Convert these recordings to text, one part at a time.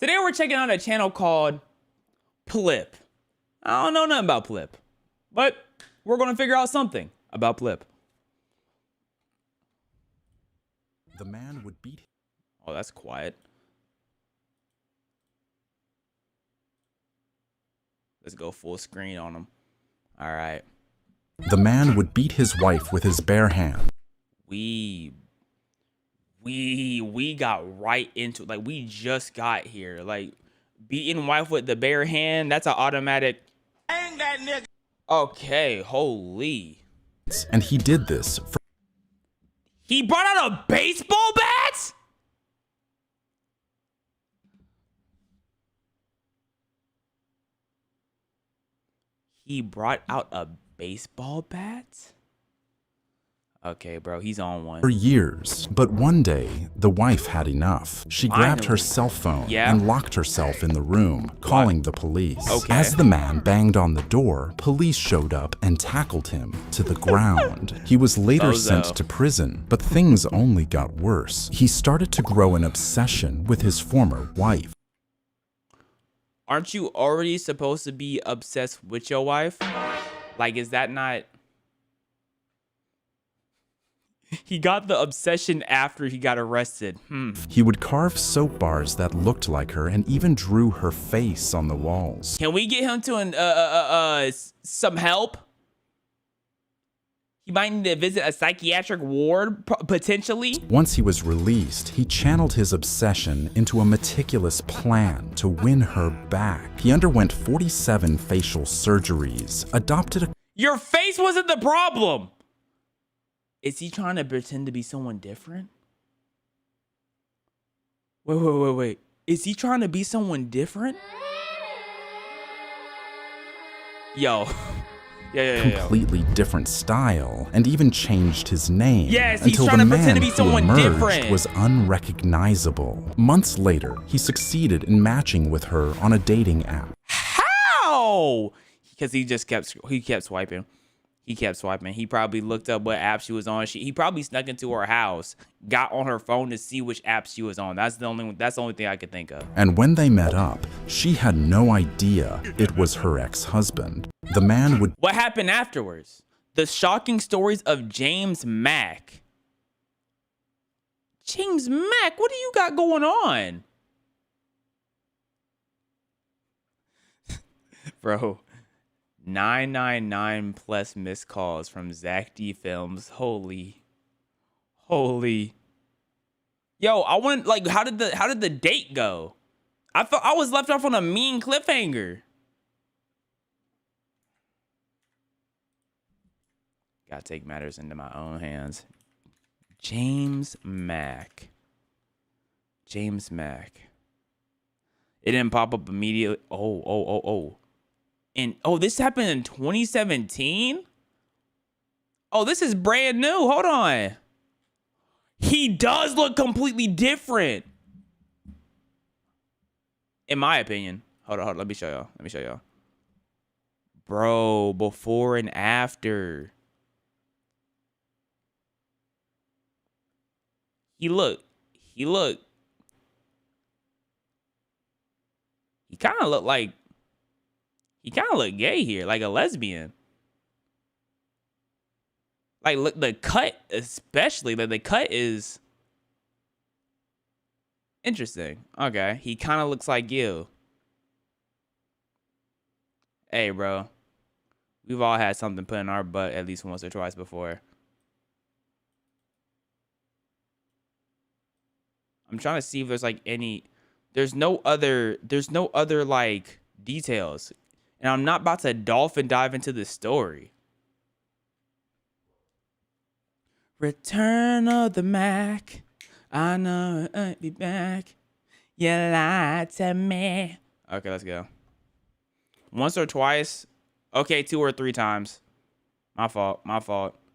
Today we're checking out a channel called Plip. I don't know nothing about Plip, but we're gonna figure out something about Plip. The man would beat. Oh, that's quiet. Let's go full screen on him. All right. The man would beat his wife with his bare hand. We got right into, like, we just got here. Like, beating wife with the bare hand, that's an automatic. Hang that nigga. Okay, holy. And he did this for. He brought out a baseball bat? He brought out a baseball bat? Okay, bro, he's on one. For years, but one day, the wife had enough. She grabbed her cell phone and locked herself in the room, calling the police. Okay. As the man banged on the door, police showed up and tackled him to the ground. He was later sent to prison, but things only got worse. He started to grow an obsession with his former wife. Aren't you already supposed to be obsessed with your wife? Like, is that not... He got the obsession after he got arrested. He would carve soap bars that looked like her and even drew her face on the walls. Can we get him to some help? He might need to visit a psychiatric ward, potentially. Once he was released, he channeled his obsession into a meticulous plan to win her back. He underwent 47 facial surgeries, adopted a... Your face wasn't the problem. Is he trying to pretend to be someone different? Wait. Is he trying to be someone different? Yo. Completely different style, and even changed his name. Yes, he's until trying the to pretend to man be someone who emerged different. Was unrecognizable. Months later, he succeeded in matching with her on a dating app. How? Because he kept swiping. He probably looked up what app she was on. He probably snuck into her house, got on her phone to see which app she was on. That's the only thing I could think of. And when they met up, she had no idea it was her ex-husband. The man would... What happened afterwards? The shocking stories of James Mack. James Mack, what do you got going on? Bro. 999 plus missed calls from Zach D Films. Holy. Yo, I want, like, how did the date go? I thought I was left off on a mean cliffhanger. Gotta take matters into my own hands. James Mack. It didn't pop up immediately. Oh. And this happened in 2017? Oh, this is brand new. Hold on. He does look completely different. In my opinion. Hold on. Let me show y'all. Bro, before and after. He kind of looked like... He kind of looked gay here, like a lesbian. Like, look, the cut, especially, like, the cut is interesting. Okay, he kind of looks like you. Hey, bro. We've all had something put in our butt at least once or twice before. I'm trying to see if there's, like, any... There's no other, like, details. And I'm not about to dolphin dive into the story. Return of the Mac. I know I'll be back. You lied to me. Okay, let's go. Once or twice. Okay, 2 or 3 times. My fault.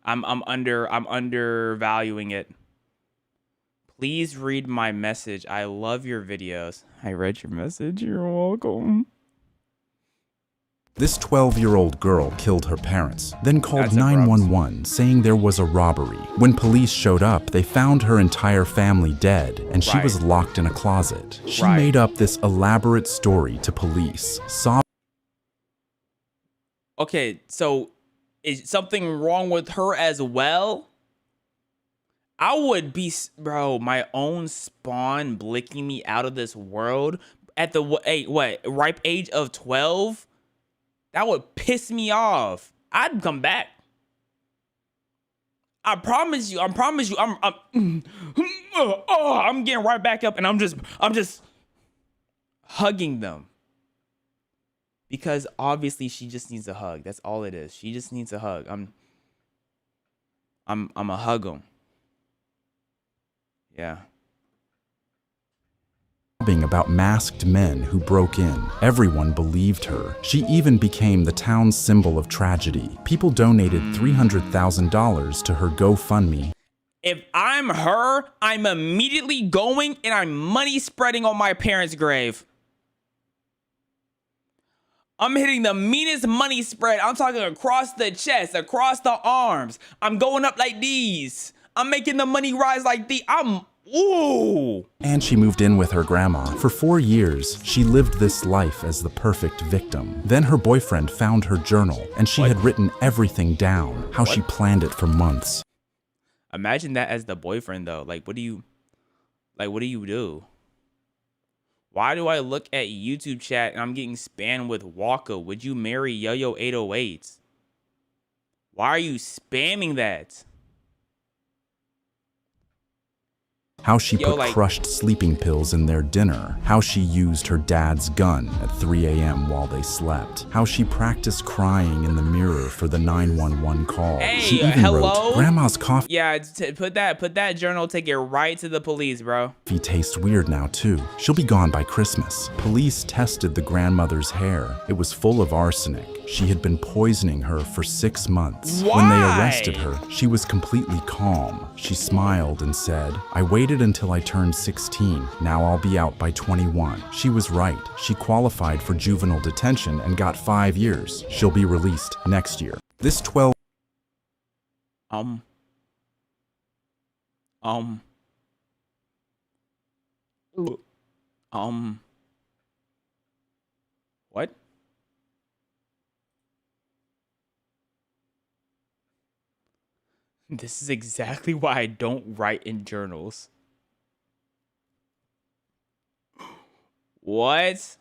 I'm undervaluing it. Please read my message. I love your videos. I read your message. You're welcome. This 12-year-old girl killed her parents, then called That's abrupt. 911 saying there was a robbery. When police showed up, they found her entire family dead, and she was locked in a closet. She made up this elaborate story to police. Okay, so is something wrong with her as well? I would be, bro, my own spawn blicking me out of this world at the ripe age of 12? That would piss me off. I'd come back. I promise you. I'm getting right back up and I'm just hugging them. Because obviously she just needs a hug. That's all it is. She just needs a hug. I'm a hug them. Yeah. About masked men who broke in. Everyone believed her. She even became the town's symbol of tragedy. People donated $300,000 to her GoFundMe. If I'm her, I'm immediately going and I'm money spreading on my parents' grave. I'm hitting the meanest money spread. I'm talking across the chest, across the arms. I'm going up like these. I'm making the money rise like these. Ooh. And she moved in with her grandma. For 4 years, she lived this life as the perfect victim. Then her boyfriend found her journal, and she had written everything down, how she planned it for months. Imagine that as the boyfriend, though. What do you do? Why do I look at YouTube chat and I'm getting spammed with Waka? Would you marry Yo-Yo 808s? Why are you spamming that? How she put crushed sleeping pills in their dinner. How she used her dad's gun at 3 a.m. while they slept. How she practiced crying in the mirror for the 911 call. Hey, she even wrote, Grandma's coffee. Yeah, put that journal, take it right to the police, bro. He tastes weird now too. She'll be gone by Christmas. Police tested the grandmother's hair. It was full of arsenic. She had been poisoning her for 6 months. Why? When they arrested her, she was completely calm. She smiled and said, I waited until I turned 16. Now I'll be out by 21. She was right. She qualified for juvenile detention and got 5 years. She'll be released next year. This 12... What? This is exactly why I don't write in journals. What?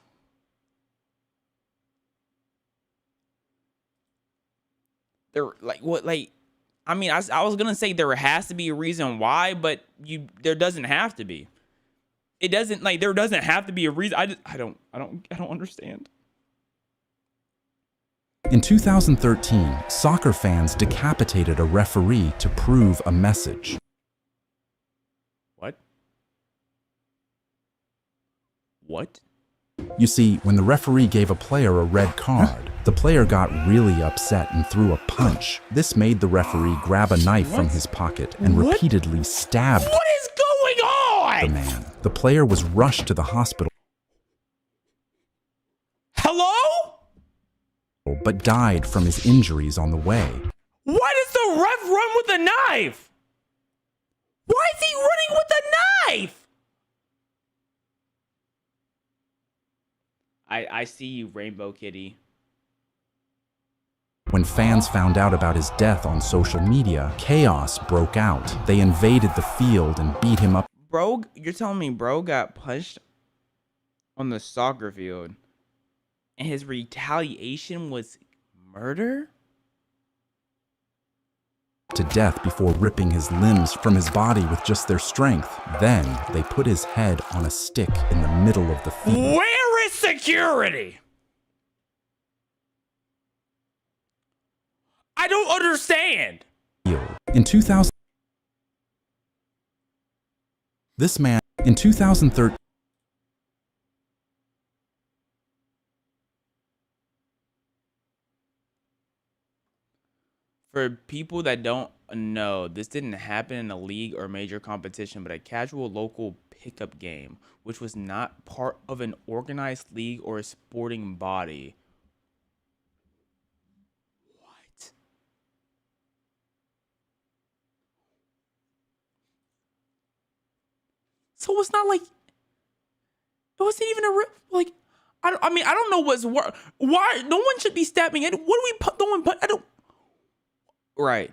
There, I mean, I was gonna say there has to be a reason why, but there doesn't have to be. It doesn't, there doesn't have to be a reason. I don't understand. In 2013, soccer fans decapitated a referee to prove a message. What? What? You see, when the referee gave a player a red card, the player got really upset and threw a punch. This made the referee grab a knife from his pocket and repeatedly stabbed What is going on? the man. The player was rushed to the hospital. Hello? But died from his injuries on the way. Why does the ref run with a knife? Why is he running with a knife? I see you, Rainbow Kitty. When fans found out about his death on social media, chaos broke out. They invaded the field and beat him up. Bro, you're telling me bro got punched on the soccer field and his retaliation was murder? To death before ripping his limbs from his body with just their strength. Then they put his head on a stick in the middle of the field. Where is security? I don't understand. In 2000, this man, in 2013, for people that don't know, this didn't happen in a league or major competition, but a casual local pickup game, which was not part of an organized league or a sporting body. So it's not like it wasn't even a real, like, I mean, I don't know what's why no one should be stabbing it. What do we put? No one put. I don't. Right.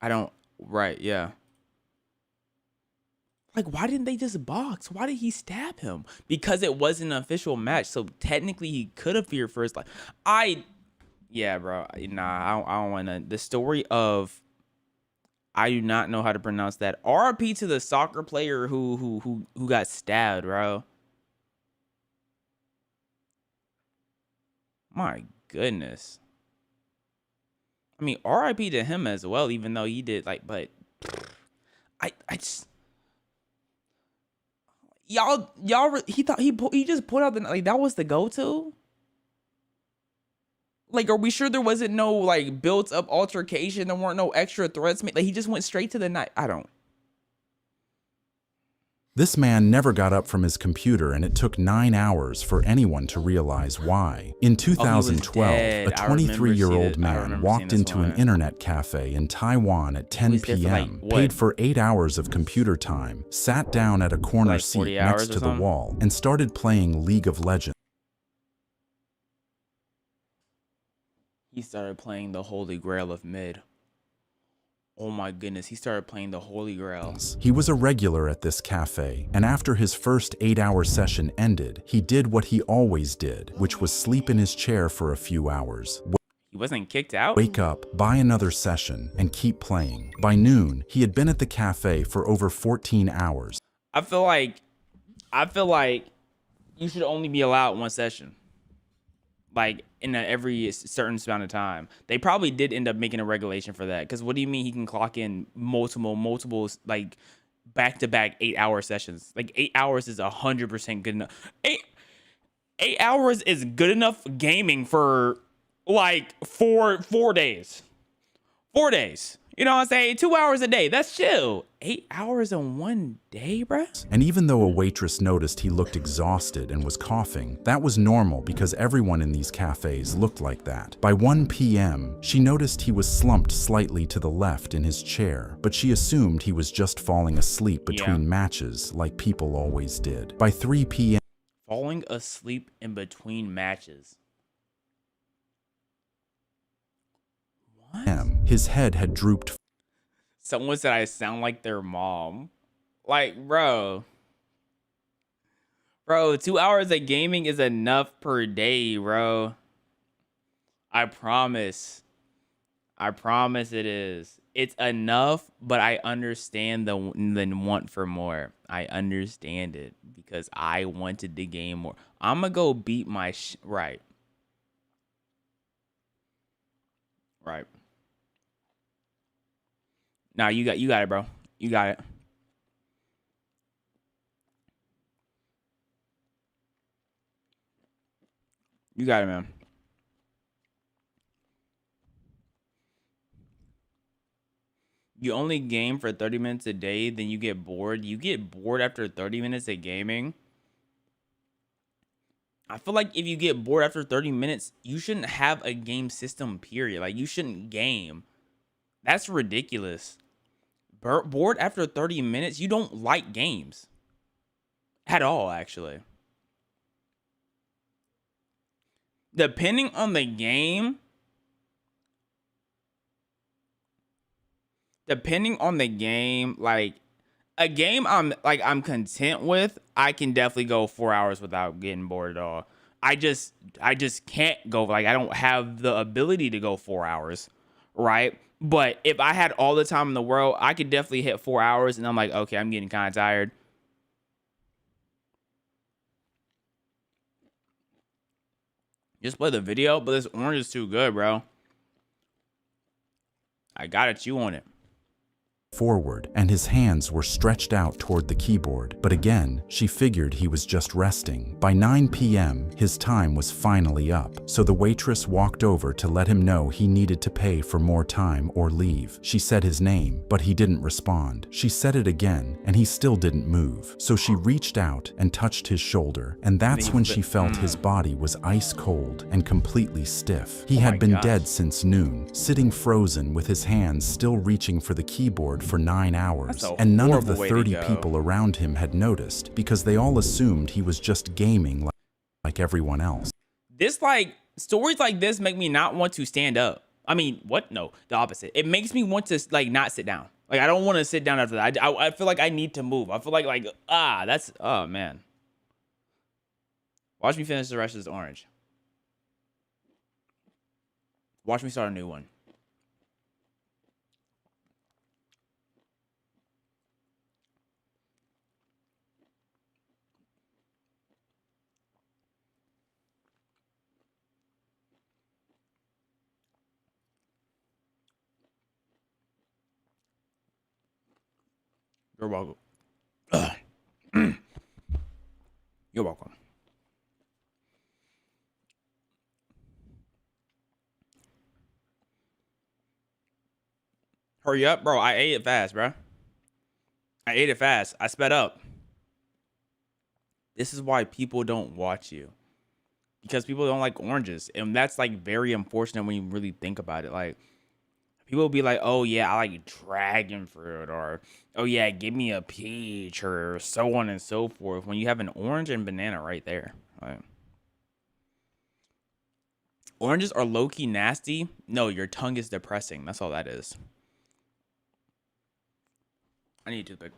I don't. Right. Yeah. Like, why didn't they just box? Why did he stab him? Because it wasn't an official match. So technically, he could have feared for his life. Yeah, bro. Nah, I don't want to. The story of. I do not know how to pronounce that. RIP to the soccer player who got stabbed, bro. My goodness. I mean, RIP to him as well, even though he did like, but I just y'all he thought he just put out the like that was the go-to. Like, are we sure there wasn't no like built up altercation? There weren't no extra threats made. Like, he just went straight to the night. I don't. This man never got up from his computer, and it took 9 hours for anyone to realize why. In 2012, a 23-year-old man walked into an internet cafe in Taiwan at 10 p.m., paid for 8 hours of computer time, sat down at a corner seat next to the wall, and started playing League of Legends. He started playing the Holy Grail of mid. Oh my goodness, he started playing the Holy Grail. He was a regular at this cafe, and after his first 8-hour session ended, he did what he always did, which was sleep in his chair for a few hours. He wasn't kicked out? Wake up, buy another session, and keep playing. By noon, he had been at the cafe for over 14 hours. I feel like you should only be allowed one session. Like, in every certain amount of time. They probably did end up making a regulation for that. Because what do you mean he can clock in multiple, like, back-to-back 8-hour sessions? Like, 8 hours is 100% good enough. 8 hours is good enough gaming for, like, four days. 4 days. You know what I'm saying? 2 hours a day. That's chill. 8 hours in one day, bruh? And even though a waitress noticed he looked exhausted and was coughing, that was normal because everyone in these cafes looked like that. By 1 p.m., she noticed he was slumped slightly to the left in his chair, but she assumed he was just falling asleep between matches like people always did. By 3 p.m. Falling asleep in between matches. His head had drooped. Someone said I sound like their mom. Like, bro, 2 hours of gaming is enough per day, bro. I promise it is. It's enough, but I understand the want for more. I understand it because I wanted the game more. I'm gonna go beat my right. Nah, you got it, bro. You got it. You got it, man. You only game for 30 minutes a day, then you get bored. You get bored after 30 minutes of gaming. I feel like if you get bored after 30 minutes, you shouldn't have a game system, period. Like, you shouldn't game. That's ridiculous. Bored after 30 minutes, you don't like games at all, actually. Depending on the game, like a game I'm content with, I can definitely go 4 hours without getting bored at all. I just can't go, like, I don't have the ability to go 4 hours, right? But if I had all the time in the world, I could definitely hit 4 hours, and I'm like, okay, I'm getting kind of tired. Just play the video, but this orange is too good, bro. I gotta chew on it. Forward, and his hands were stretched out toward the keyboard. But again, she figured he was just resting. By 9 p.m., his time was finally up, so the waitress walked over to let him know he needed to pay for more time or leave. She said his name, but he didn't respond. She said it again, and he still didn't move. So she reached out and touched his shoulder, and that's when she felt his body was ice cold and completely stiff. He had been dead since noon, sitting frozen with his hands still reaching for the keyboard for 9 hours, a and none of the horrible way to 30 go. people around him had noticed because they all assumed he was just gaming like everyone else. This, like, stories like this make me not want to stand up. I mean, what? No, the opposite. It makes me want to, like, not sit down. Like, I don't want to sit down after that. I feel like I need to move. I feel like, that's, oh, man. Watch me finish the rest of this orange. Watch me start a new one. You're welcome. You're welcome. Hurry up, bro. I ate it fast, bro. I ate it fast. I sped up. This is why people don't watch you. Because people don't like oranges. And that's, like, very unfortunate when you really think about it. Like, people will be like, oh, yeah, I like dragon fruit. Or, oh, yeah, give me a peach. Or so on and so forth. When you have an orange and banana right there. Like, oranges are low-key nasty. No, your tongue is depressing. That's all that is. I need a toothpick.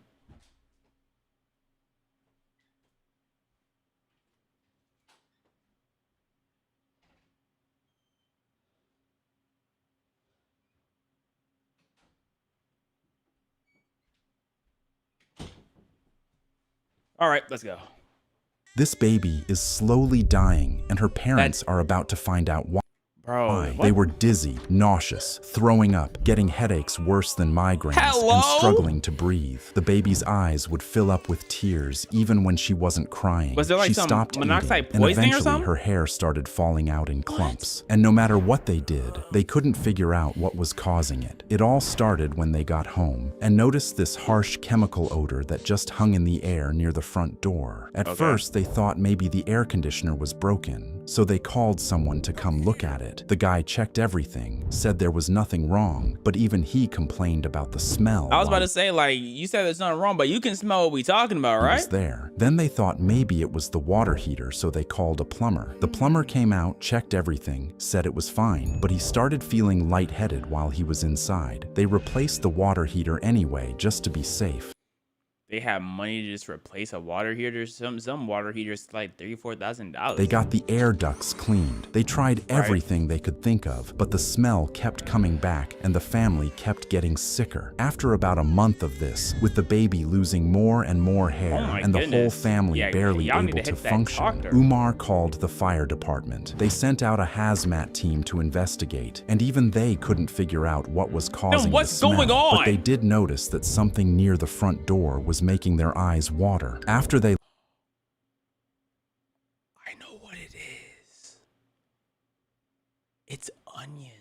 All right, let's go. This baby is slowly dying, and her parents are about to find out why. Bro, They were dizzy, nauseous, throwing up, getting headaches worse than migraines, Hello? and struggling to breathe. The baby's eyes would fill up with tears even when she wasn't crying. Was there, like, she some stopped monoxide eating, and poisoning or eventually something? her hair started falling out in clumps. And no matter what they did, they couldn't figure out what was causing it. It all started when they got home and noticed this harsh chemical odor that just hung in the air near the front door. At first, they thought maybe the air conditioner was broken, so they called someone to come look at it. The guy checked everything, said there was nothing wrong, but even he complained about the smell. I was about to say, like, you said there's nothing wrong, but you can smell what we talking about, He right? was there. Then they thought maybe it was the water heater, so they called a plumber. The plumber came out, checked everything, said it was fine, but he started feeling lightheaded while he was inside. They replaced the water heater anyway, just to be safe. They have money to just replace a water heater. Some water heaters like $3,000-$4,000. They got the air ducts cleaned. They tried everything they could think of, but the smell kept coming back and the family kept getting sicker. After about a month of this, with the baby losing more and more hair and the whole family barely able to function, Umar called the fire department. They sent out a hazmat team to investigate, and even they couldn't figure out what was causing the smell. Going on? But they did notice that something near the front door was making their eyes water. After they I know what it is. It's onions.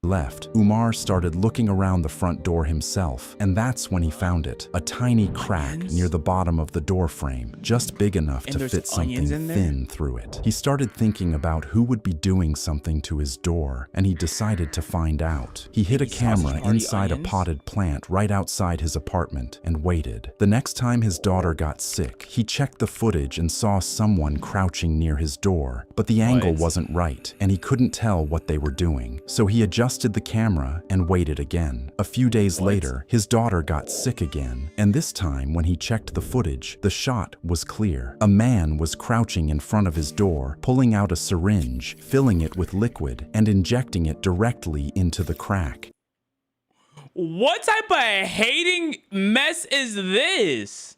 left, Umar started looking around the front door himself, and that's when he found it. A tiny crack near the bottom of the door frame, just big enough to fit something thin through it. He started thinking about who would be doing something to his door, and he decided to find out. He hid a camera inside a potted plant right outside his apartment and waited. The next time his daughter got sick, he checked the footage and saw someone crouching near his door, but the angle wasn't right, and he couldn't tell what they were doing. So he adjusted the camera and waited again. A few days later, his daughter got sick again, and this time when he checked the footage, the shot was clear. A man was crouching in front of his door, pulling out a syringe, filling it with liquid, and injecting it directly into the crack. What type of hating mess is this?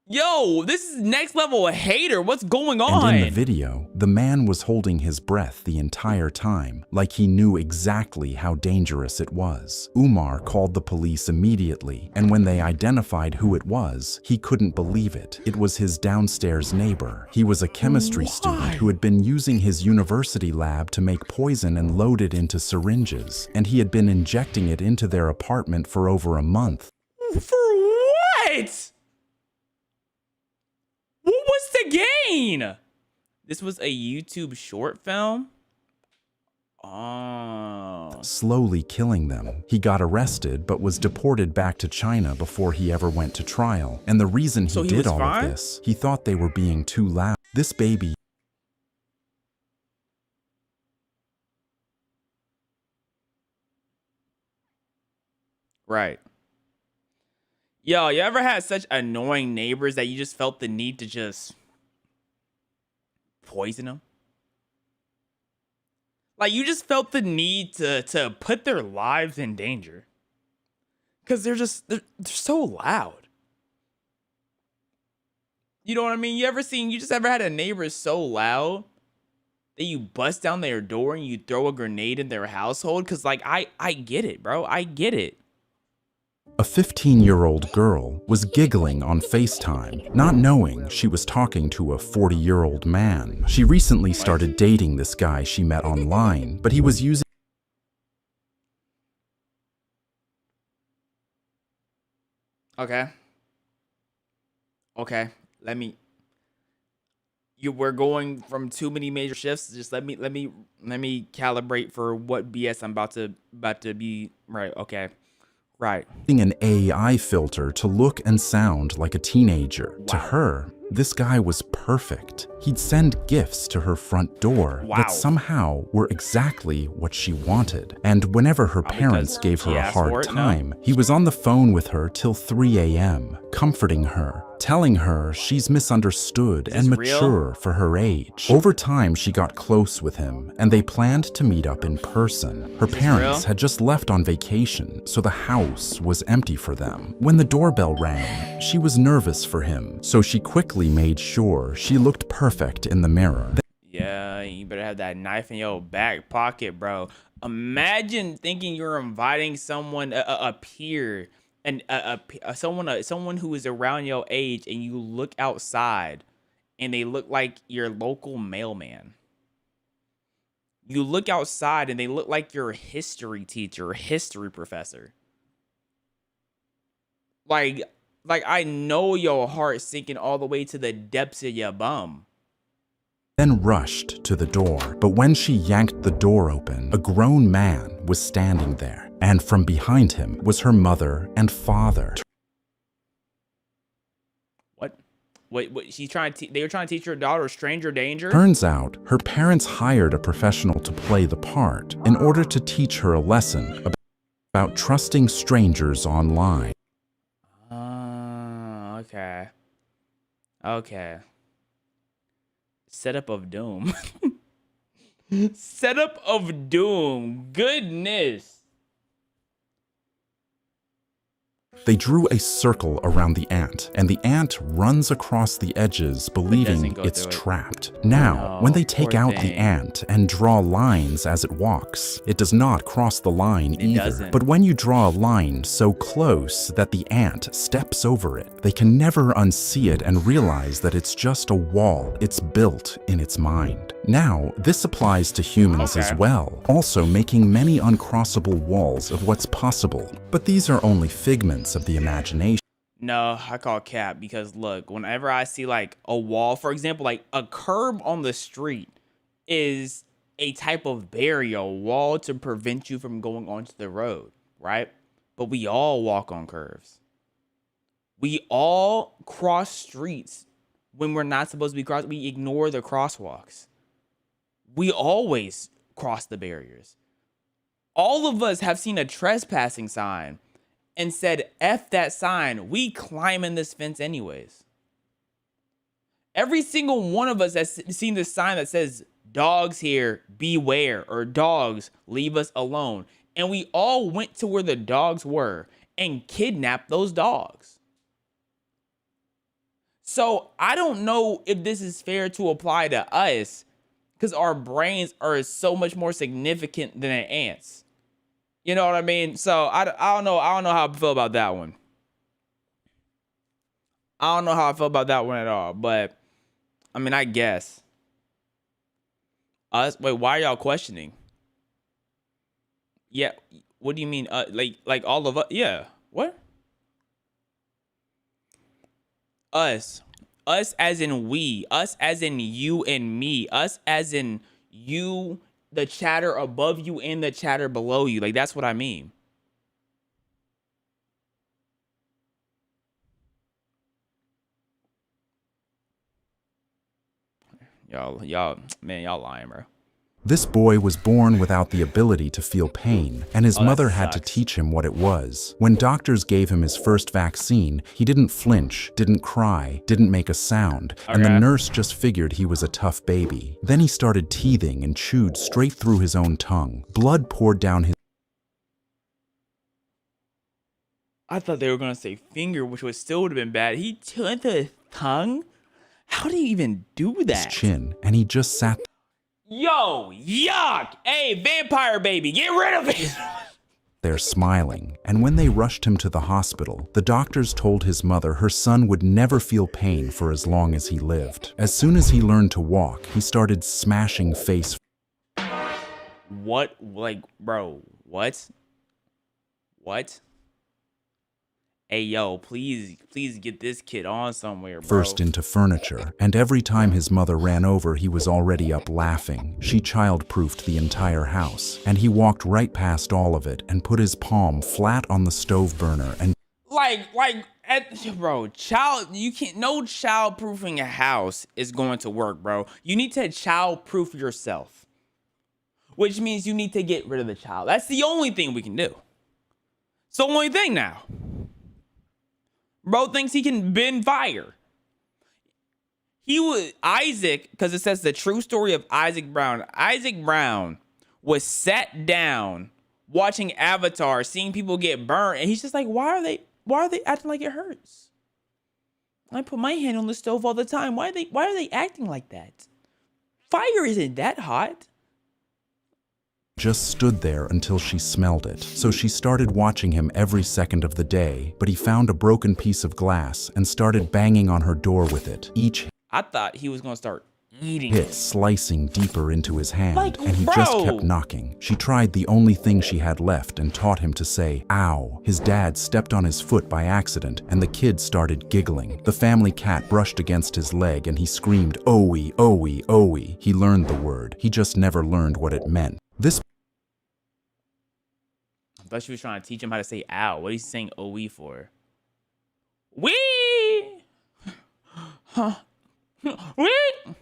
Yo, this is next level of hater. What's going on? And in the video, the man was holding his breath the entire time, like he knew exactly how dangerous it was. Umar called the police immediately, and when they identified who it was, he couldn't believe it. It was his downstairs neighbor. He was a chemistry student who had been using his university lab to make poison and load it into syringes, and he had been injecting it into their apartment for over a month. For what? What was the gain? This was a YouTube short film? Oh. slowly killing them. He got arrested but was deported back to China before he ever went to trial. And the reason So he he did was all of fine? this, he thought they were being too loud. This baby Right. Yo, you ever had such annoying neighbors that you just felt the need to just poison them? Like you just felt the need to put their lives in danger. Cause they're so loud. You know what I mean? You just ever had a neighbor so loud that you bust down their door and you throw a grenade in their household? Cause like I get it, bro. I get it. A 15-year-old girl was giggling on FaceTime, not knowing she was talking to a 40-year-old man. She recently started dating this guy she met online, but he was using Okay. Okay. We're going from too many major shifts. Just let me calibrate for what BS I'm about to be right. Okay. Right. an AI filter to look and sound like a teenager. To her, this guy was perfect. He'd send gifts to her front door Wow. that somehow were exactly what she wanted. And whenever her Probably parents 'cause gave her she a asked for hard it, no? time, he was on the phone with her till 3 a.m., comforting her, telling her she's misunderstood Is and this real? mature for her age. Over time, she got close with him, and they planned to meet up in person. Her parents real? had just left on vacation, so the house was empty for them. When the doorbell rang, she was nervous for him, so she quickly made sure she looked perfect in the mirror. Yeah, you better have that knife in your back pocket, bro. Imagine thinking you're inviting someone, a peer, and someone who is around your age, and you look outside, and they look like your local mailman. You look outside, and they look like your history teacher, or history professor. Like, I know your heart sinking all the way to the depths of your bum. Then rushed to the door. But when she yanked the door open, a grown man was standing there, and from behind him was her mother and father. What? Wait, they were trying to teach your daughter stranger danger? Turns out, her parents hired a professional to play the part in order to teach her a lesson about trusting strangers online. Okay. Okay. Setup of doom. Setup of doom. Goodness. They drew a circle around the ant, and the ant runs across the edges, believing go it's through it. trapped. Now, when they take poor out the thing. ant and draw lines as it walks, it does not cross the line either. doesn't. But when you draw a line so close that the ant steps over it, they can never unsee it and realize that it's just a wall it's built in its mind. Now, this applies to humans as Okay. well, also making many uncrossable walls of what's possible. But these are only figments of the imagination. No, I call cap because look, whenever I see like a wall, for example, like a curb on the street is a type of barrier, a wall to prevent you from going onto the road, right? But we all walk on curves. We all cross streets when we're not supposed to be crossed. We ignore the crosswalks. We always cross the barriers. All of us have seen a trespassing sign and said, F that sign, we climbing this fence anyways. Every single one of us has seen this sign that says, dogs here, beware, or dogs, leave us alone. And we all went to where the dogs were and kidnapped those dogs. So I don't know if this is fair to apply to us because our brains are so much more significant than an ant's. You know what I mean? So I don't know. I don't know how I feel about that one. I don't know how I feel about that one at all. But I mean, I guess. Wait, why are y'all questioning? Yeah. What do you mean? Like all of us? Yeah. What? Us. Us as in we. Us as in you and me. Us as in you the chatter above you and the chatter below you. Like, that's what I mean. Man, y'all lying, bro. This boy was born without the ability to feel pain, and his mother had to sucks. teach him what it was. When doctors gave him his first vaccine, he didn't flinch, didn't cry, didn't make a sound, and the Okay. nurse just figured he was a tough baby. Then he started teething and chewed straight through his own tongue. Blood poured down his I thought they were gonna say finger, which would still would have been bad. He chewed his tongue? How do you even do that? chin, and he just sat Yo, yuck! Hey, vampire baby, get rid of it! there smiling. And when they rushed him to the hospital, the doctors told his mother her son would never feel pain for as long as he lived. As soon as he learned to walk, he started smashing face What? Like, bro, what? What? Hey, yo, please get this kid on somewhere, bro. first into furniture, and every time his mother ran over, he was already up laughing. She child-proofed the entire house, and he walked right past all of it and put his palm flat on the stove burner and Bro, no child-proofing a house is going to work, bro. You need to child-proof yourself, which means you need to get rid of the child. That's the only thing we can do. It's the only thing now. Bro thinks he can bend fire. Isaac, because it says the true story of Isaac Brown. Isaac Brown was sat down watching Avatar, seeing people get burned, and he's just like, why are they acting like it hurts? I put my hand on the stove all the time. Why are they acting like that? Fire isn't that hot. just stood there until she smelled it. So she started watching him every second of the day, but he found a broken piece of glass and started banging on her door with it. Each I thought he was gonna start eating hit it. slicing deeper into his hand, Like, and he just bro. kept knocking. She tried the only thing she had left and taught him to say, ow. His dad stepped on his foot by accident, and the kid started giggling. The family cat brushed against his leg, and he screamed, "Owie, owie, owie." He learned the word. He just never learned what it meant. This I thought she was trying to teach him how to say ow. What is he saying OE for? Wee! Huh? Wee!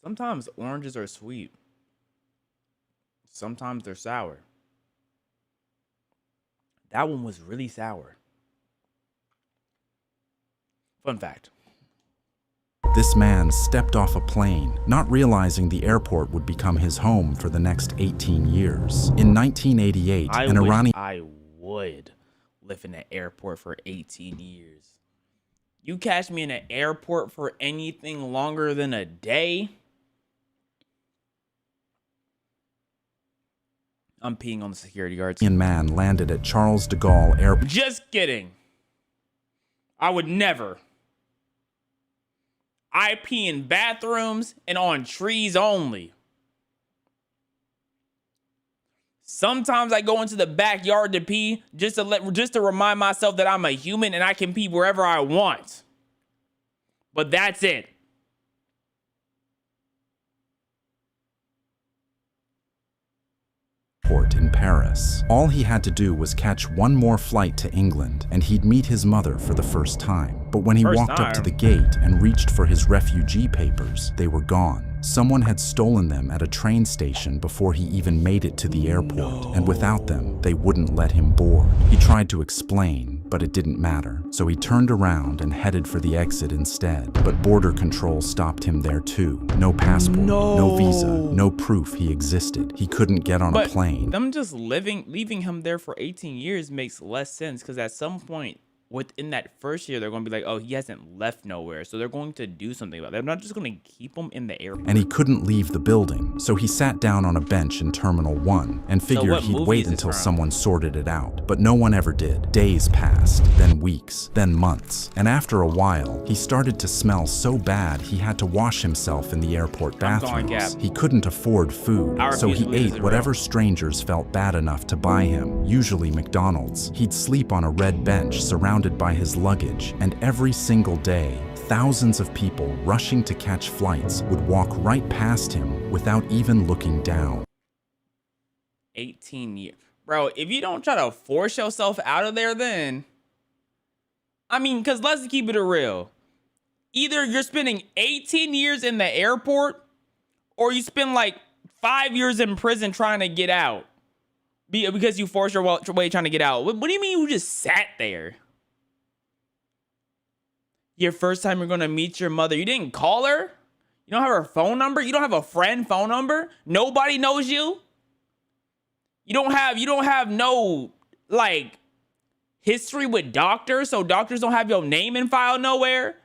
Sometimes oranges are sweet. Sometimes they're sour. That one was really sour. Fun fact. This man stepped off a plane, not realizing the airport would become his home for the next 18 years. In 1988, an Iranian I would live in an airport for 18 years. You catch me in an airport for anything longer than a day, I'm peeing on the security guards. man landed at Charles de Gaulle Airport. Just kidding. I would never. I pee in bathrooms and on trees only. Sometimes I go into the backyard to pee just to remind myself that I'm a human and I can pee wherever I want. But that's it. In Paris. All he had to do was catch one more flight to England, and he'd meet his mother for the first time. But when he walked up to the gate and reached for his refugee papers, they were gone. Someone had stolen them at a train station before he even made it to the airport, and without them, they wouldn't let him board. He tried to explain, but it didn't matter. So he turned around and headed for the exit instead. But border control stopped him there too. No passport, no visa, no proof he existed. He couldn't get on a plane. Them just leaving him there for 18 years makes less sense, because at some point, within that first year, they're going to be like, oh, he hasn't left nowhere. So they're going to do something about it. They're not just going to keep him in the airport. And he couldn't leave the building, so he sat down on a bench in Terminal 1 and figured what he'd movie wait is this until from? someone sorted it out. But no one ever did. Days passed, then weeks, then months. And after a while, he started to smell so bad he had to wash himself in the airport I'm going bathrooms. Cap. He couldn't afford food, I so refuse he to believe this ate is whatever real. strangers felt bad enough to buy him, usually McDonald's. He'd sleep on a red bench surrounded by his luggage, and every single day, thousands of people rushing to catch flights would walk right past him without even looking down. 18 years. Bro, if you don't try to force yourself out of there, then... I mean, because let's keep it real. Either you're spending 18 years in the airport, or you spend like 5 years in prison trying to get out. Because you forced your way trying to get out. What do you mean you just sat there? Your first time you're going to meet your mother, you didn't call her? You don't have her phone number? You don't have a friend phone number? Nobody knows you? You don't have no, like, history with doctors, so doctors don't have your name in file nowhere?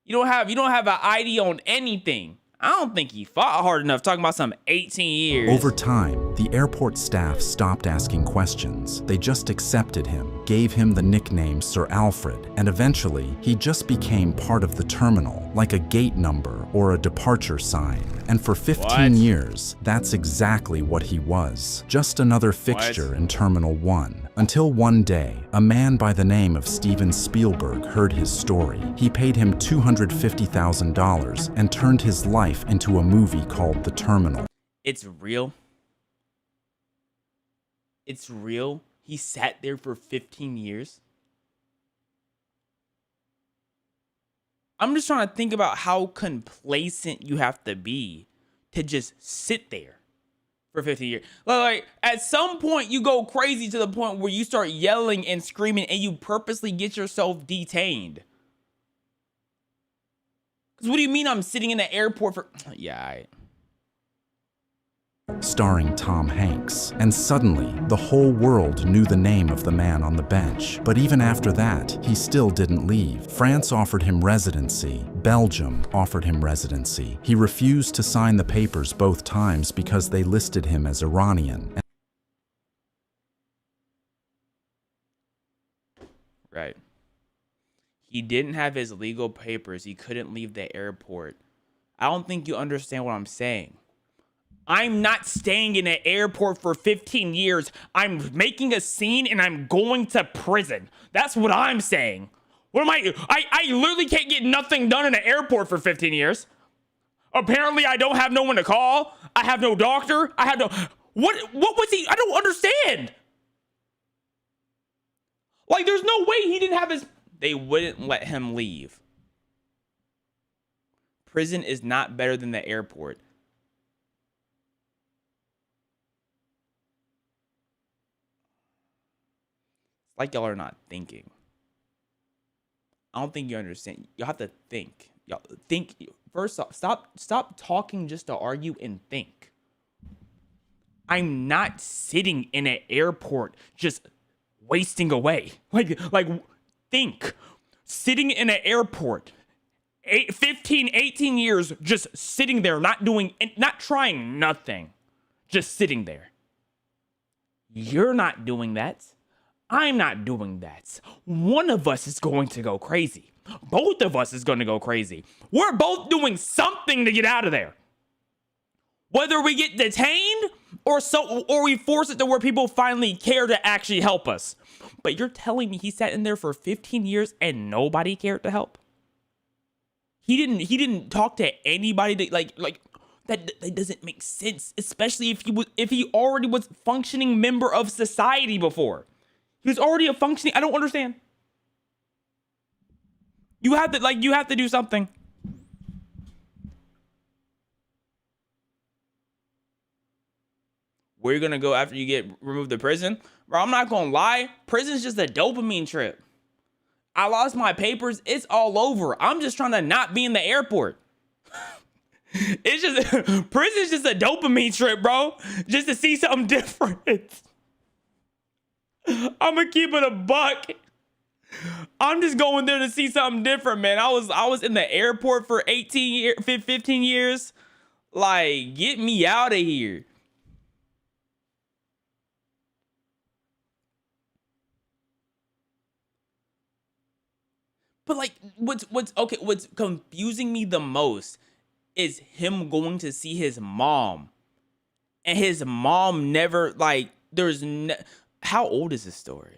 You don't have an ID on anything. I don't think he fought hard enough talking about some 18 years. Over time, the airport staff stopped asking questions. They just accepted him, gave him the nickname Sir Alfred, and eventually, he just became part of the terminal, like a gate number or a departure sign. And for 15 years, that's exactly what he was. Just another fixture in Terminal 1. Until one day, a man by the name of Steven Spielberg heard his story. He paid him $250,000 and turned his life into a movie called The Terminal. It's real. It's real. He sat there for 15 years. I'm just trying to think about how complacent you have to be to just sit there for 15 years. Like, at some point, you go crazy to the point where you start yelling and screaming and you purposely get yourself detained. Because what do you mean I'm sitting in the airport for... Yeah, all right. Starring Tom Hanks. And suddenly, the whole world knew the name of the man on the bench. But even after that, he still didn't leave. France offered him residency. Belgium offered him residency. He refused to sign the papers both times because they listed him as Iranian. Right. He didn't have his legal papers. He couldn't leave the airport. I don't think you understand what I'm saying. I'm not staying in an airport for 15 years. I'm making a scene and I'm going to prison. That's what I'm saying. What am I literally can't get nothing done in an airport for 15 years. Apparently I don't have no one to call. I have no doctor. I have no... What was he? I don't understand. Like, there's no way he didn't have his... They wouldn't let him leave. Prison is not better than the airport. Like y'all are not thinking. I don't think you understand. You have to think. Y'all think first off. Stop talking just to argue and think. I'm not sitting in an airport just wasting away. Like think. Sitting in an airport 15, 18 years just sitting there, not doing, not trying nothing. Just sitting there. You're not doing that. I'm not doing that. One of us is going to go crazy. Both of us is going to go crazy. We're both doing something to get out of there. Whether we get detained or we force it to where people finally care to actually help us. But you're telling me he sat in there for 15 years and nobody cared to help? He didn't talk to anybody that like that doesn't make sense, especially if he already was functioning member of society before. He was already a functioning... I don't understand. You have to do something. Where you gonna go after you get removed to prison? Bro, I'm not gonna lie. Prison's just a dopamine trip. I lost my papers. It's all over. I'm just trying to not be in the airport. It's just... Prison's just a dopamine trip, bro. Just to see something different. I'm gonna keep it a buck. I'm just going there to see something different, man. I was in the airport for 15 years. Like, get me out of here. But like, what's confusing me the most is him going to see his mom, and his mom never, like, how old is this story?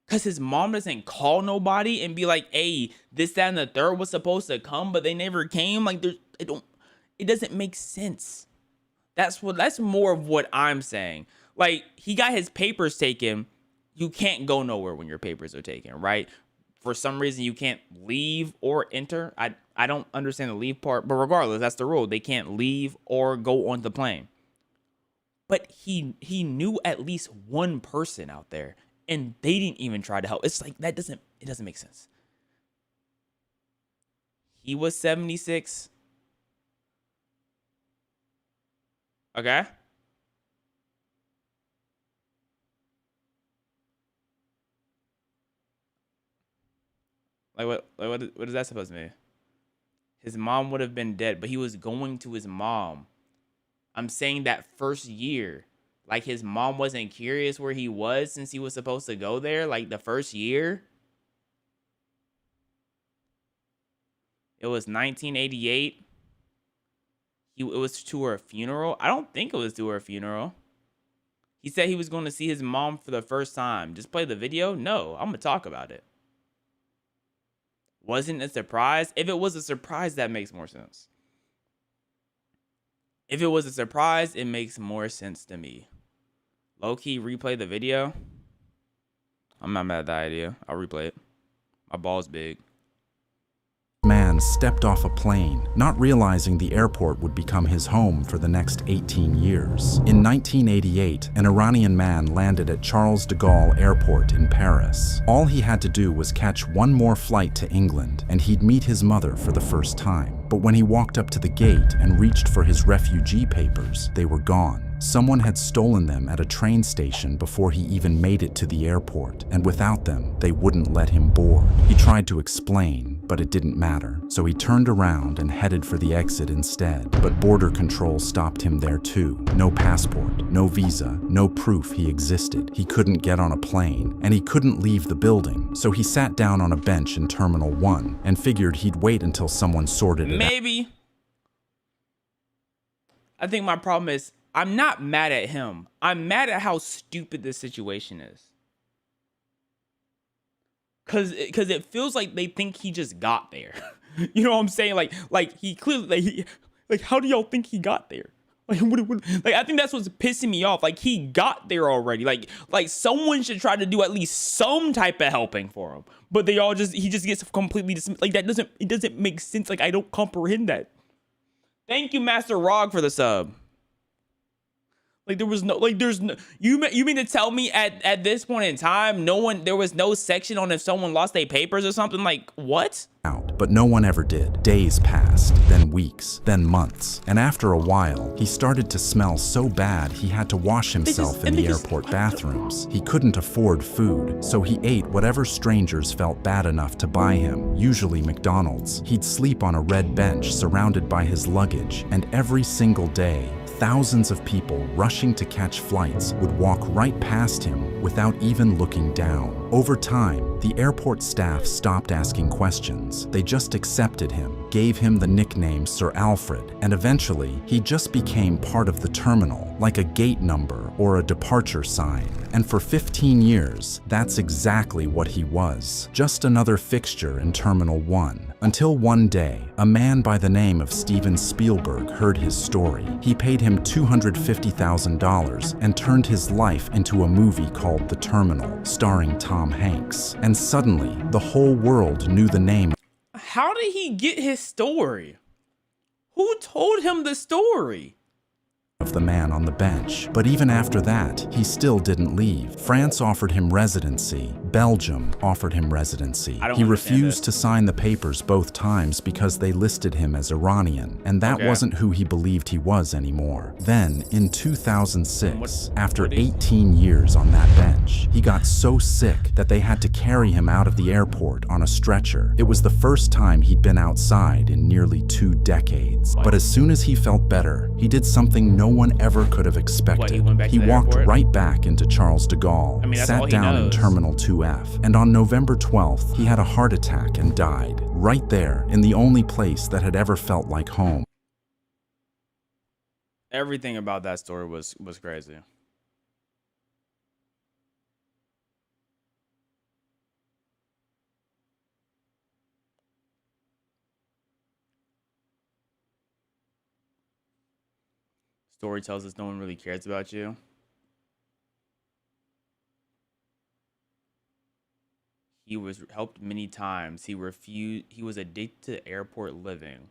Because his mom doesn't call nobody and be like, hey, this, that, and the third was supposed to come, but they never came. Like, it doesn't make sense. That's more of what I'm saying. Like, he got his papers taken. You can't go nowhere when your papers are taken, right? For some reason, you can't leave or enter. I don't understand the leave part, but regardless, that's the rule. They can't leave or go on the plane. But he knew at least one person out there, and they didn't even try to help. It's like, it doesn't make sense. He was 76. Okay. What is that supposed to mean? His mom would have been dead, but he was going to his mom. I'm saying that first year, like, his mom wasn't curious where he was since he was supposed to go there, like, the first year. It was 1988. It was to her funeral. I don't think it was to her funeral. He said he was going to see his mom for the first time. Just play the video? No, I'm going to talk about it. Wasn't a surprise? If it was a surprise, that makes more sense. If it was a surprise, it makes more sense to me. Low-key replay the video. I'm not mad at that idea. I'll replay it. My ball's big. Man stepped off a plane, not realizing the airport would become his home for the next 18 years. In 1988, an Iranian man landed at Charles de Gaulle Airport in Paris. All he had to do was catch one more flight to England, and he'd meet his mother for the first time. But when he walked up to the gate and reached for his refugee papers, they were gone. Someone had stolen them at a train station before he even made it to the airport, and without them, they wouldn't let him board. He tried to explain, but it didn't matter, so he turned around and headed for the exit instead. But border control stopped him there too. No passport, no visa, no proof he existed. He couldn't get on a plane, and he couldn't leave the building, so he sat down on a bench in Terminal 1 and figured he'd wait until someone sorted it out. Maybe. I think my problem is, I'm not mad at him. I'm mad at how stupid this situation is. Cause it feels like they think he just got there. You know what I'm saying? Like he clearly, like how do y'all think he got there? Like I think that's what's pissing me off. Like, he got there already. Like someone should try to do at least some type of helping for him. But he just gets completely dismissed. Like, it doesn't make sense. Like, I don't comprehend that. Thank you, Master Rog, for the sub. Like, you mean to tell me at this point in time, there was no section on if someone lost their papers or something? Like, what? But no one ever did. Days passed, then weeks, then months, and after a while, he started to smell so bad he had to wash himself in the airport bathrooms. He couldn't afford food, so he ate whatever strangers felt bad enough to buy him, usually McDonald's. He'd sleep on a red bench surrounded by his luggage, and every single day, thousands of people rushing to catch flights would walk right past him without even looking down. Over time, the airport staff stopped asking questions. They just accepted him, gave him the nickname Sir Alfred, and eventually, he just became part of the terminal, like a gate number or a departure sign. And for 15 years, that's exactly what he was. Just another fixture in Terminal 1. Until one day, a man by the name of Steven Spielberg heard his story. He paid him $250,000 and turned his life into a movie called The Terminal, starring Tom Hanks. And suddenly, the whole world knew the name. How did he get his story? Who told him the story? of the man on the bench. But even after that, he still didn't leave. France offered him residency. Belgium offered him residency. He refused to sign the papers both times because they listed him as Iranian, and that wasn't who he believed he was anymore. Then, in 2006, after 18 years on that bench, he got so sick that they had to carry him out of the airport on a stretcher. It was the first time he'd been outside in nearly 2 decades. But as soon as he felt better, he did something no one ever could have expected. He walked right back into Charles de Gaulle, sat down in Terminal 2F, and on November 12th, he had a heart attack and died, right there in the only place that had ever felt like home. Everything about that story was crazy. Story tells us no one really cares about you. He was helped many times. He was addicted to airport living.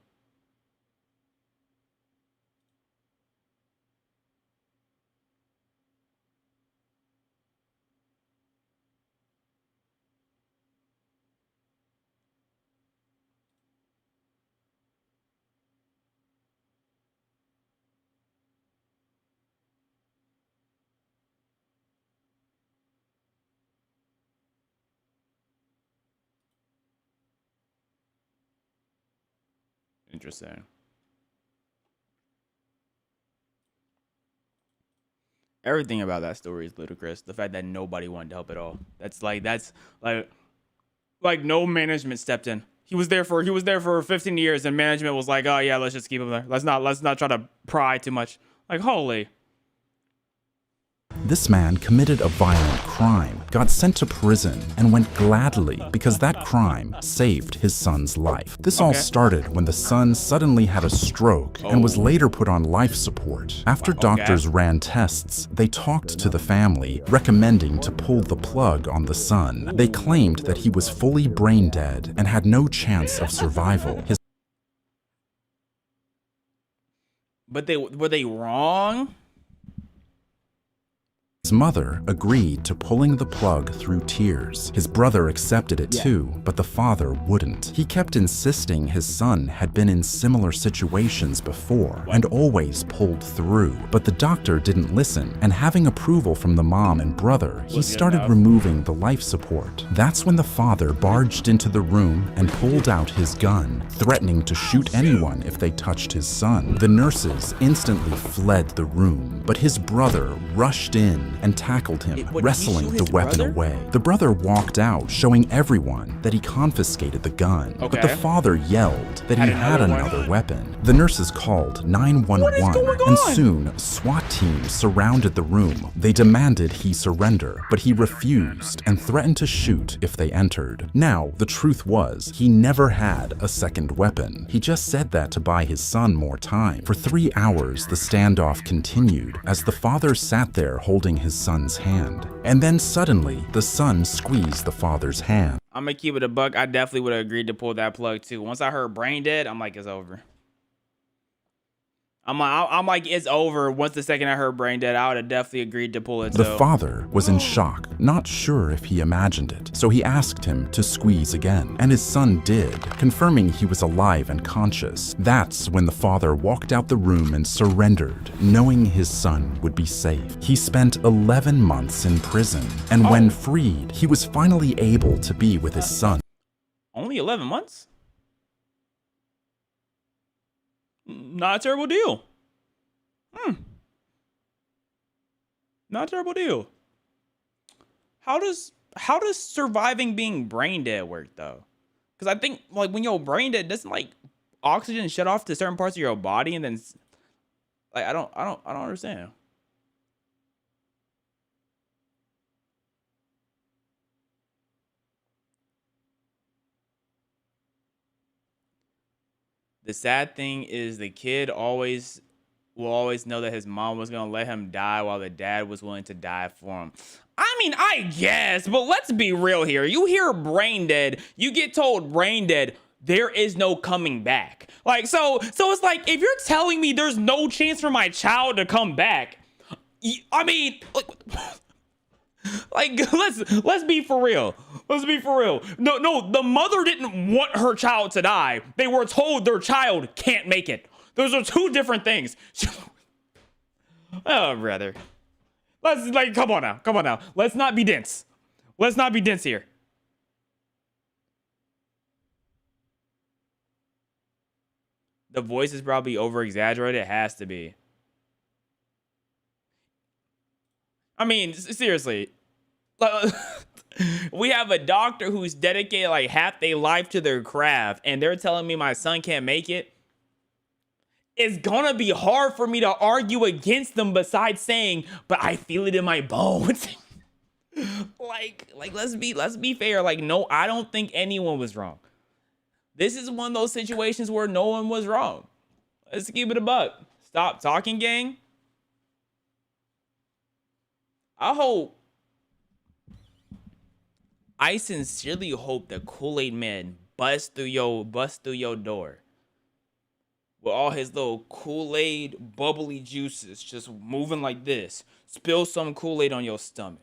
Interesting. Everything about that story is ludicrous. The fact that nobody wanted to help at all. That's like no management stepped in. He was there for 15 years and management was like, "Oh yeah, let's just keep him there. Let's not try to pry too much." Like, holy. This man committed a violent crime, got sent to prison, and went gladly because that crime saved his son's life. This all started when the son suddenly had a stroke and was later put on life support. After doctors ran tests, they talked to the family, recommending to pull the plug on the son. They claimed that he was fully brain dead and had no chance of survival. But were they wrong? His mother agreed to pulling the plug through tears. His brother accepted it too, but the father wouldn't. He kept insisting his son had been in similar situations before and always pulled through. But the doctor didn't listen, and having approval from the mom and brother, he started removing the life support. That's when the father barged into the room and pulled out his gun, threatening to shoot anyone if they touched his son. The nurses instantly fled the room, but his brother rushed in and tackled him, wrestling the weapon away. The brother walked out, showing everyone that he confiscated the gun. But the father yelled that he had another weapon. The nurses called 911, and soon a SWAT team surrounded the room. They demanded he surrender, but he refused and threatened to shoot if they entered. Now, the truth was, he never had a second weapon. He just said that to buy his son more time. For 3 hours, the standoff continued as the father sat there holding his son's hand. And then suddenly, the son squeezed the father's hand. I'm gonna keep it a buck. I definitely would have agreed to pull that plug too. Once I heard brain dead, I'm like, it's over. I'm like, it's over. Once the second I heard brain dead, I would have definitely agreed to pull it too. The father was in shock, not sure if he imagined it, so he asked him to squeeze again, and his son did, confirming he was alive and conscious. That's when the father walked out the room and surrendered, knowing his son would be safe. He spent 11 months in prison, and when freed, he was finally able to be with his son. Only 11 months? Not a terrible deal. Not a terrible deal. How does surviving being brain dead work though? Because I think like when you're brain dead, doesn't like oxygen shut off to certain parts of your body and then like I don't understand. The sad thing is the kid will always know that his mom was going to let him die while the dad was willing to die for him. I mean, I guess, but let's be real here. You hear brain dead, you get told brain dead, there is no coming back. Like, so it's like, if you're telling me there's no chance for my child to come back, I mean, like let's be for real. Let's be for real. No, the mother didn't want her child to die. They were told their child can't make it. Those are two different things. Oh, brother. Come on now. Let's not be dense. Let's not be dense here. The voice is probably over exaggerated. It has to be. I mean, seriously. We have a doctor who's dedicated like half their life to their craft, and they're telling me my son can't make it. It's gonna be hard for me to argue against them besides saying, but I feel it in my bones. like let's be fair. Like, no, I don't think anyone was wrong. This is one of those situations where no one was wrong. Let's keep it a buck. Stop talking, gang. I sincerely hope the Kool-Aid Man busts through your door with all his little Kool-Aid bubbly juices just moving like this. Spill some Kool-Aid on your stomach.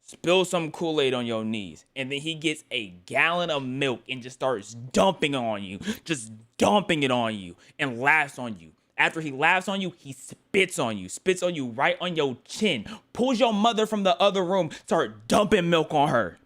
Spill some Kool-Aid on your knees. And then he gets a gallon of milk and just starts dumping on you. Just dumping it on you and laughs on you. After he laughs on you, he spits on you. Spits on you right on your chin. Pulls your mother from the other room. Start dumping milk on her.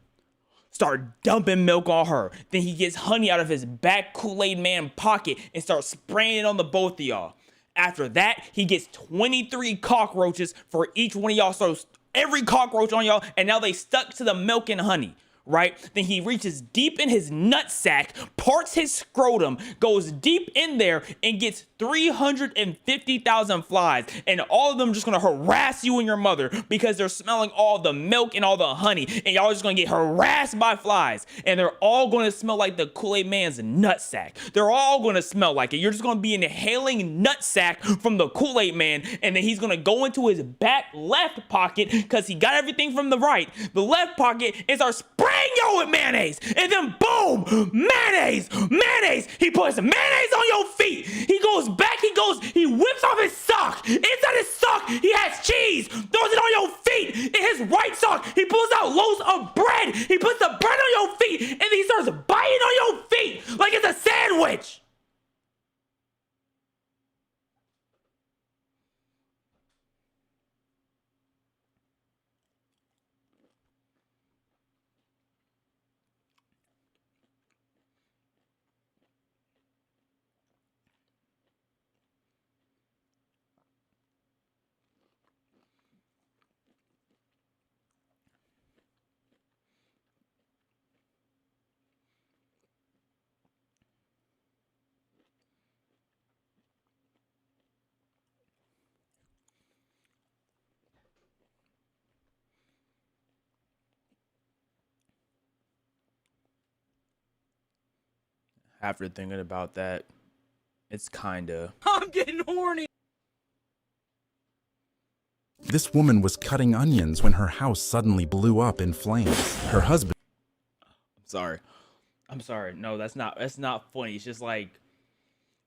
Then he gets honey out of his back Kool-Aid Man pocket and starts spraying it on the both of y'all. After that, he gets 23 cockroaches for each one of y'all. So every cockroach on y'all, and now they stuck to the milk and honey, right? Then he reaches deep in his nutsack, parts his scrotum, goes deep in there, and gets 350,000 flies. And all of them just gonna harass you and your mother because they're smelling all the milk and all the honey. And y'all are just gonna get harassed by flies. And they're all gonna smell like the Kool-Aid Man's nutsack. They're all gonna smell like it. You're just gonna be inhaling nutsack from the Kool-Aid Man. And then he's gonna go into his back left pocket because he got everything from the right. The left pocket and start spraying you with mayonnaise. And then boom, mayonnaise. He puts mayonnaise on your feet. He goes back, he whips off his sock. Inside his sock, he has cheese. Throws it on your feet. In his right sock, he pulls out loaves of bread. He puts the bread on your feet, and then he starts biting on your feet like it's a sandwich. After thinking about that, it's kinda... I'm getting horny! This woman was cutting onions when her house suddenly blew up in flames. Her husband... I'm sorry. No, that's not funny. It's just like...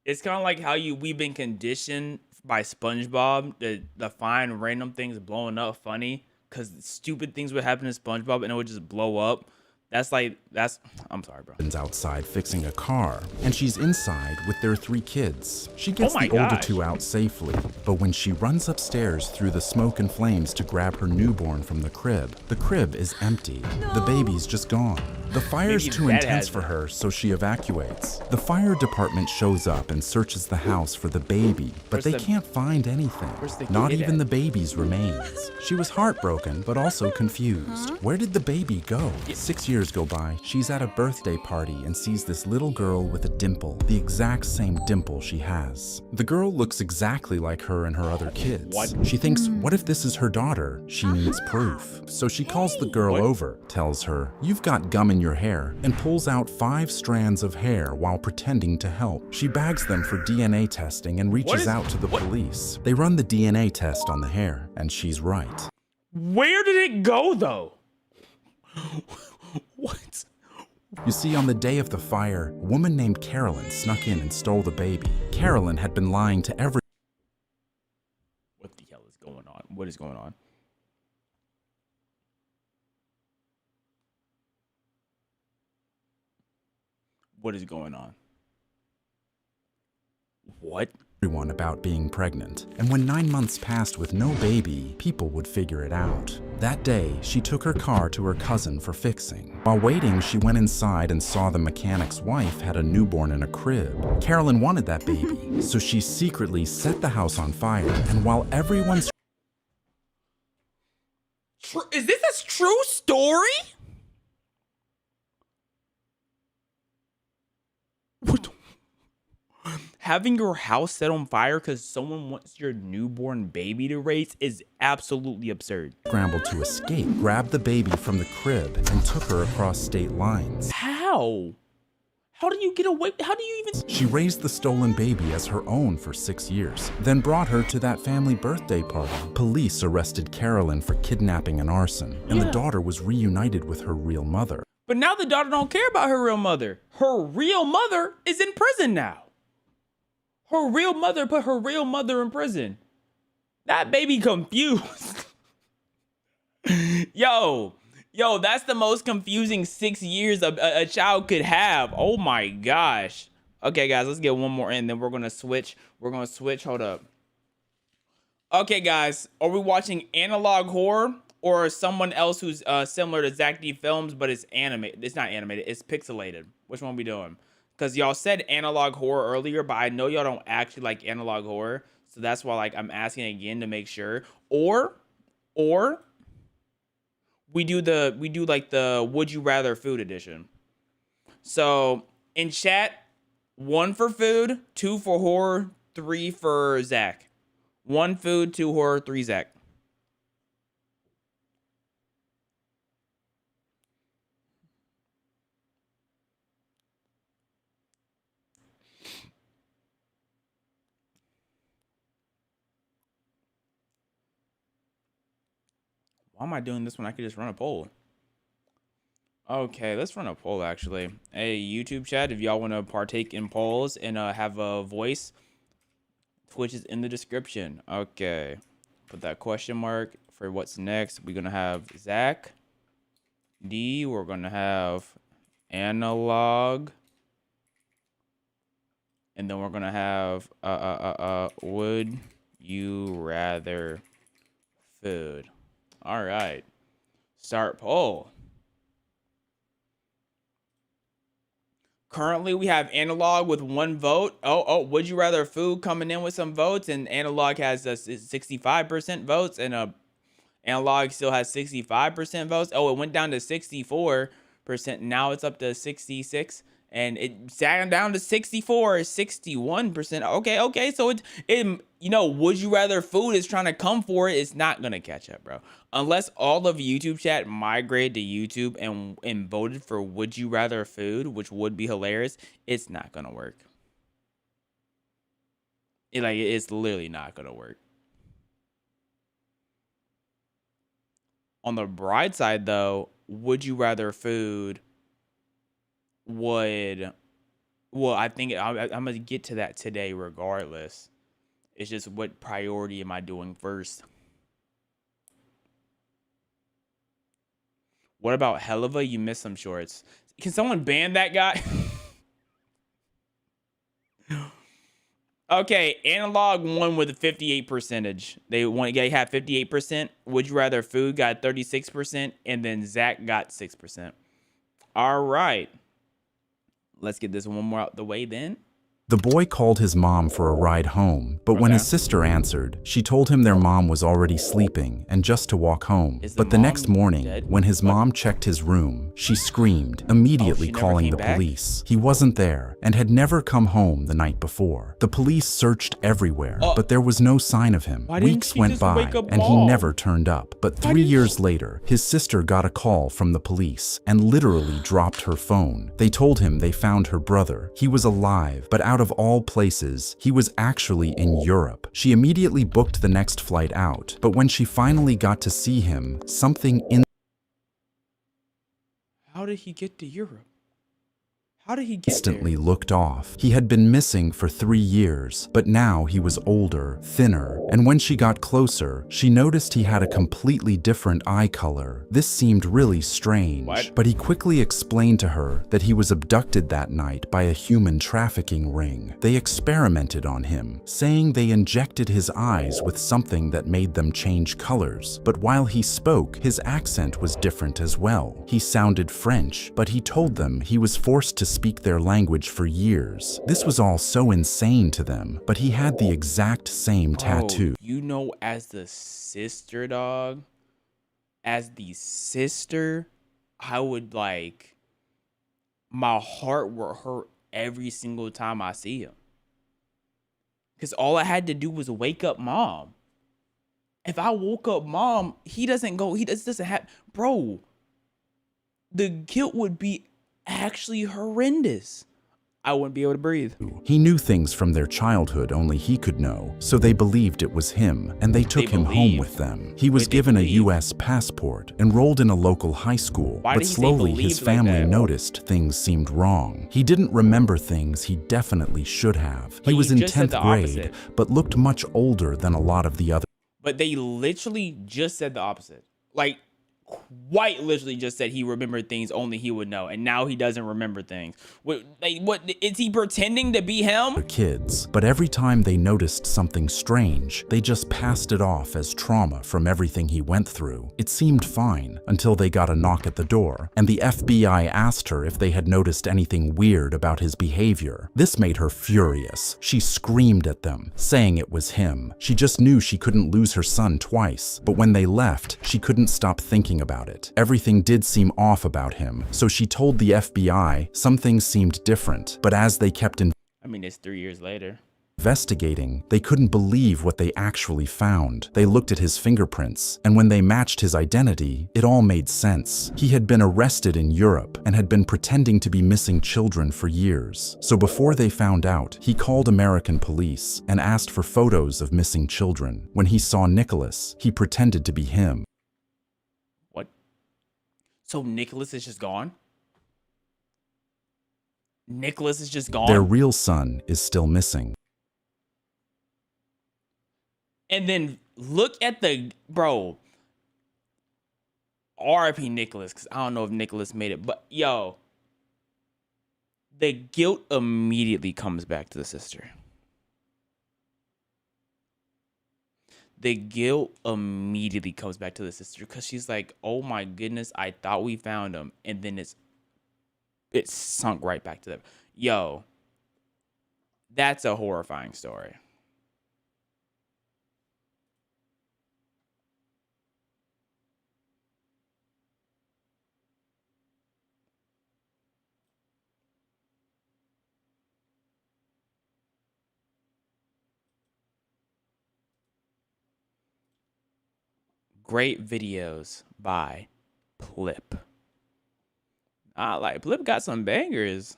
It's kind of like how we've been conditioned by SpongeBob to find random things blowing up funny. Because stupid things would happen to SpongeBob and it would just blow up. I'm sorry, bro. Outside fixing a car, and she's inside with their 3 kids. She gets the older gosh. 2 out safely, but when she runs upstairs through the smoke and flames to grab her newborn from the crib is empty. No. The baby's just gone. The fire's too intense for her, so she evacuates. The fire department shows up and searches the house for the baby, but they can't find anything. Not even the baby's remains. She was heartbroken, but also confused. Where did the baby go? 6 years go by, she's at a birthday party and sees this little girl with a dimple, the exact same dimple she has. The girl looks exactly like her and her other kids. She thinks, what if this is her daughter? She needs proof. So she calls the girl over, tells her, "You've got gum in your hair," and pulls out 5 strands of hair while pretending to help. She bags them for DNA testing and reaches out to the police. They run the DNA test on the hair, and she's right. Where did it go, though? You see, on the day of the fire, a woman named Carolyn snuck in and stole the baby. Carolyn had been lying to everyone. What the hell is going on? What is going on? What is going on? What? About being pregnant, and when 9 months passed with no baby, people would figure it out. That day, she took her car to her cousin for fixing. While waiting, she went inside and saw the mechanic's wife had a newborn in a crib. Carolyn wanted that baby, so she secretly set the house on fire, and while everyone's Is this a true story? What? Having your house set on fire because someone wants your newborn baby to raise is absolutely absurd. Scrambled to escape, grabbed the baby from the crib, and took her across state lines. How? How do you get away? How do you even? She raised the stolen baby as her own for 6 years, then brought her to that family birthday party. Police arrested Carolyn for kidnapping and arson, and the daughter was reunited with her real mother. But now the daughter don't care about her real mother. Her real mother is in prison now. Her real mother put her real mother in prison. That baby confused. Yo, that's the most confusing 6 years a child could have. Oh my gosh. Okay, guys, let's get one more in, then we're gonna switch. Hold up. Okay, guys, are we watching analog horror or someone else who's similar to Zach D Films, but it's animated? It's not animated, it's pixelated. Which one are we doing? Because y'all said analog horror earlier, but I know y'all don't actually like analog horror. So that's why I'm asking again to make sure. Or we do the Would You Rather food edition. So in chat, 1 for food, 2 for horror, 3 for Zach. 1 food, 2 horror, 3 Zach. Why am I doing this when I could just run a poll? Okay, let's run a poll actually. Hey, YouTube chat, if y'all want to partake in polls and have a voice, Twitch is in the description. Okay, put that question mark for what's next. We're going to have Zach D. We're going to have analog. And then we're going to have would you rather food. All right. Start poll. Currently, we have analog with 1 vote. Would you rather food coming in with some votes, and analog has 65% votes, and analog still has 65% votes. Oh, it went down to 64%. Now it's up to 66, and it sat down to 64, 61%. Okay. So it would you rather food is trying to come for it. It's not gonna catch up, bro. Unless all of YouTube chat migrated to YouTube and voted for would you rather food, which would be hilarious. It's not gonna work. It's literally not gonna work. On the bright side, though, would you rather food would, well, I think I'm gonna get to that today regardless. It's just what priority am I doing first? What about Helva? You missed some shorts. Can someone ban that guy? Okay, analog won with a 58%. They had 58%. Would you rather food got 36%, and then Zach got 6%. All right. Let's get this one more out the way then. The boy called his mom for a ride home, but when his sister answered, she told him their mom was already sleeping and just to walk home. But the next morning, when his mom checked his room, she screamed, immediately calling the police. He wasn't there and had never come home the night before. The police searched everywhere, but there was no sign of him. Weeks went by and he never turned up. But 3 years later, his sister got a call from the police and literally dropped her phone. They told him they found her brother. He was alive, but out of all places, he was actually in Europe. She immediately booked the next flight out, but when she finally got to see him, something in... How did he get to Europe? How did he get Instantly there? looked off. He had been missing for 3 years, but now he was older, thinner, and when she got closer, she noticed he had a completely different eye color. This seemed really strange, What? but he quickly explained to her that he was abducted that night by a human trafficking ring. They experimented on him, saying they injected his eyes with something that made them change colors, but while he spoke, his accent was different as well. He sounded French, but he told them he was forced to speak their language for years. This was all so insane to them, but he had the exact same tattoo. You know, as the sister, dog, as the sister, I would like, my heart would hurt every single time I see him. Because all I had to do was wake up mom. If I woke up mom, he doesn't have, bro, the guilt would be actually horrendous. I wouldn't be able to breathe. He knew things from their childhood only he could know, so they believed it was him, and they took him home with them. He was given a U.S. passport, enrolled in a local high school, but slowly his family noticed things seemed wrong. He didn't remember things he definitely should have. He was in 10th grade, but looked much older than a lot of the other. But they literally just said the opposite. Like, quite literally just said he remembered things only he would know, and now he doesn't remember things. What is he pretending to be him? Kids, but every time they noticed something strange, they just passed it off as trauma from everything he went through. It seemed fine until they got a knock at the door, and the FBI asked her if they had noticed anything weird about his behavior. This made her furious. She screamed at them, saying it was him. She just knew she couldn't lose her son twice, but when they left, she couldn't stop thinking about it. Everything did seem off about him, so she told the FBI some things seemed different, but as they kept it's 3 years later. Investigating, they couldn't believe what they actually found. They looked at his fingerprints, and when they matched his identity, it all made sense. He had been arrested in Europe and had been pretending to be missing children for years. So before they found out, he called American police and asked for photos of missing children. When he saw Nicholas, he pretended to be him. So Nicholas is just gone? Nicholas is just gone? Their real son is still missing. And then look at the, bro, RIP Nicholas, because I don't know if Nicholas made it, but yo, the guilt immediately comes back to the sister. The guilt immediately comes back to the sister because she's like, oh my goodness, I thought we found him. And then it's sunk right back to them. Yo, that's a horrifying story. Great videos by Plip. Plip got some bangers.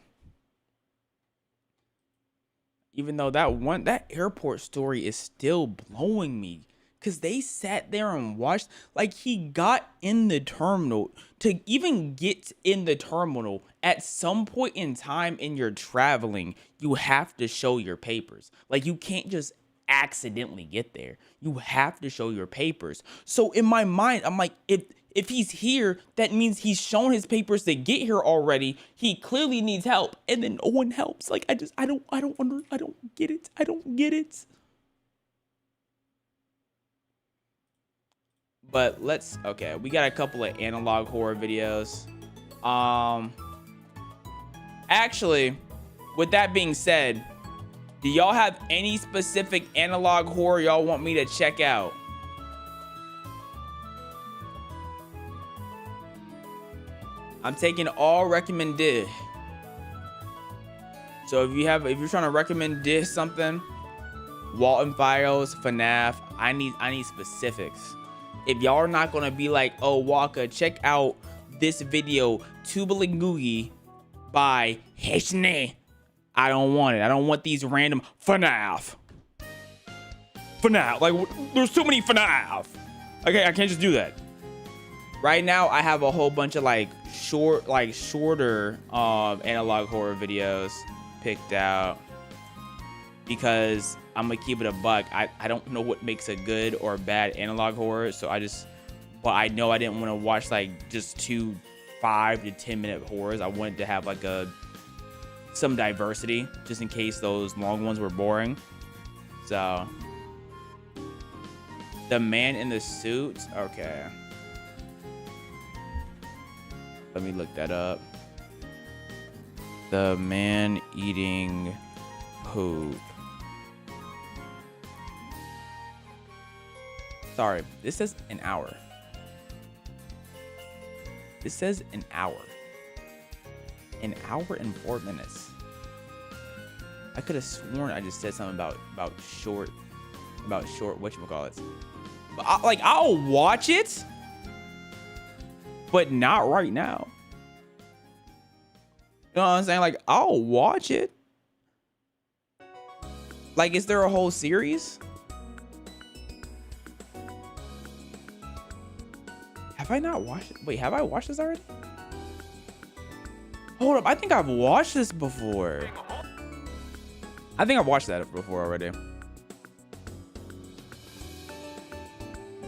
Even though that airport story is still blowing me. Because they sat there and watched. Like, he got in the terminal. To even get in the terminal, at some point in time in your traveling, you have to show your papers. Like, you can't just accidentally get there. You have to show your papers. So in my mind, I'm like, if he's here, that means he's shown his papers to get here already. He clearly needs help, and then no one helps. Like, I don't get it. I don't get it. But okay, we got a couple of analog horror videos. Actually, with that being said, do y'all have any specific analog horror y'all want me to check out? I'm taking all recommended. So if you're trying to recommend something, Walton Files, FNAF, I need specifics. If y'all are not gonna be like, oh Waka, check out this video, Tubalingoogie by Heshne, I don't want it. I don't want these random FNAF. Like, there's too many FNAF. Okay, I can't just do that. right now I have a whole bunch of like shorter analog horror videos picked out because I'm gonna keep it a buck. I don't know what makes a good or bad analog horror, so but I know I didn't want to watch like just 2 5 to 10 minute horrors. I wanted to have like some diversity just in case those long ones were boring. So the man in the suit, okay. Let me look that up. The man eating poop. Sorry, this says an hour. This says an hour. An hour and 4 minutes. I could have sworn I just said something about short whatchamacallits. Like, I'll watch it, but not right now. You know what I'm saying? Like, I'll watch it. Like, is there a whole series? Have I not watched it? Wait, have I watched this already? Hold up, I think I've watched this before. I think I've watched that before already.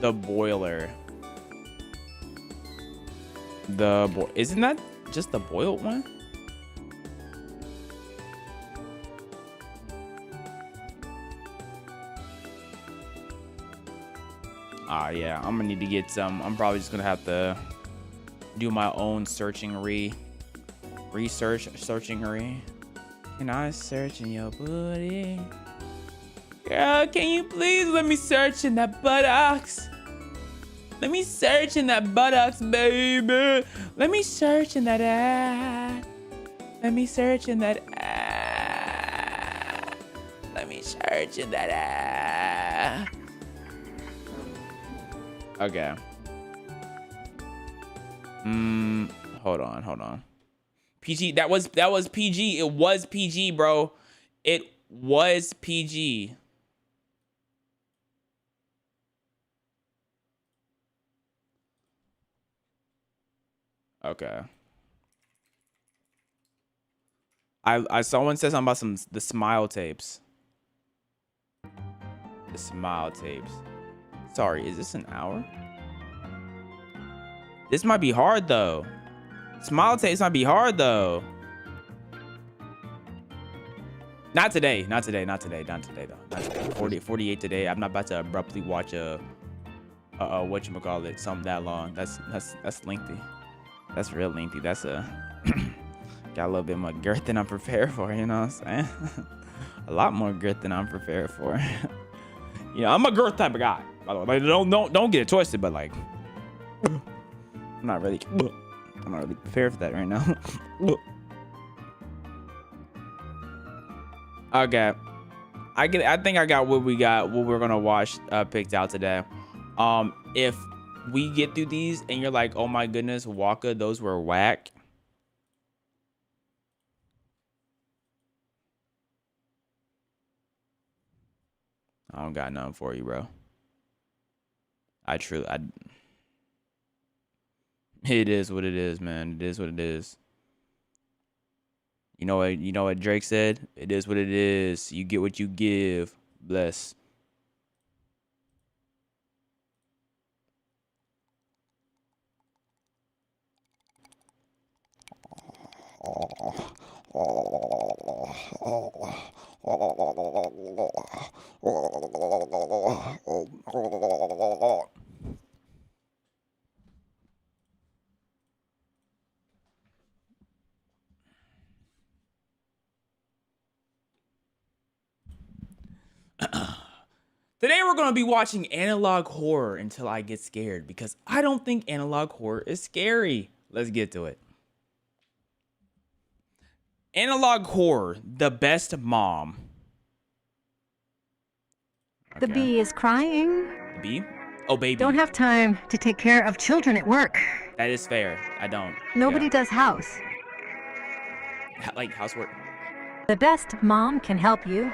The Boiler. Isn't that just the boiled one? Yeah, I'm gonna need to get some. I'm probably just gonna have to do my own searching. Can I search in your booty? Girl, can you please let me search in that buttocks? Let me search in that buttocks, baby. Let me search in that ass. Let me search in that ass. Let me search in that ass. Okay. Hold on. PG. That was PG. It was PG, bro. It was PG. Okay. I someone said something about the smile tapes. The smile tapes. Sorry, is this an hour? This might be hard though. Smile tapes might be hard though. Not today though. Not today. 48 today. I'm not about to abruptly watch whatchamacallit, something that long. That's lengthy. That's real lengthy. That's got a little bit more girth than I'm prepared for, you know what I'm saying? A lot more girth than I'm prepared for. You know, I'm a girth type of guy. By the way, like, don't get it twisted, but like, I'm not really prepared for that right now. Okay, I think I got what we're gonna watch picked out today. If we get through these and you're like, oh my goodness, Waka, those were whack. I don't got nothing for you, bro. It is what it is, man. It is what it is. You know what Drake said? It is what it is. You get what you give. Bless. Today we're going to be watching analog horror until I get scared, because I don't think analog horror is scary. Let's get to it. Analog horror, the best mom. Okay. The bee is crying. The bee? Oh, baby. Don't have time to take care of children at work. That is fair. I don't. Nobody does house. Like housework. The best mom can help you.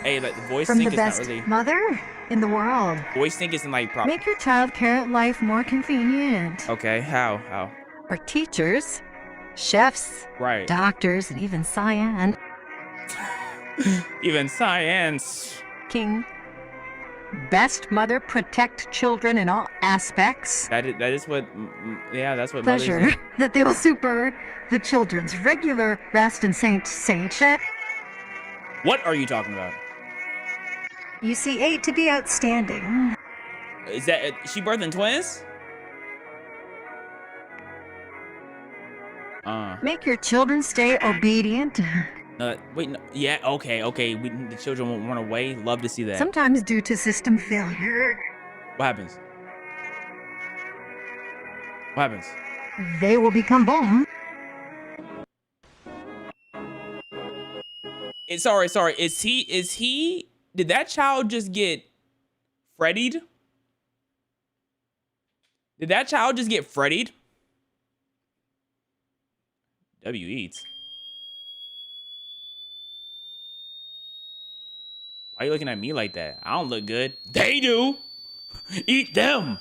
Hey, like the voice From sync the is not best really. mother in the world. Voice sync isn't like proper. Make your childcare life more convenient. Okay, how? Our teachers, chefs, Right. doctors, and even Cyan Even science. King. Best mother protect children in all aspects. That is what. Yeah, that's what. Pleasure mothers do. that they will super the children's regular rest and saintship. What are you talking about? You see 8 to be outstanding. Is that she birthing twins? Make your children stay obedient. Wait, no, yeah, okay. The children won't run away. Love to see that. Sometimes due to system failure. What happens? What happens? They will become bomb. Sorry. Is he? Did that child just get Freddied? Did that child just get Freddied? W eats. Why are you looking at me like that? I don't look good. They do. Eat them.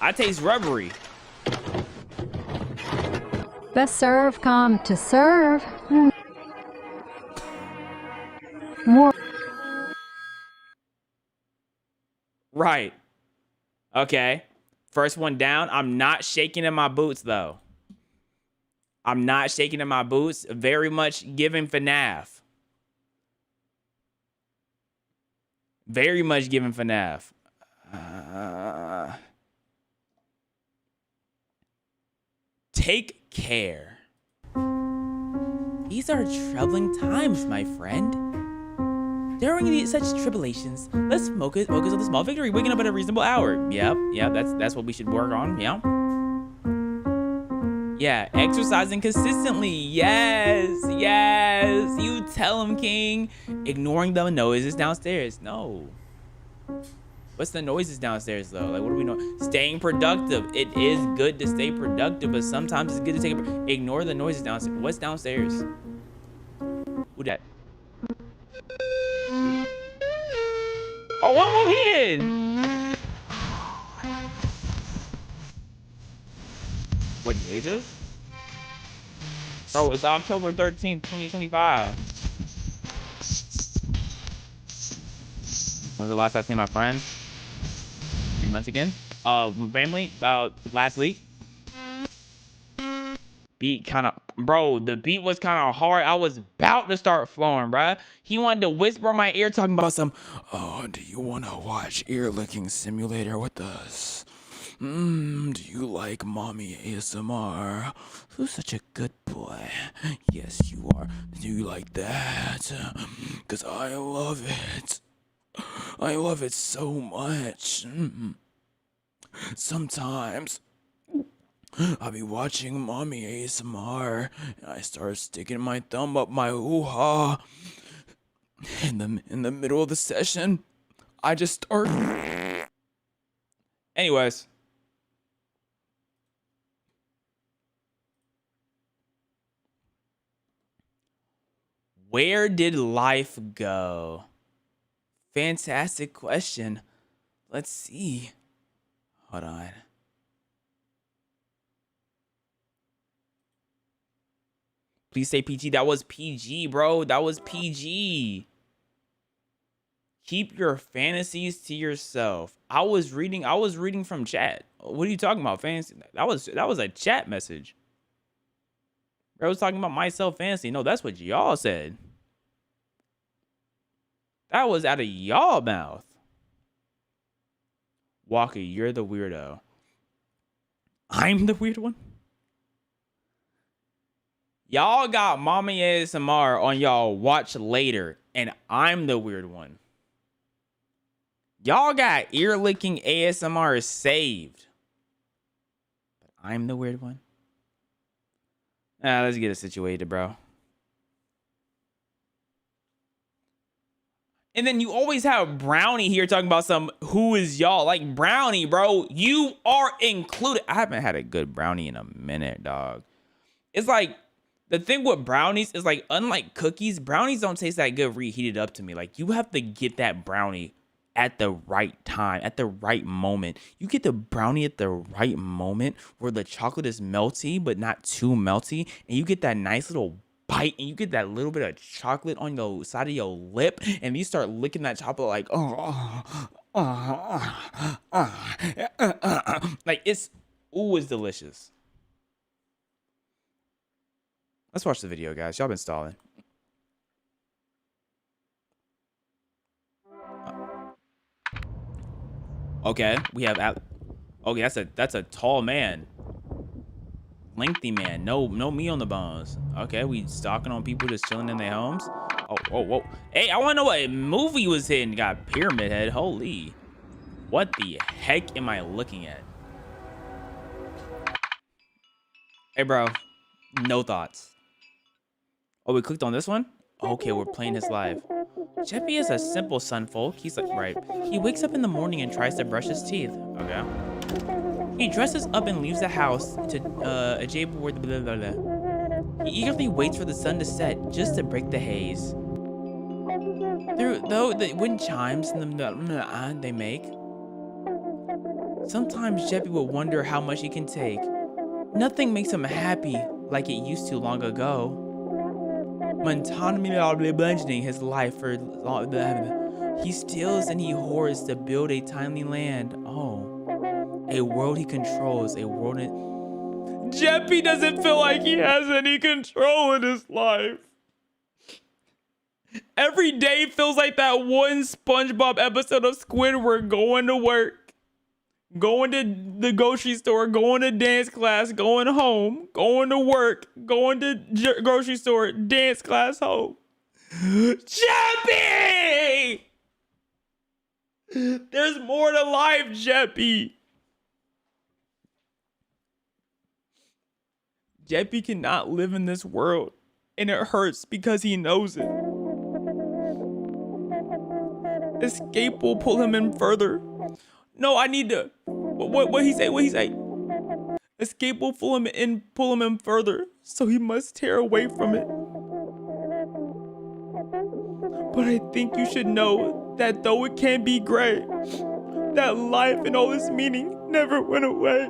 I taste rubbery. Best serve come to serve. More. Right. Okay. First one down. I'm not shaking in my boots, though. I'm not shaking in my boots. Very much giving FNAF. Very much giving FNAF. Take care. These are troubling times, my friend. During such tribulations, let's focus on the small victory. Waking up at a reasonable hour. Yep, that's what we should work on. Yeah, exercising consistently. Yes. You tell him, King. Ignoring the noises downstairs. No. What's the noises downstairs though? Like, what do we know? Staying productive. It is good to stay productive, but sometimes it's good to ignore the noises downstairs. What's downstairs? Who that? Oh, one more in. What date is? Bro, it's October 13th, 2025. When was the last time I seen my friends? 3 months again? My family, about last week. Beat the beat was kind of hard. I was about to start flowing, bruh. He wanted to whisper in my ear talking about some, oh, do you want to watch Ear Licking Simulator with us? Do you like mommy ASMR? Who's such a good boy? Yes, you are. Do you like that? Because I love it. I love it so much. Sometimes I'll be watching mommy ASMR and I start sticking my thumb up my hoo-ha. In the middle of the session, I just start. Anyways. Where did life go? Fantastic question. Let's see. Hold on. Please say PG. That was PG, bro. That was PG. Keep your fantasies to yourself. I was reading from chat. What are you talking about, fantasy? That was a chat message. I was talking about myself fantasy. No, that's what y'all said. That was out of y'all mouth. Walker, you're the weirdo. I'm the weird one? Y'all got mommy ASMR on y'all watch later, and I'm the weird one. Y'all got ear licking ASMR saved, but I'm the weird one. Let's get it situated, bro. And then you always have Brownie here talking about some who is y'all. Like, Brownie, bro, you are included. I haven't had a good Brownie in a minute, dog. It's like The thing with brownies is like, unlike cookies, brownies don't taste that good reheated up to me. Like, you have to get that brownie at the right time, at the right moment. You get the brownie at the right moment where the chocolate is melty, but not too melty. And you get that nice little bite and you get that little bit of chocolate on the side of your lip. And you start licking that chocolate like, like it's delicious. Let's watch the video, guys. Y'all been stalling. Okay, we have. Okay, that's a tall man, lengthy man. No meat on the bones. Okay, we stalking on people just chilling in their homes. Oh, whoa. Hey, I want to know what movie was hitting. Got Pyramid Head. Holy, what the heck am I looking at? Hey, bro, no thoughts. Oh, we clicked on this one? Okay, we're playing his live. Jeppy is a simple son, folk. He's like, right. He wakes up in the morning and tries to brush his teeth. Okay. He dresses up and leaves the house to a jailboard. Blah, blah, blah. He eagerly waits for the sun to set just to break the haze. Though the wind chimes and they make. Sometimes Jeppy will wonder how much he can take. Nothing makes him happy like it used to long ago. Mentioning his life for he steals and he hoards to build a tiny land. Oh, a world he controls, a world. Jeppy doesn't feel like he has any control in his life. Every day feels like that one SpongeBob episode of Squidward going to work. Going to the grocery store, going to dance class, going home, going to work, going to grocery store, dance class, home. Jeppy! There's more to life, Jeppy. Jeppy cannot live in this world, and it hurts because he knows it. Escape will pull him in further. No, I need to. What he say? What he say? Escape will pull him in further, so he must tear away from it. But I think you should know that though it can be gray, that life and all its meaning never went away.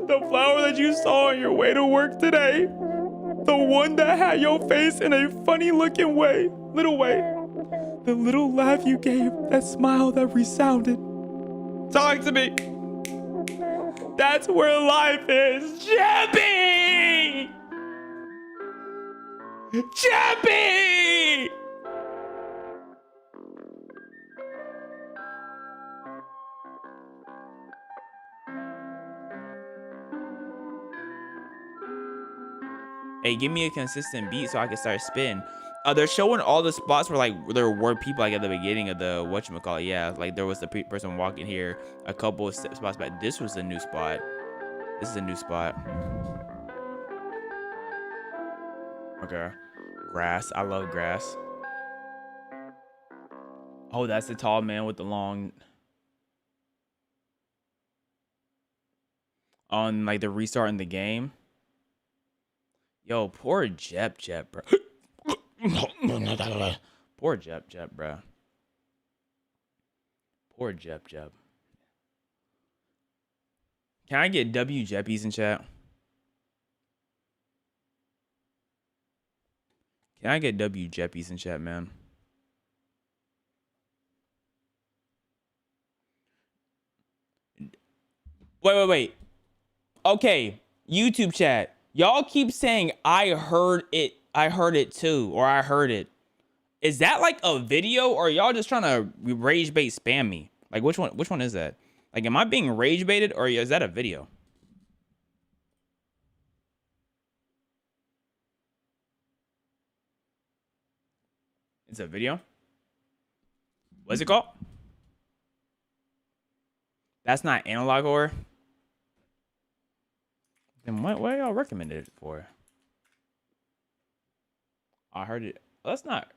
The flower that you saw on your way to work today, the one that had your face in a funny looking little way, the little laugh you gave, that smile that resounded. Talk to me. That's where life is. Jeppy! Jeppy! Hey, give me a consistent beat so I can start spinning. They're showing all the spots where like there were people like at the beginning of the whatchamacallit. Yeah, like there was the person walking here a couple of spots back. This was a new spot. This is a new spot. Okay. Grass. I love grass. Oh, that's the tall man with the long. On like the restarting the game. Yo, poor Jep, bro. Poor Jep, bro. Poor Jep. Can I get W Jeppies in chat? Can I get W Jeppies in chat, man? Wait. Okay, YouTube chat. Y'all keep saying I heard it too, or I heard it. Is that like a video, or y'all just trying to rage bait spam me? Like which one is that? Like, am I being rage baited, or is that a video? It's a video? What's it called? That's not analog horror? Then what y'all recommended it for? I heard it. That's not.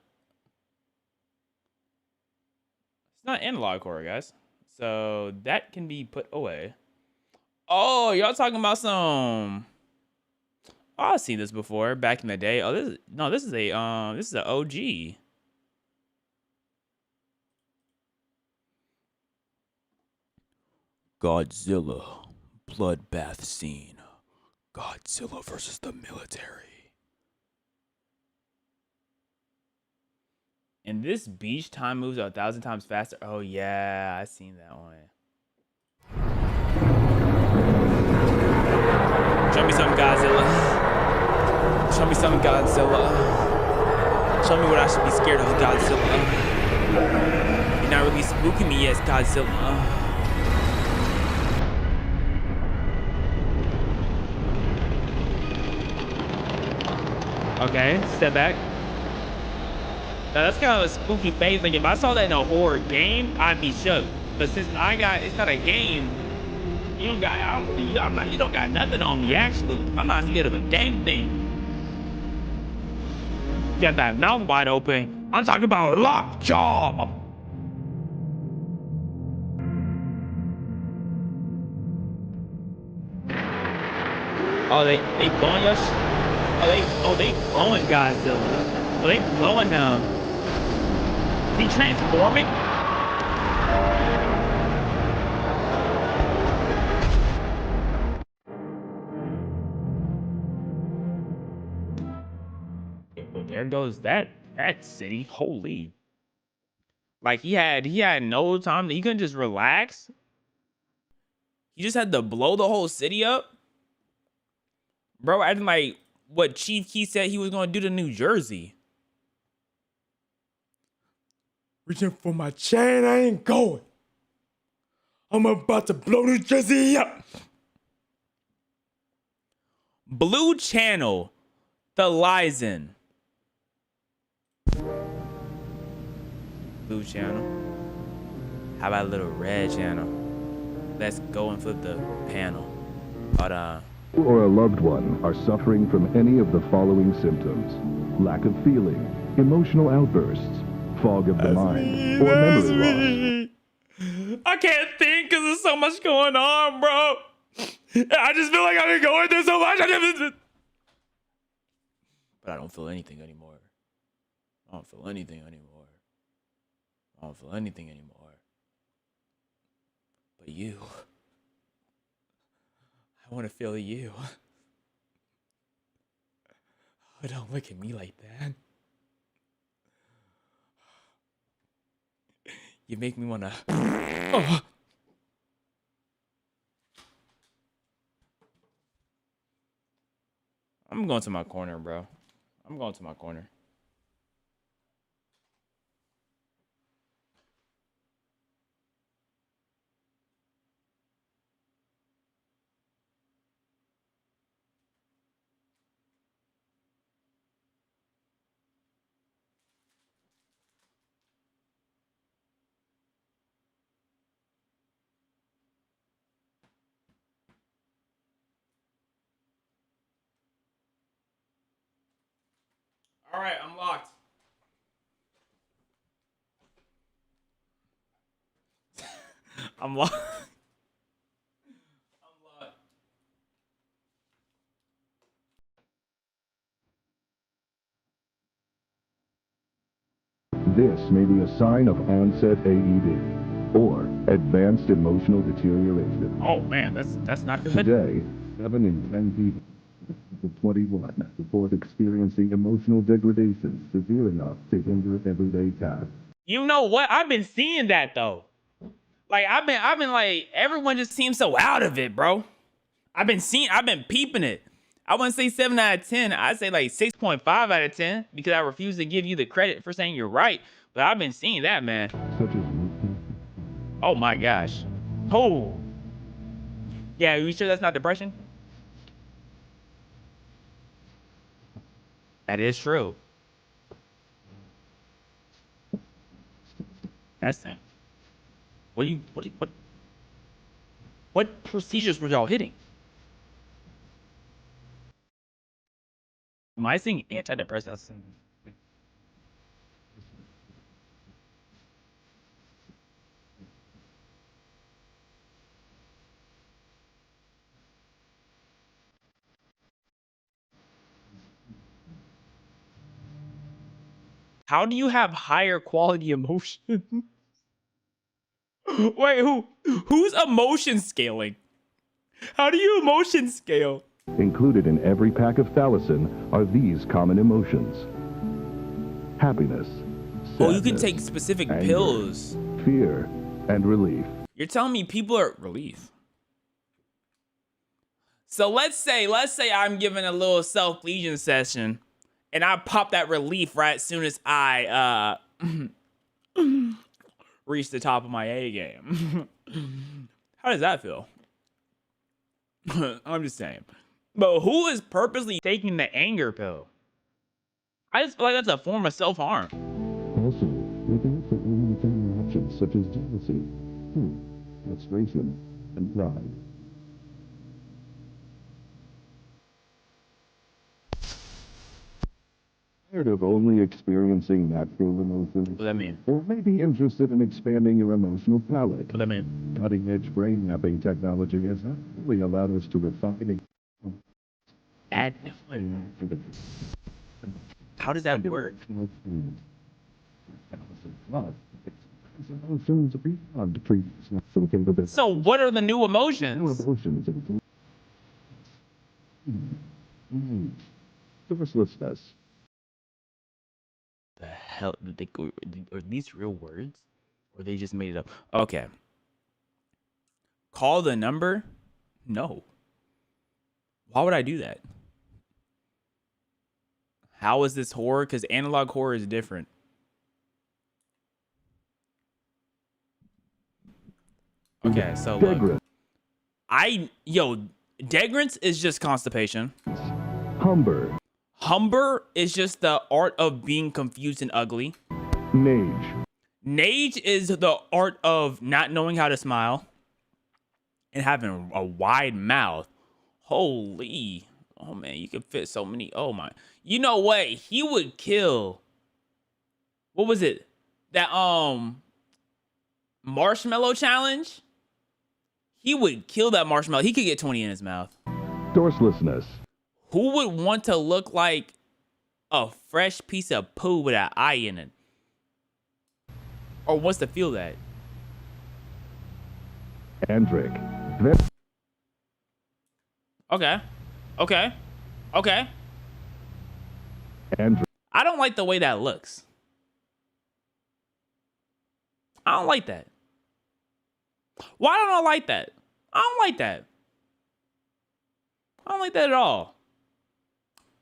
It's not analog horror, guys. So that can be put away. Oh, y'all talking about some. Oh, I've seen this before back in the day. Oh, this is a OG. Godzilla bloodbath scene. Godzilla versus the military. And this beach time moves 1,000 times faster. Oh yeah, I seen that one. Show me some Godzilla. Show me some Godzilla. Show me what I should be scared of, Godzilla. You're not really spooking me yet, Godzilla. Okay, step back. Now that's kind of a spooky phase. Like if I saw that in a horror game, I'd be shook. But since it's not a game, you don't got nothing on me. Actually, I'm not scared of a damn thing. Got that mouth wide open. I'm talking about lockjaw. Oh, they blowing us. They blowing Godzilla. Oh, they blowing him. Is he transforming? There goes that city. Holy. Like he had no time. He couldn't just relax. He just had to blow the whole city up. Bro, acting like what Chief Keef said he was gonna do to New Jersey. Reaching for my chain, I ain't going. I'm about to blow New Jersey up. Blue Channel, the Lizen. Blue Channel. How about a little red channel? Let's go and flip the panel. Hold on. Or a loved one are suffering from any of the following symptoms: lack of feeling, emotional outbursts, fog of the mind, or memory loss. I can't think because there's so much going on, bro. I just feel like I've been going through so much. But I don't feel anything anymore. I don't feel anything anymore. I don't feel anything anymore. But you. I want to feel you. Oh, don't look at me like that. You make me want to. Oh. I'm going to my corner, bro. I'm going to my corner. All right, I'm locked. I'm locked. I'm locked. This may be a sign of onset AED or advanced emotional deterioration. Oh man, that's not good. Today, 7 in 10 people to 21 report experiencing emotional degradation severe enough to hinder everyday tasks. You know what? I've been seeing that though. Like I've been like everyone just seems so out of it, bro. I've been peeping it. I wouldn't say 7 out of 10. I'd say like 6.5 out of 10 because I refuse to give you the credit for saying you're right. But I've been seeing that, man. Such as Oh my gosh. Oh. Yeah, are you sure that's not depression? That is true. That's it. What procedures were y'all hitting? Am I seeing antidepressants? How do you have higher quality emotion? Wait, who's emotion scaling? How do you emotion scale? Included in every pack of Thalassin are these common emotions: happiness, Oh, you can sadness, take specific anger, pills. fear, and relief. You're telling me people are relief. So let's say I'm giving a little self-lesion session and I pop that relief right as soon as I reach the top of my A game. How does that feel? I'm just saying. But who is purposely taking the anger pill? I just feel like that's a form of self-harm. Also, you can look for unintended actions such as jealousy, frustration, and pride. Tired of only experiencing natural emotions? What does that mean? Or maybe interested in expanding your emotional palette? What does that mean? Cutting-edge brain mapping technology has not only allowed us to refine How does that work? emotions beyond previous natural capabilities. So what are the new emotions? Emotions include sourcelessness, The hell did they go? Are these real words, or they just made it up? Okay. Call the number? No. Why would I do that? How is this horror? Because analog horror is different. Okay, so look. Degrance is just constipation. Humber, Humber is just the art of being confused and ugly. Nage, Nage is the art of not knowing how to smile and having a wide mouth. Holy. Oh man, you could fit so many. Oh my. You know what? He would kill. What was it? That marshmallow challenge? He would kill that marshmallow. He could get 20 in his mouth. sourcelessness, Who would want to look like a fresh piece of poo with an eye in it? Or wants to feel that? Andric, Okay. Okay. Okay. Andric, I don't like the way that looks. I don't like that. Why don't I like that? I don't like that. I don't like that at all.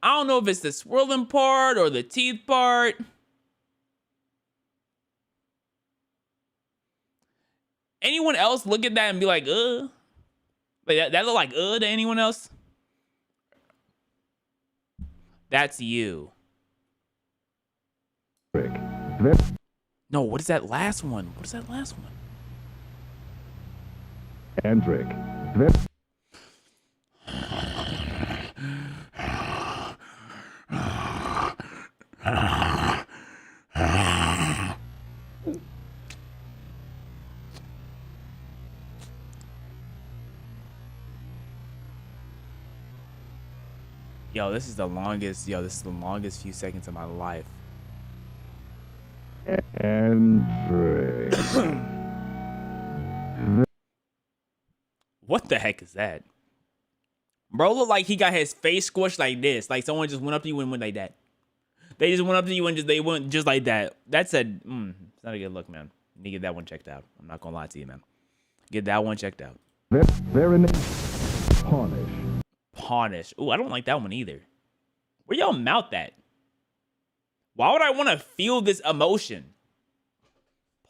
I don't know if it's the swirling part or the teeth part. Anyone else look at that and be like, ugh? Like that look like ugh to anyone else? That's you. No, what is that last one? What is that last one? Andric, Yo, this is the longest few seconds of my life. Andric. What the heck is that? Bro look like he got his face squished like this. Like someone just went up to you and went like that. They just went up to you and they went just like that. That's it's not a good look, man. You need to get that one checked out. I'm not gonna lie to you, man. Get that one checked out. Pawnish. Ooh, I don't like that one either. Where y'all mouth at? Why would I want to feel this emotion?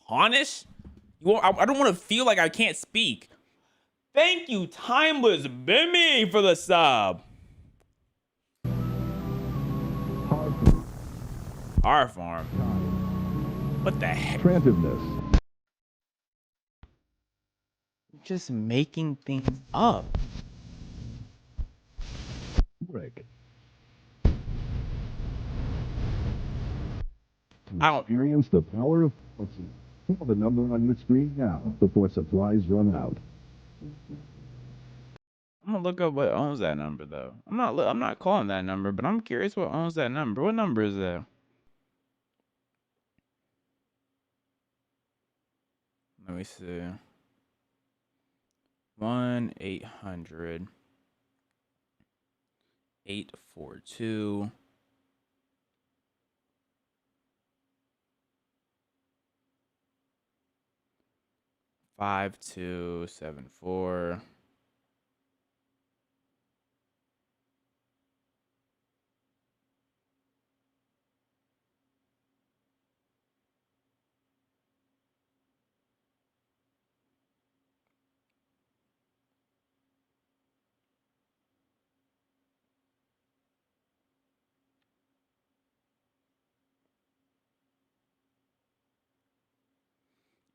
Pawnish? I don't want to feel like I can't speak. Thank you, Timeless Bimmy, for the sub. Our farm. What the heck? Trantiveness, Just making things up. Brick. I don't. Experience the power of force. Call the number on your screen now before supplies run out. I'm gonna look up what owns that number though. I'm not calling that number, but I'm curious what owns that number. What number is that? Let me see. 1-800 842 5274.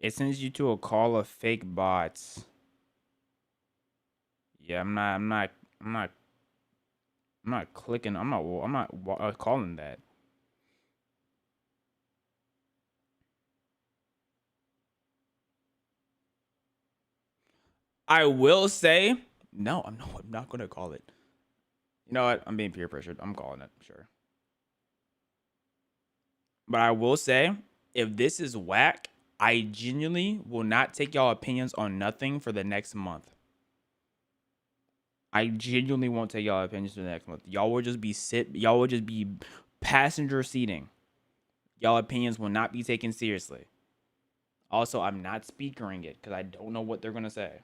It sends you to a call of fake bots. Yeah, I'm not clicking. I'm not calling that. I will say, no, I'm not gonna call it. You know what? I'm being peer pressured. I'm calling it, sure. But I will say, if this is whack, I genuinely will not take y'all opinions on nothing for the next month. I genuinely won't take y'all opinions for the next month. Y'all will just be passenger seating. Y'all opinions will not be taken seriously. Also, I'm not speakering it because I don't know what they're gonna say.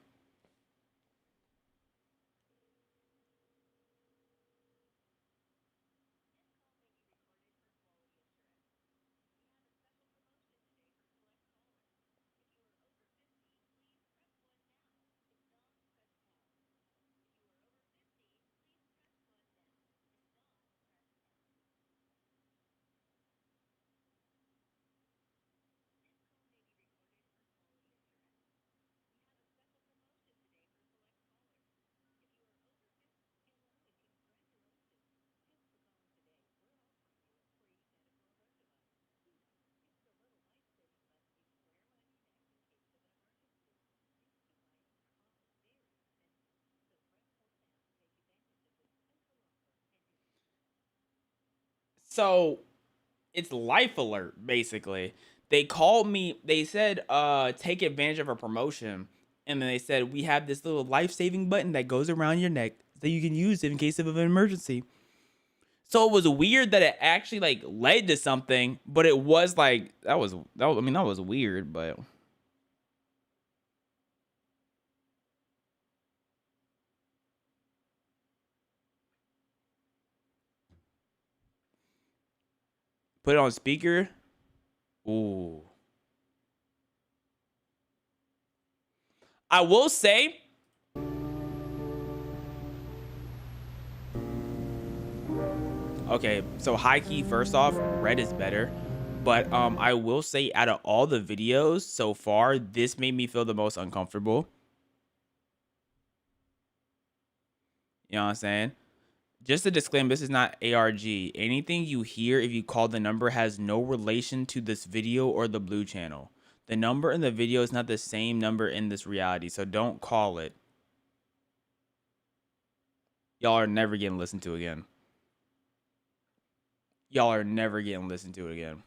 So it's life alert, basically. They called me, they said, take advantage of a promotion. And then they said, we have this little life-saving button that goes around your neck that you can use in case of an emergency. So it was weird that it actually like led to something, but it was like that was weird, but put it on speaker. Ooh. I will say, okay, so high key, first off, red is better. But I will say out of all the videos so far, this made me feel the most uncomfortable. You know what I'm saying? Just a disclaimer, this is not ARG. Anything you hear if you call the number has no relation to this video or the blue channel. The number in the video is not the same number in this reality, so don't call it. Y'all are never getting listened to again. Y'all are never getting listened to again.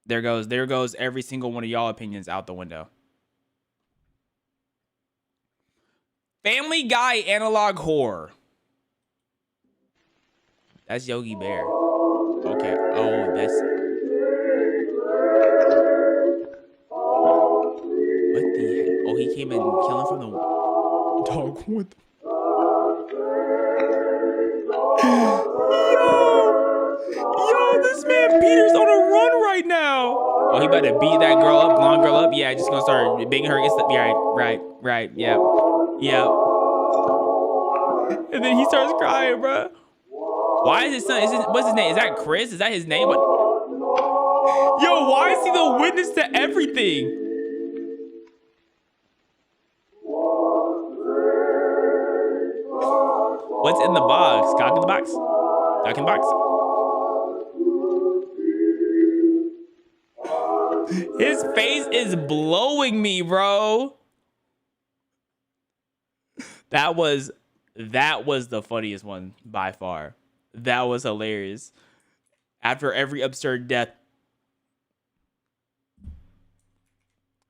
There goes every single one of y'all opinions out the window. Family Guy analog horror. That's Yogi Bear. Okay. Oh, that's. What the heck? Oh, he came and killing from the dog. What the? Yo, this man Peter's on a run right now. Oh, he about to beat that girl up, blonde girl up. Yeah, just gonna start banging her against the. Right. Yep. And then he starts crying, bro. Why is his son? What's his name? Is that Chris? Is that his name? What? Yo, why is he the witness to everything? What's in the box? Cock in the box? Cock in the box? His face is blowing me, bro. That was the funniest one by far. That was hilarious. After every absurd death.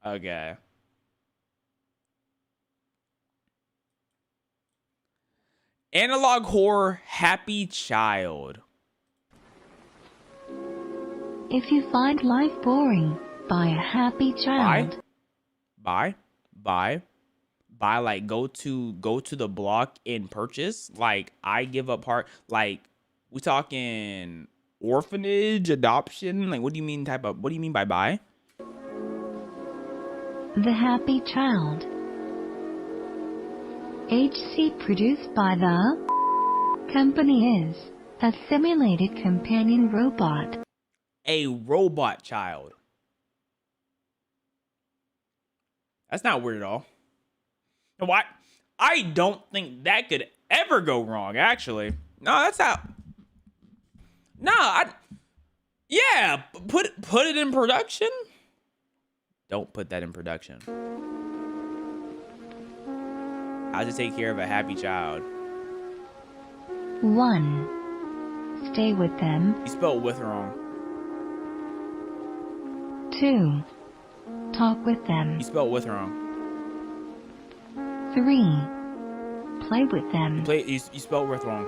Okay. Analog horror, Happy Child. If you find life boring, buy a happy child. Buy, like go to the block and purchase. Like, I give up heart. Like, we talking orphanage, adoption? Like, what do you mean by buy? The Happy Child. HC produced by the company is a simulated companion robot. A robot child. That's not weird at all. You know what? I don't think that could ever go wrong, actually. No, that's how. Yeah, put it in production. Don't put that in production. How to take care of a happy child. 1. Stay with them. You spelled with wrong. 2. Talk with them. You spelled with wrong. 3. Play with them. You spelled with wrong.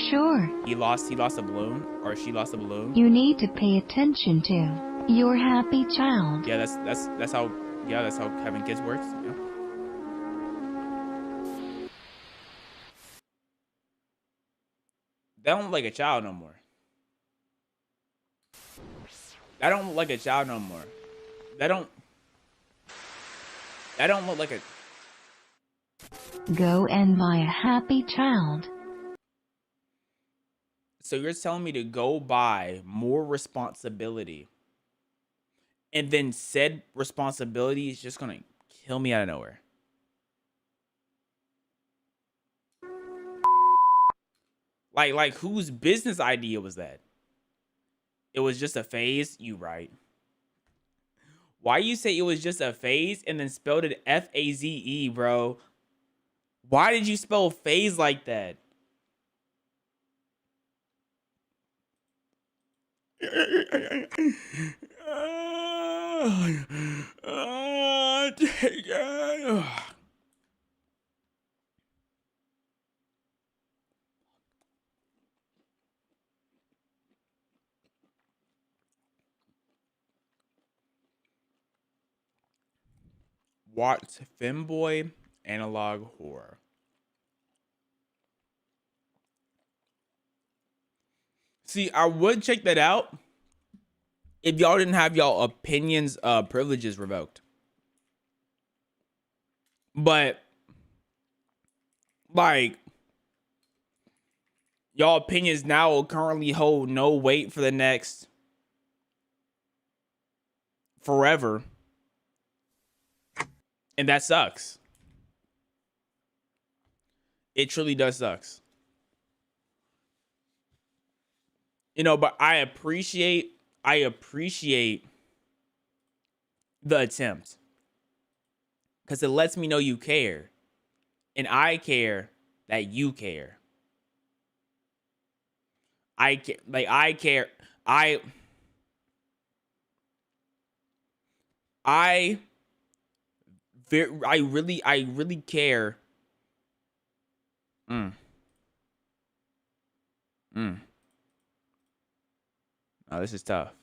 Sure. He lost a balloon, or she lost a balloon. You need to pay attention to your happy child. Yeah, that's how having kids works. Yeah. They don't look like a child no more. That don't look like a child no more. That don't look like a... Go and buy a happy child. So you're telling me to go buy more responsibility, and then said responsibility is just gonna kill me out of nowhere? Like whose business idea was that? It was just a phase? You right. Why you say it was just a phase and then spelled it F-A-Z-E, bro? Why did you spell phase like that? Watch Femboy Analog Horror. See, I would check that out if y'all didn't have y'all opinions, privileges revoked. But, like, y'all opinions now will currently hold no weight for the next forever. And that sucks. It truly does sucks. You know, but I appreciate the attempt. Because it lets me know you care. And I care that you care. I care. I really care. Oh, this is tough.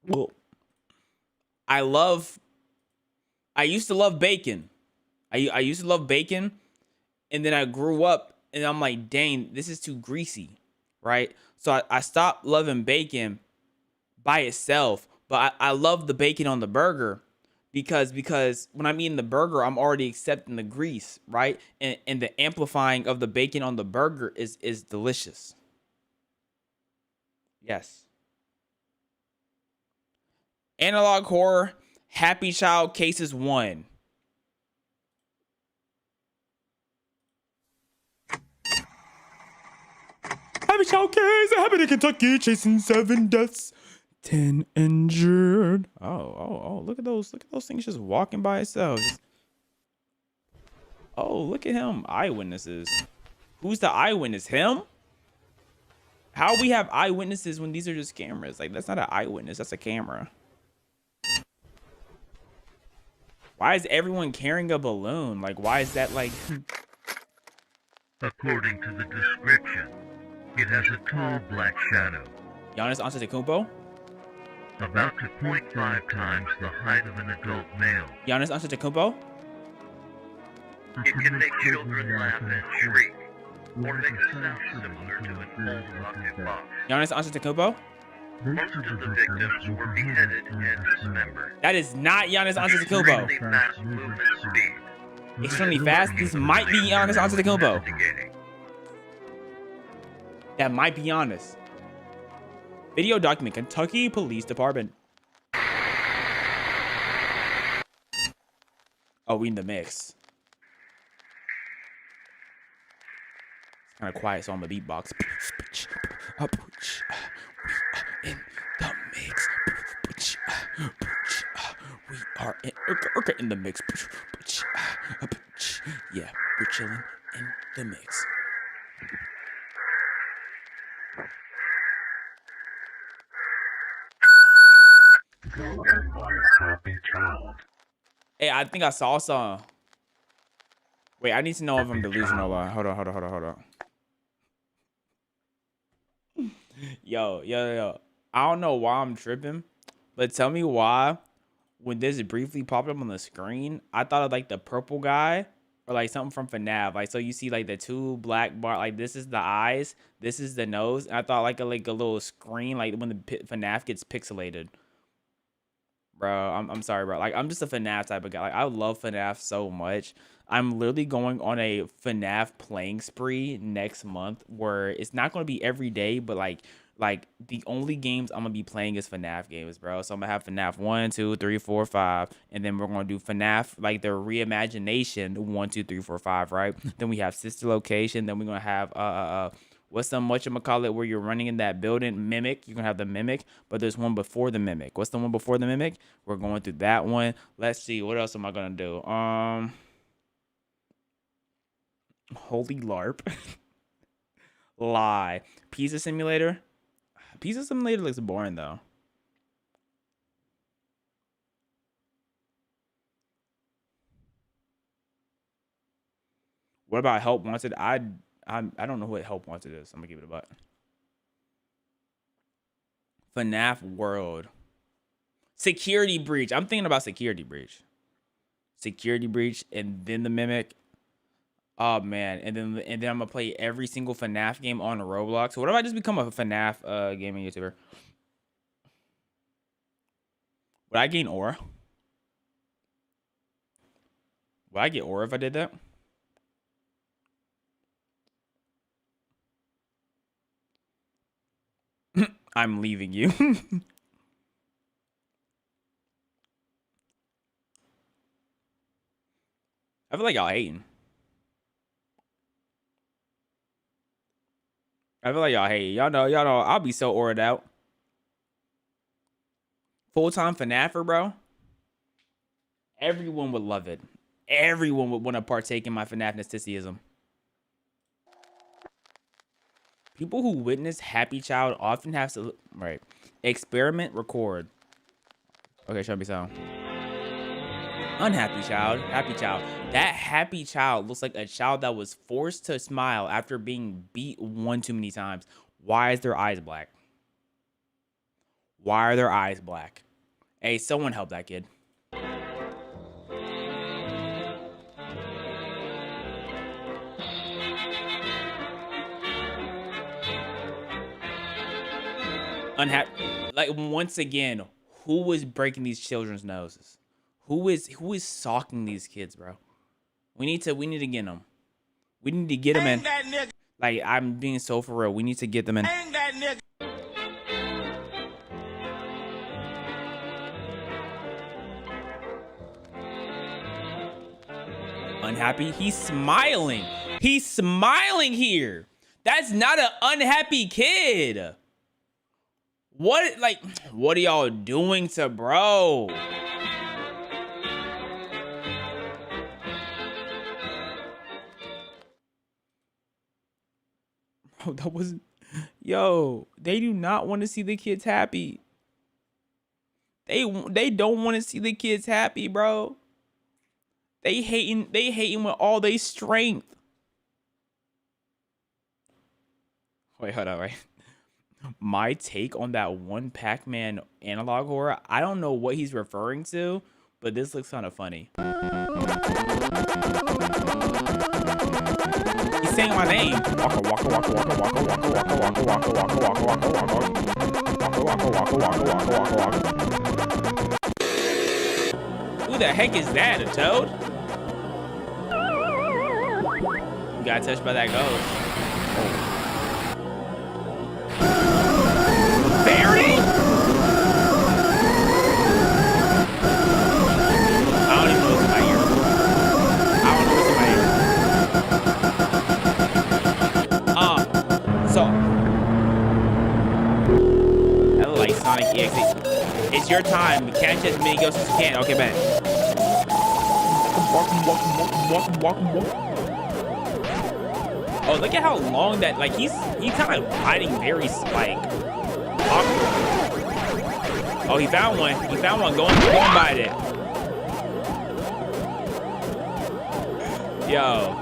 Well, I used to love bacon. I used to love bacon, and then I grew up, and I'm like, dang, this is too greasy, right? So I stopped loving bacon by itself, but I love the bacon on the burger because when I'm eating the burger, I'm already accepting the grease, right? And the amplifying of the bacon on the burger is delicious. Yes. Analog Horror, Happy Child Cases 1. Happy Child Case, it happened in Kentucky, chasing 7 deaths, 10 injured. Oh, look at those things just walking by itself. Oh, look at him. Eyewitnesses. Who's the eyewitness? Him? How we have eyewitnesses when these are just cameras? Like, that's not an eyewitness. That's a camera. Why is everyone carrying a balloon? Like, why is that like... According to the description, it has a tall black shadow, Giannis Antetokounmpo? about 2.5 times the height of an adult male. Giannis Antetokounmpo? It can make children laugh and shriek, or make a sound similar to an old rocket box. Giannis Antetokounmpo? Most of the victims were beheaded and dismembered. That is not Giannis Antetokounmpo. Extremely fast movement speed. Extremely fast. This might be Giannis Antetokounmpo. Investigating. That might be Giannis. Video document Kentucky Police Department. Oh, we in the mix. It's kind of quiet, so I'm a beatbox. We are in the mix. We are in the mix. Yeah, we're chilling in the mix. Happy child. Hey, I think I saw some. Wait, I need to know if I'm delusional. Hold on. Yo. I don't know why I'm tripping, but tell me why when this briefly popped up on the screen, I thought of like the purple guy or like something from FNAF. Like, so you see like the two black bar, like this is the eyes, this is the nose. And I thought like a little screen, like when the FNAF gets pixelated. Bro, I'm sorry, bro. Like, I'm just a FNAF type of guy. Like, I love FNAF so much. I'm literally going on a FNAF playing spree next month where it's not going to be every day, but like the only games I'm going to be playing is FNAF games, bro. So I'm going to have FNAF 1, 2, 3, 4, 5. And then we're going to do FNAF, like the reimagination 1, 2, 3, 4, 5, right? Then we have Sister Location. Then we're going to have, what's the whatchamacallit where you're running in that building? Mimic. You're going to have the Mimic, but there's one before the Mimic. What's the one before the Mimic? We're going through that one. Let's see. What else am I going to do? Holy LARP. Lie. Pizza Simulator. Pizza Simulator looks boring, though. What about Help Wanted? I don't know what Help Wanted is. I'm gonna give it a butt. FNAF World. Security Breach. I'm thinking about Security Breach. Security Breach and then the Mimic. Oh man, and then I'm gonna play every single FNAF game on Roblox. So what if I just become a FNAF gaming YouTuber? Would I gain aura? Would I get aura if I did that? I'm leaving you. I feel like y'all hating. Y'all know, I'll be so auraed out. Full-time FNAFer, bro. Everyone would love it. Everyone would want to partake in my FNAF mysticism. People who witness Happy Child often have to... Right. Experiment, record. Okay, show me sound. Unhappy child. Happy child. That happy child looks like a child that was forced to smile after being beat one too many times. Why is their eyes black? Why are their eyes black? Hey, someone help that kid. Unhappy. Like, once again, who was breaking these children's noses? Who is socking these kids, bro? We need to get them. We need to get them in. Like, I'm being so for real. We need to get them in. Unhappy? He's smiling. He's smiling here. That's not an unhappy kid. What are y'all doing to bro? Oh, that wasn't. Yo, they do not want to see the kids happy. They don't want to see the kids happy, bro. They hating with all their strength. Wait, hold on, right? My take on that one Pac-Man analog horror, I don't know what he's referring to, but this looks kind of funny. He's saying my name. Waka waka waka waka waka waka waka waka waka waka waka waka waka waka waka waka waka waka. Who the heck is that? A toad? You got touched by that ghost. Fairy? I don't even know what's in my ear. I don't know what's in my ear. So I like Sonic EXE. It's your time. Catch as many ghosts as you can. Okay, man. Welcome. Oh, look at how long that, like, he's kind of hiding very, like, awkward. Oh, he found one. Going by it. Yo.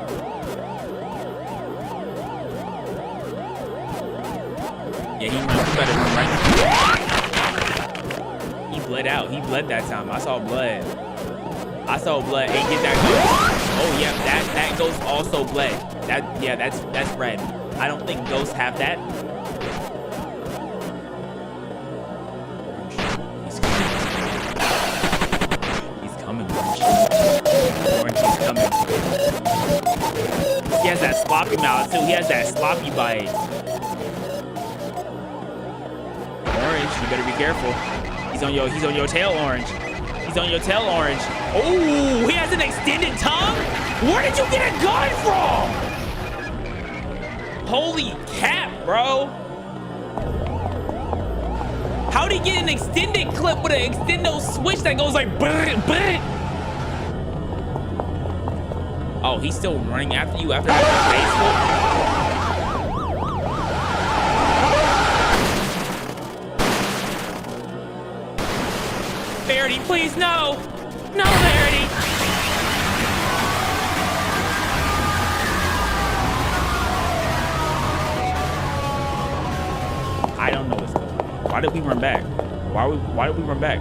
Yeah, he better run right. He bled out. He bled that time. I saw blood. Ain't get that ghost. Oh yeah, that ghost also bled. That's red. I don't think ghosts have that. He's coming. Orange, he's coming. He has that sloppy mouth too. He has that sloppy bite. Orange, you better be careful. He's on your tail, Orange. He's on your tail, Orange. Oh, he has an extended tongue? Where did you get a gun from? Holy cap, bro. How'd he get an extended clip with an extendo switch that goes like brr, brr? Oh, he's still running after you after that Facebook? Verity, please, no! No, Verity! I don't know what's going on. Why did we run back? Why did we run back?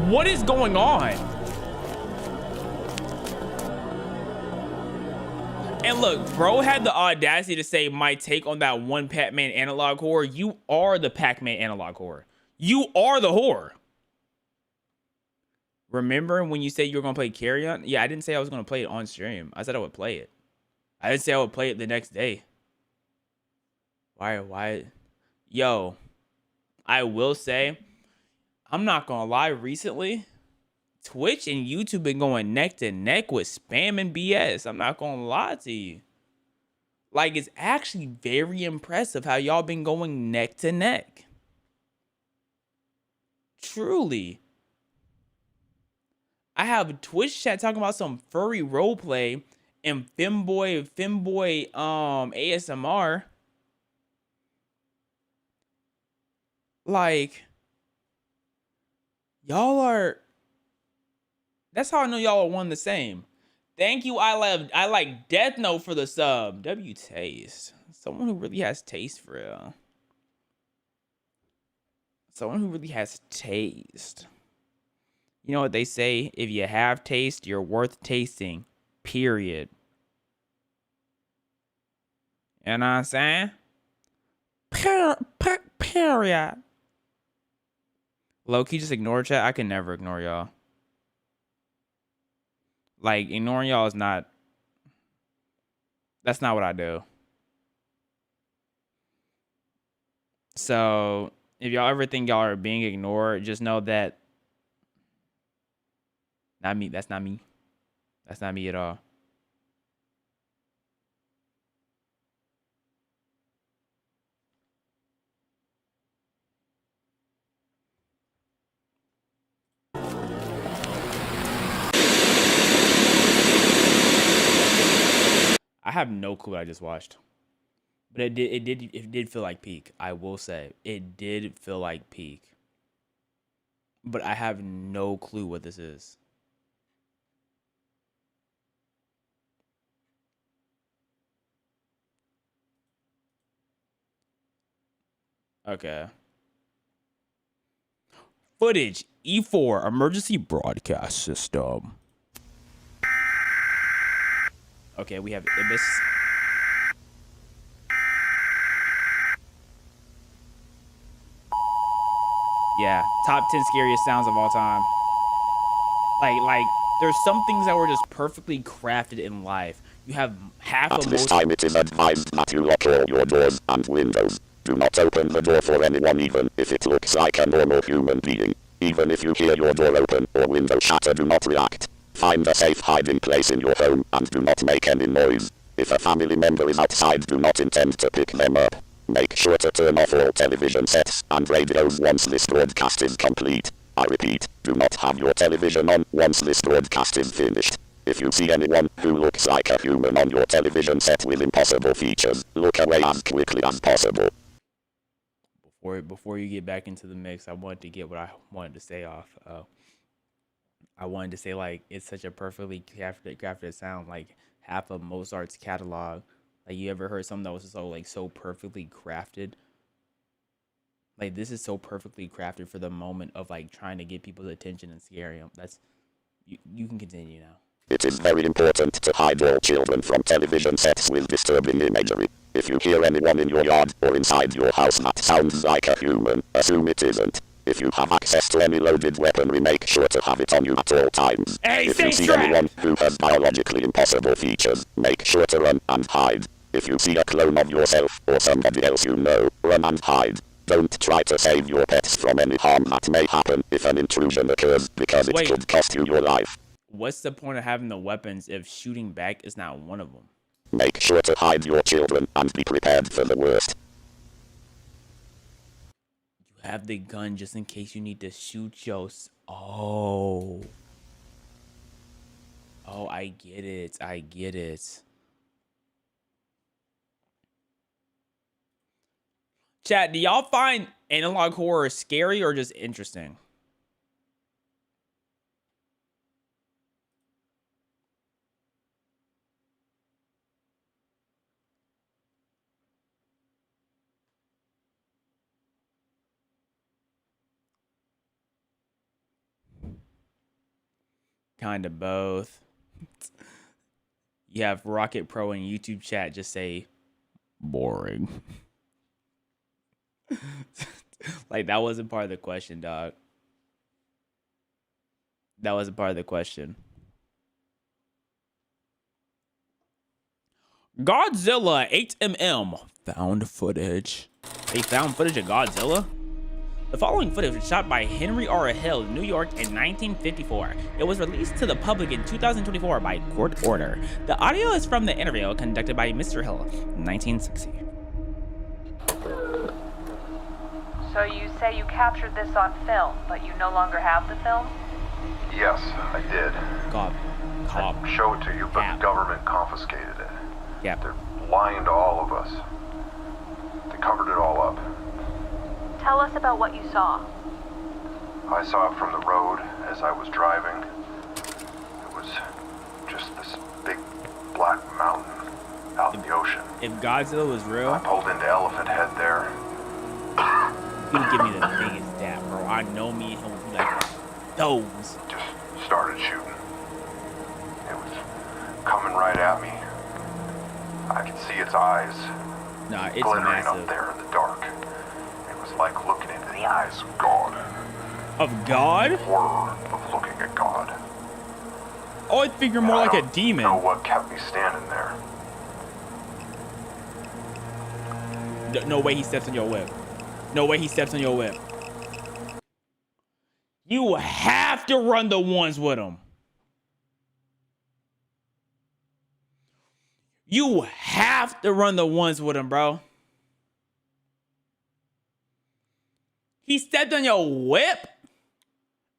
What is going on? And look, bro had the audacity to say my take on that one Pac-Man analog horror. You are the Pac-Man analog horror. You are the horror. Remember when you said you were going to play Carry On? Yeah, I didn't say I was going to play it on stream. I said I would play it. I didn't say I would play it the next day. Why? Yo, I will say, I'm not going to lie, recently, Twitch and YouTube been going neck to neck with spam and BS. I'm not gonna lie to you. Like, it's actually very impressive how y'all been going neck to neck. Truly. I have a Twitch chat talking about some furry roleplay and femboy ASMR. Like, y'all are... That's how I know y'all are one the same. Thank you, I like Death Note for the sub. W Taste. Someone who really has taste for real. Someone who really has taste. You know what they say? If you have taste, you're worth tasting. Period. You know what I'm saying? Period. Low-key, just ignore chat. I can never ignore y'all. Like, ignoring y'all is not... That's not what I do. So, if y'all ever think y'all are being ignored, just know that... Not me. That's not me. That's not me at all. I have no clue what I just watched. But it did feel like Peak. I will say. It did feel like Peak. But I have no clue what this is. Okay. Footage E4 emergency broadcast system. Okay, we have Ibis. Yeah, top 10 scariest sounds of all time. Like there's some things that were just perfectly crafted in life. You have half At of this most. time it is advised that you lock all your doors and windows. Do not open the door for anyone even if it looks like a normal human being. Even if you hear your door open or window shatter, do not react. Find a safe hiding place in your home and do not make any noise. If a family member is outside, do not intend to pick them up. Make sure to turn off all television sets and radios once this broadcast is complete. I repeat, do not have your television on once this broadcast is finished. If you see anyone who looks like a human on your television set with impossible features, look away as quickly as possible. Before you get back into the mix, I wanted to get what I wanted to say off. I wanted to say, like, it's such a perfectly crafted sound, like half of Mozart's catalog. Like, you ever heard something that was so perfectly crafted? Like, this is so perfectly crafted for the moment of like trying to get people's attention and scare them. That's you can continue now. It is very important to hide all children from television sets with disturbing imagery. If you hear anyone in your yard or inside your house that sounds like a human, assume it isn't. If you have access to any loaded weaponry, make sure to have it on you at all times. Hey, if you see anyone who has biologically impossible features, make sure to run and hide. If you see a clone of yourself or somebody else you know, run and hide. Don't try to save your pets from any harm that may happen if an intrusion occurs, because it could cost you your life. What's the point of having the weapons if shooting back is not one of them? Make sure to hide your children and be prepared for the worst. You have the gun just in case you need to shoot your... Oh, I get it. I get it. Chat, do y'all find analog horror scary or just interesting? Kind of both. You have Rocket Pro in YouTube chat just say boring. Like, that wasn't part of the question, dog. That wasn't part of the question. Godzilla 8mm found footage. They found footage of Godzilla? The following footage was shot by Henry R. Hill in New York in 1954. It was released to the public in 2024 by court order. The audio is from the interview conducted by Mr. Hill in 1960. So you say you captured this on film, but you no longer have the film? Yes, I did. Cop. I'd show it to you, but the government confiscated it. Yeah. They're lying to all of us. They covered it all up. Tell us about what you saw. I saw it from the road as I was driving. It was just this big black mountain out in the ocean. If Godzilla was real, I pulled into Elephant Head there. you can give me the biggest dap, bro. I know me and him would be like those. Just started shooting. It was coming right at me. I could see its eyes It's glittering massive. up there in the dark. It was like looking into the eyes of God. Of God? Horror of looking at God. Oh, I figure more like a demon. I don't know what kept me standing there. No way he steps on your whip. No way he steps on your whip. You have to run the ones with him. You have to run the ones with him, bro. He stepped on your whip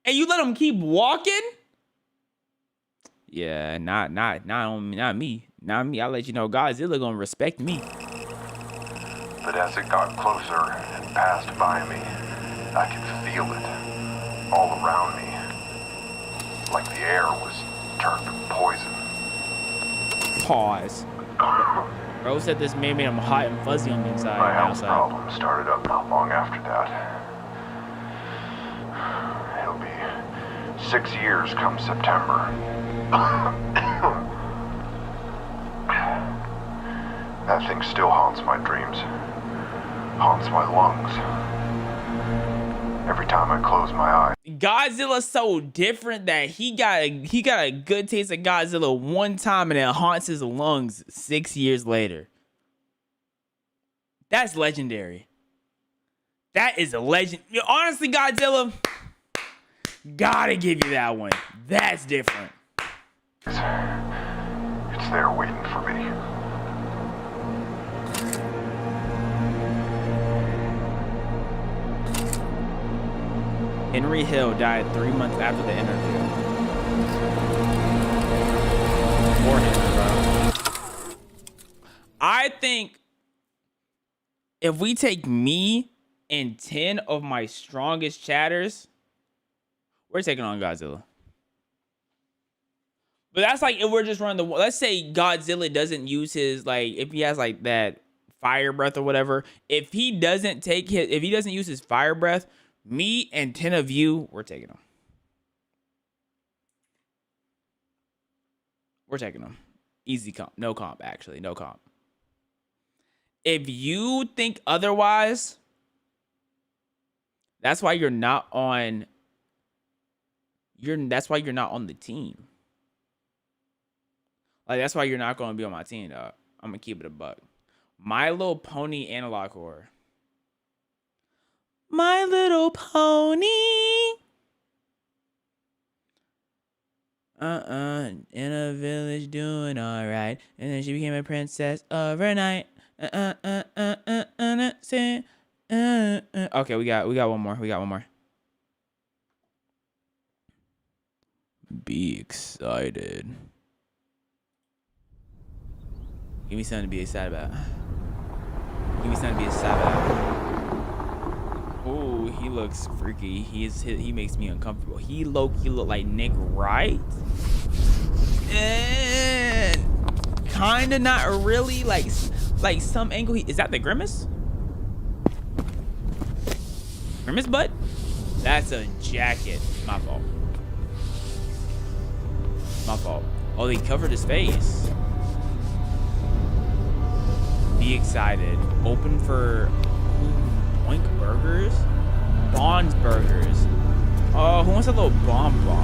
and you let him keep walking? Yeah, not me. Now me, I'll let you know Godzilla gonna respect me. But as it got closer and passed by me, I could feel it all around me. Like the air was turned to poison. Pause. Bro said this made me hot and fuzzy on the inside. My and health outside. problem started up not long after that. It'll be 6 years come September. That thing still haunts my dreams. Haunts my lungs. Every time I close my eyes. Godzilla's so different that he got a good taste of Godzilla one time and it haunts his lungs 6 years later. That's legendary. That is a legend. Honestly, Godzilla, gotta give you that one. That's different. It's there waiting for me. Henry Hill died 3 months after the interview. Poor Henry, bro. I think if we take me and 10 of my strongest chatters, we're taking on Godzilla. But that's like if we're just running the. Let's say Godzilla doesn't use his, like, if he has like that fire breath or whatever. If he doesn't use his fire breath, me and 10 of you, we're taking him. We're taking him. Easy comp. No comp, actually. No comp. If you think otherwise, that's why you're not on. That's why you're not on the team. Like, that's why you're not going to be on my team, dog. I'm going to keep it a buck. My Little Pony analog horror. My Little Pony. In a village doing all right. And then she became a princess overnight. Okay, we got one more. We got one more. Be excited. Give me something to be excited about. Give me something to be excited about. Ooh, he looks freaky. He makes me uncomfortable. He look like Nick Wright. And kinda not really, like some angle. Is that the Grimace? Grimace butt? That's a jacket. My fault. My fault. Oh, they covered his face. Be excited. Open for Boink Burgers? Bond's Burgers. Oh, who wants a little bonbon?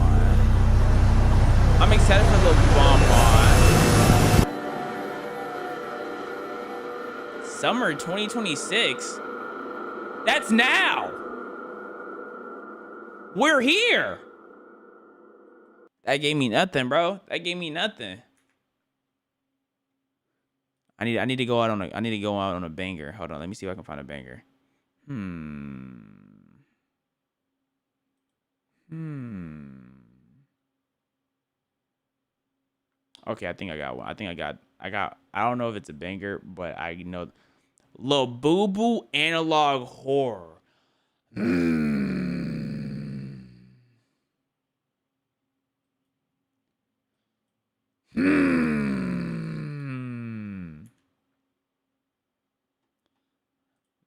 I'm excited for a little bonbon. Summer 2026? That's now! We're here! That gave me nothing, bro. That gave me nothing. I need to go out on a banger. Hold on, let me see if I can find a banger. Okay, I think I got one. I don't know if it's a banger, but I know Lil Boo Boo analog horror.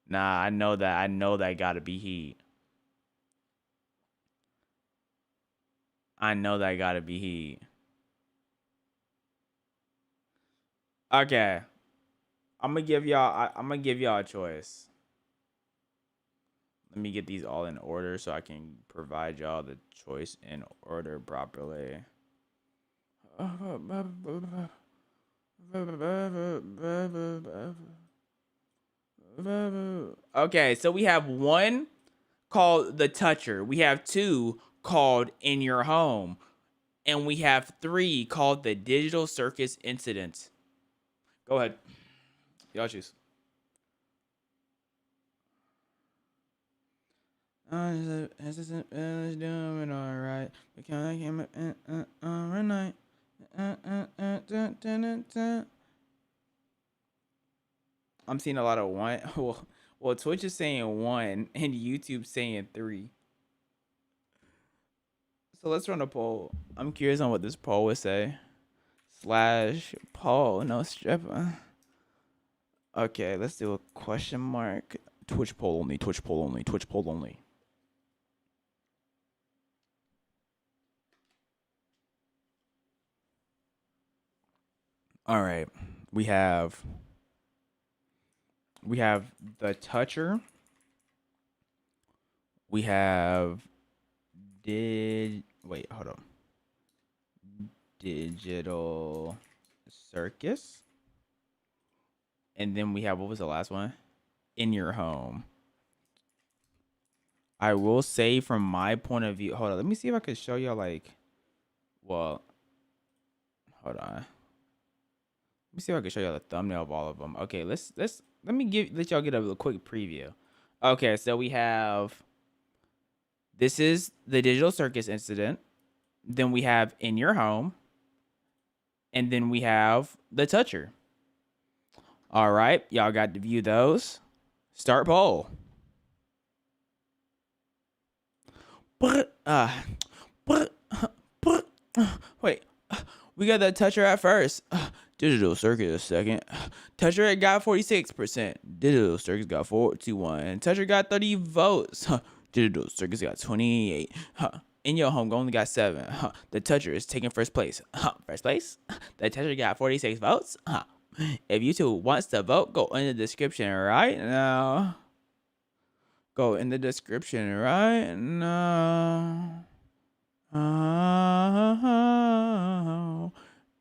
Nah, I know that gotta be heat. I know that gotta be heat. Okay. I'm gonna give y'all a choice. Let me get these all in order so I can provide y'all the choice in order properly. Okay, so we have one called The Toucher. We have two called In Your Home. And we have three called The Digital Circus Incident. Go ahead. Y'all choose. Doing all right. Because I came overnight. I'm seeing a lot of one. Well, Twitch is saying 1 and YouTube saying 3. So let's run a poll. I'm curious on what this poll would say. / poll, no stripper. Okay, let's do a question mark. Twitch poll only, Twitch poll only, Twitch poll only. All right, we have the toucher. We have hold on. Digital Circus. And then we have, what was the last one? In Your Home. I will say from my point of view, hold on, let me see if I can show y'all hold on. Let me see if I can show y'all the thumbnail of all of them. Okay, let y'all get a quick preview. Okay, so we have, this is the Digital Circus incident. Then we have In Your Home. And then we have the toucher. All right, y'all got to view those. Start poll. Wait, we got the toucher at first. Digital Circus second. Toucher got 46%. Digital Circus got 421. Toucher got 30 votes. Digital Circus got 28. In Your Home only got 7. The toucher is taking first place. First place? The toucher got 46 votes. If YouTube wants to vote, go in the description right now. Go in the description right now.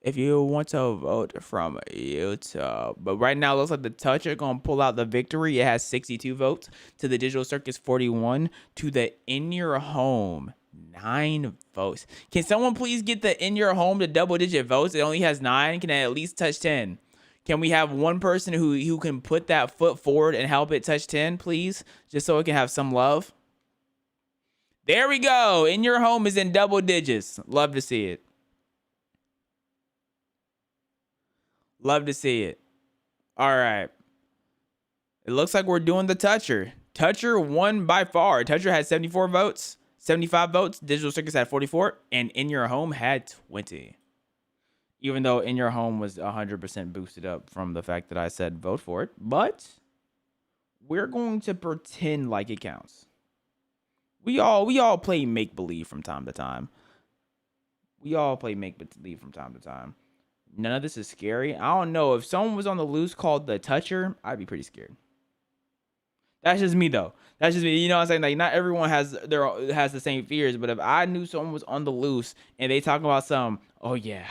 If you want to vote from YouTube. But right now, it looks like the toucher going to pull out the victory. It has 62 votes. To the Digital Circus, 41. To the In Your Home, 9 votes. Can someone please get the In Your Home to double-digit votes? It only has 9. Can it at least touch 10? Can we have one person who can put that foot forward and help it touch 10, please? Just so it can have some love. There we go. In Your Home is in double digits. Love to see it. Love to see it. All right. It looks like we're doing the toucher. Toucher won by far. Toucher had 74 votes, 75 votes. Digital Circus had 44, and In Your Home had 20. Even though In Your Home was 100% boosted up from the fact that I said vote for it. But we're going to pretend like it counts. We all play make-believe from time to time. None of this is scary. I don't know. If someone was on the loose called the toucher, I'd be pretty scared. That's just me, though. That's just me. You know what I'm saying? Like, not everyone has the same fears. But if I knew someone was on the loose and they talk about some, oh, yeah,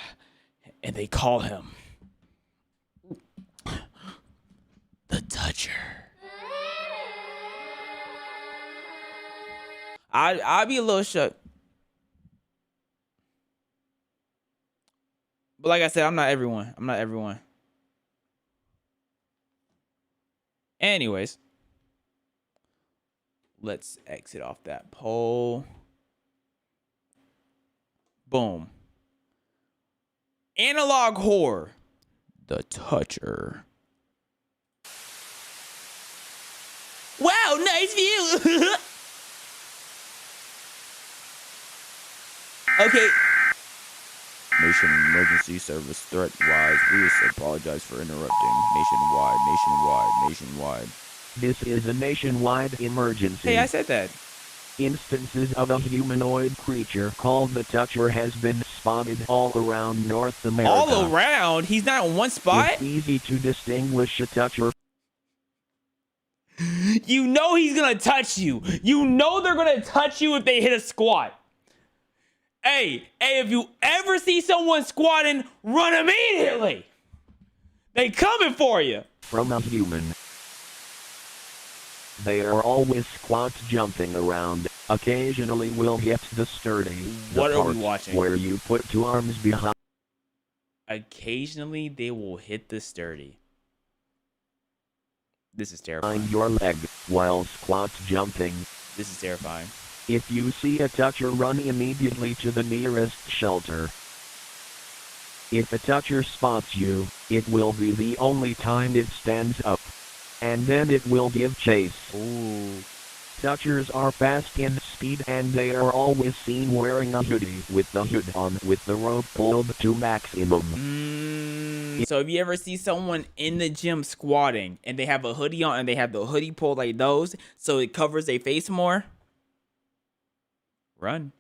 and they call him the toucher, I'd be a little shook. But like I said, I'm not everyone. Anyways, let's exit off that poll. Boom. Analog horror. The toucher. Wow, nice view. Okay. Nation emergency service threat wise. We apologize for interrupting. Nationwide. This is a nationwide emergency. Hey, I said that. Instances of a humanoid creature called the Toucher has been spotted all around North America. All around? He's not in one spot? It's easy to distinguish a Toucher. You know he's gonna touch you. You know they're gonna touch you if they hit a squat. Hey, if you ever see someone squatting, run immediately. They coming for you. From a human. They are always squat jumping around. Occasionally will hit the sturdy. What are we watching? Where you put 2 arms behind. Occasionally they will hit the sturdy. This is terrifying. Behind your leg while squat jumping. This is terrifying. If you see a Toucher, run immediately to the nearest shelter. If a toucher spots you, it will be the only time it stands up. And then it will give chase. Ooh. Touchers are fast in speed and they are always seen wearing a hoodie with the hood on with the rope pulled to maximum. So if you ever see someone in the gym squatting and they have a hoodie on and they have the hoodie pulled like those so it covers their face more, run.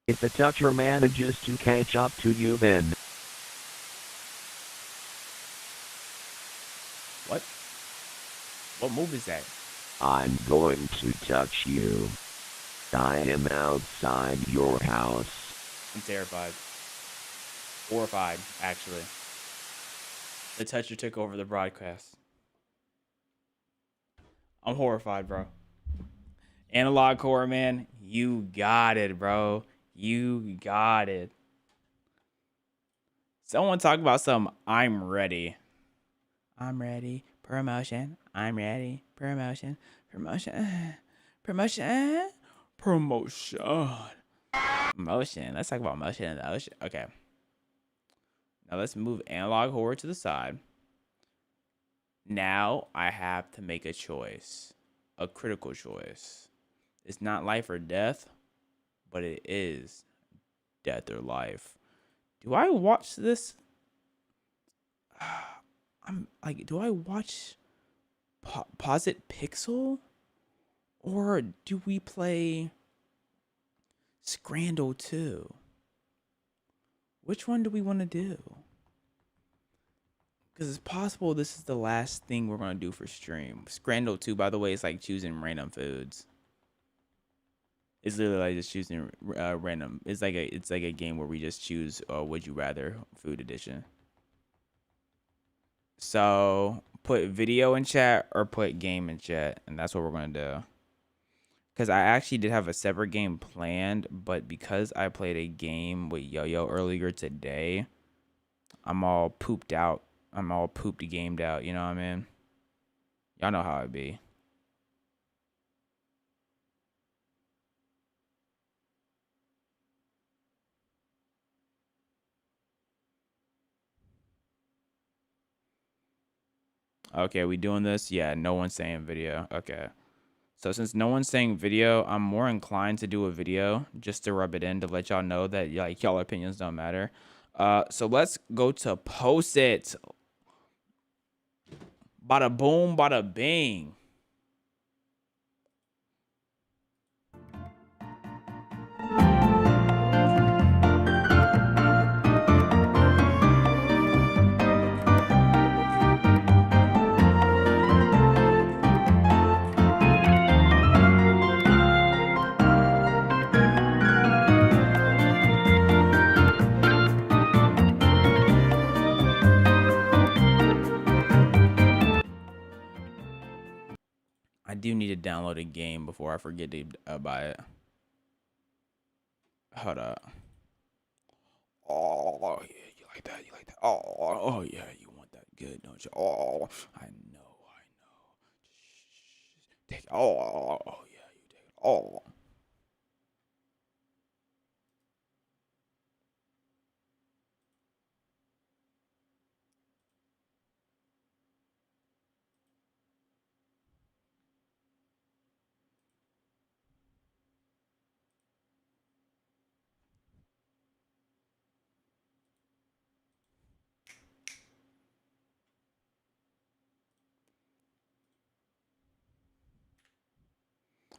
If the toucher manages to catch up to you, then What move is that? I'm going to touch you. I am outside your house. I'm terrified. Horrified, actually. The toucher took over the broadcast. I'm horrified, bro. Analog Core, man. You got it, bro. You got it. Someone talk about some I'm ready. I'm ready. Promotion. I'm ready. Promotion. Promotion. Promotion. Promotion. Motion. Let's talk about motion in the ocean. Okay. Now let's move Analog Horror to the side. Now I have to make a choice. A critical choice. It's not life or death, but it is death or life. Do I watch this? I'm like, do I watch Posit Pixel? Or do we play Scrandle 2? Which one do we want to do? Because it's possible this is the last thing we're going to do for stream. Scrandle 2, by the way, is like choosing random foods. It's literally like just choosing random. It's like a game where we just choose Would You Rather Food Edition. So put video in chat or put game in chat, and that's what we're going to do. Because I actually did have a separate game planned, but because I played a game with Yo-Yo earlier today, I'm all pooped out. I'm all pooped gamed out, you know what I mean? Y'all know how it be. Okay, we doing this? Yeah, no one's saying video. Okay. So since no one's saying video, I'm more inclined to do a video just to rub it in to let y'all know that like y'all opinions don't matter. So let's go to post it. Bada boom, bada bing. I do need to download a game before I forget to buy it. Hold up. Oh, yeah, you like that? You like that? Oh, yeah, you want that good, don't you? Oh, I know. Take it. Oh, yeah, you take it. Oh.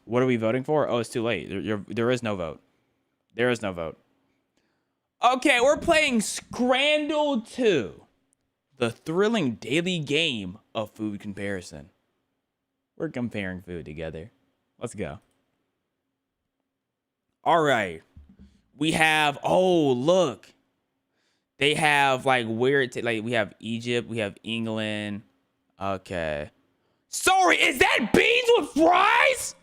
What are we voting for? Oh, it's too late. There is no vote. There is no vote. Okay, we're playing Scrandle 2. The thrilling daily game of food comparison. We're comparing food together. Let's go. All right. We have, oh, look. They have like weird, like we have Egypt, we have England. Okay. Sorry, is that beans with fries?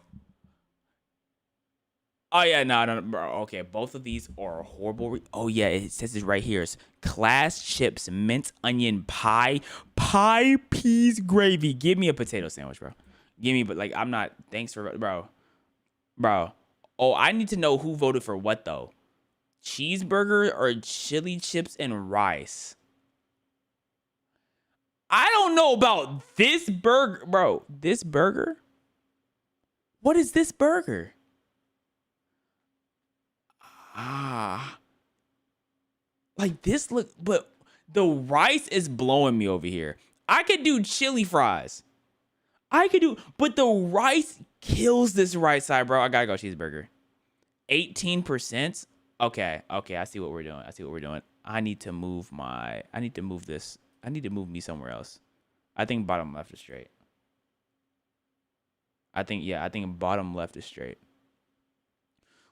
Oh, yeah, no, bro. Okay, both of these are horrible. Oh, yeah, it says it right here. It's class chips, mint onion pie, pie peas gravy. Give me a potato sandwich, bro. Give me, but like, I'm not, thanks for, bro. Oh, I need to know who voted for what, though. cheeseburger or chili chips and rice. I don't know about this burger, bro. This burger? What is this burger? Like this look, but the rice is blowing me over here. I could do chili fries. But the rice kills this right side, bro. I gotta go cheeseburger. 18%. Okay, I see what we're doing. I need to move this. I need to move me somewhere else. I think bottom left is straight. I think bottom left is straight.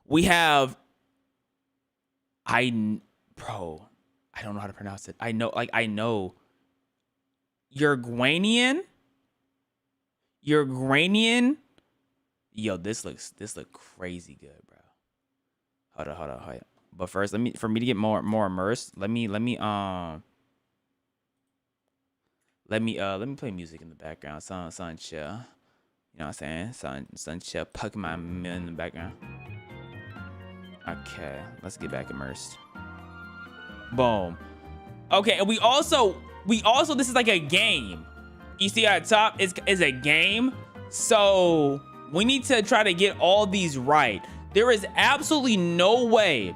We have I don't know how to pronounce it. I know Uruguayan. Yo, this looks crazy good, bro. Hold on. But first, for me to get more immersed, let me play music in the background. Son chill. You know what I'm saying? Son chill. Pokemon in the background. Okay, let's get back immersed. Boom. Okay, and we also this is like a game. You see at the top is a game. So we need to try to get all these right. There is absolutely no way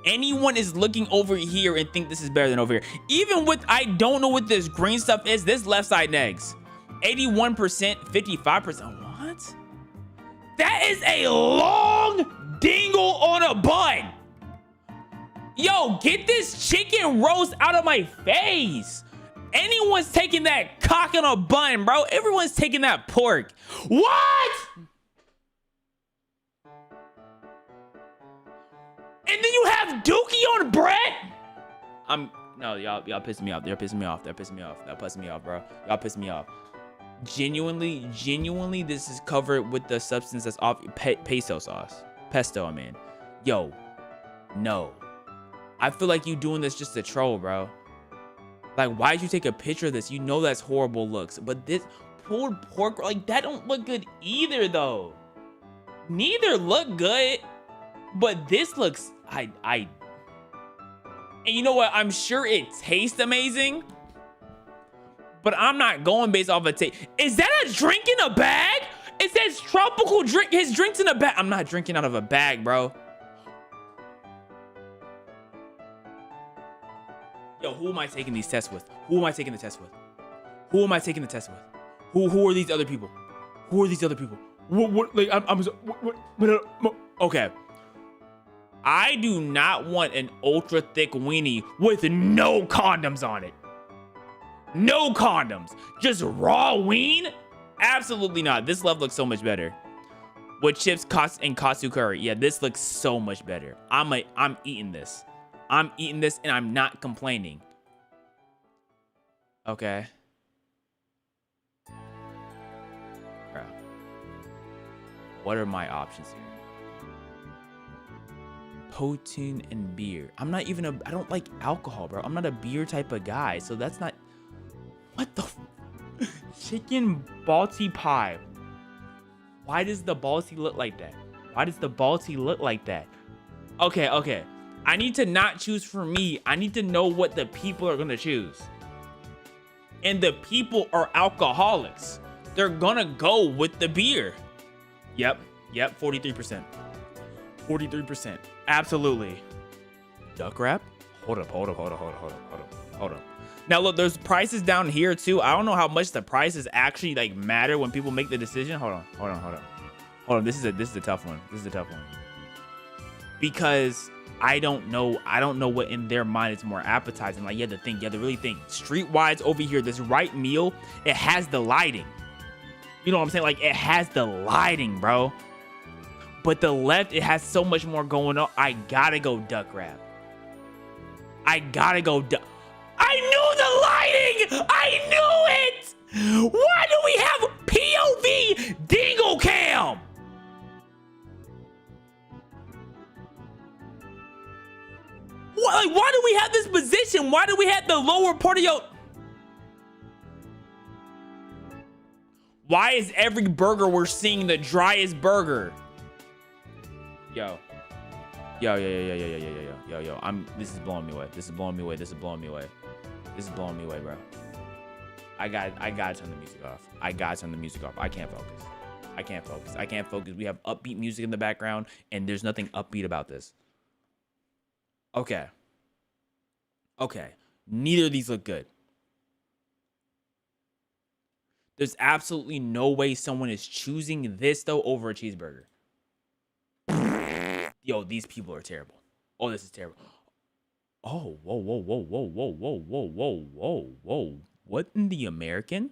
anyone is looking over here and think this is better than over here. Even with, I don't know what this green stuff is. This left side negs. 81%, 55%. What? That is a long dingle on a bun. Yo, get this chicken roast out of my face. Anyone's taking that cock on a bun, bro. Everyone's taking that pork. What? And then you have Dookie on bread? No, y'all pissing me off. They're pissing me off. That pissing me off, bro. Y'all pissing me off. Genuinely, this is covered with the substance that's off pesto sauce. Pesto, I mean. Yo, no. I feel like you doing this just to troll, bro. Like, why'd you take a picture of this? You know that's horrible looks. But this pulled pork, like, that don't look good either, though. Neither look good. But this looks, and you know what? I'm sure it tastes amazing. But I'm not going based off of taste. Is that a drink in a bag? It says tropical drink. His drink's in a bag. I'm not drinking out of a bag, bro. Yo, who am I taking these tests with? Who am I taking the test with? Who are these other people? Okay. I do not want an ultra thick weenie with no condoms on it. No condoms. Just raw ween? Absolutely not. This love looks so much better. With chips and katsu curry. Yeah, this looks so much better. I'm eating this. I'm eating this and I'm not complaining. Okay. Bro. What are my options here? Protein and beer. I don't like alcohol, bro. I'm not a beer type of guy. So that's not. What the? Chicken balti pie. Why does the balti look like that? Okay. I need to not choose for me. I need to know what the people are gonna choose. And the people are alcoholics. They're gonna go with the beer. Yep, 43%. 43%. Absolutely. Duck wrap? Hold up. Now look, there's prices down here too. I don't know how much the prices actually like matter when people make the decision. Hold on. This is a tough one. Because I don't know what in their mind is more appetizing. Like, you have to really think. Streetwise over here, this right meal, it has the lighting. You know what I'm saying? Like, it has the lighting, bro. But the left, it has so much more going on. I gotta go duck wrap. I knew the lighting! I knew it! Why do we have POV dingle cam? Why do we have this position? Why do we have the lower part of your... Why is every burger we're seeing the driest burger? Yo. Yo. This is blowing me away. This is blowing me away. This is blowing me away. This is blowing me away, bro. I gotta turn the music off. I gotta turn the music off. I can't focus. I can't focus. I can't focus. We have upbeat music in the background, and there's nothing upbeat about this. Okay. Neither of these look good. There's absolutely no way someone is choosing this, though, over a cheeseburger. Yo, these people are terrible. Oh, this is terrible. Oh, whoa. What in the American?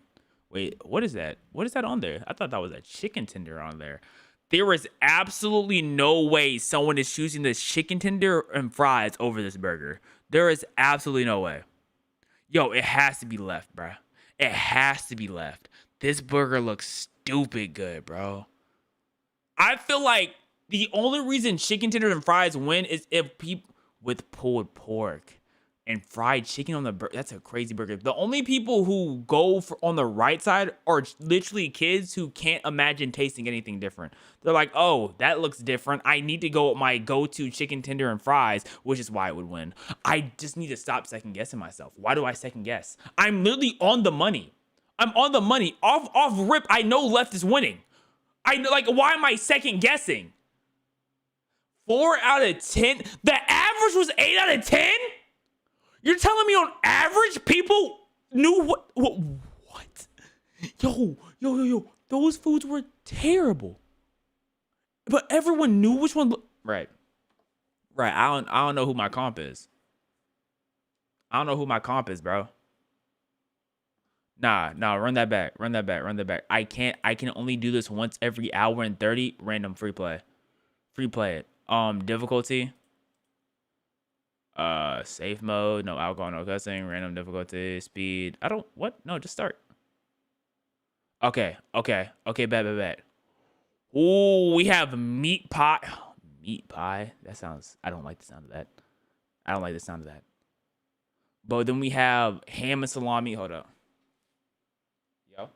Wait, what is that? What is that on there? I thought that was a chicken tender on there. There is absolutely no way someone is choosing this chicken tender and fries over this burger. There is absolutely no way. Yo, it has to be left, bro. It has to be left. This burger looks stupid good, bro. I feel like the only reason chicken tenders and fries win is if people with pulled pork and fried chicken on the burger. That's a crazy burger. The only people who go for on the right side are literally kids who can't imagine tasting anything different. They're like, oh, that looks different. I need to go with my go-to chicken tender and fries, which is why it would win. I just need to stop second guessing myself. Why do I second guess? I'm literally on the money. I'm on the money. Off rip, I know left is winning. I know, like, why am I second guessing? 4 out of 10? The average was 8 out of 10? You're telling me on average people knew what? Yo. Those foods were terrible. But everyone knew which one. Right. I don't know who my comp is. I don't know who my comp is, bro. Nah, run that back. I can only do this once every hour and 30. Random free play it. Difficulty. Safe mode, no alcohol, no cussing, random difficulty, speed. No, just start. Okay, bet. Ooh, we have meat pie. Meat pie? I don't like the sound of that. But then we have ham and salami. Hold up. Yo.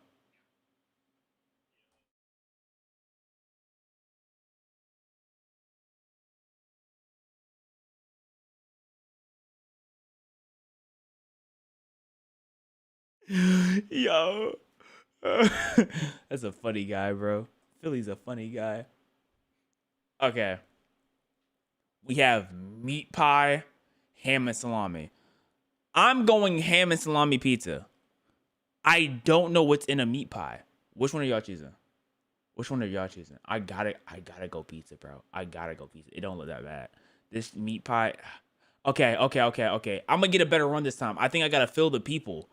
Yo. That's a funny guy, bro. Philly's a funny guy. Okay. We have meat pie, ham and salami. I'm going ham and salami pizza. I don't know what's in a meat pie. Which one are y'all choosing? I gotta go pizza, bro. It don't look that bad. This meat pie. Okay. I'm gonna get a better run this time. I think I gotta fill the people.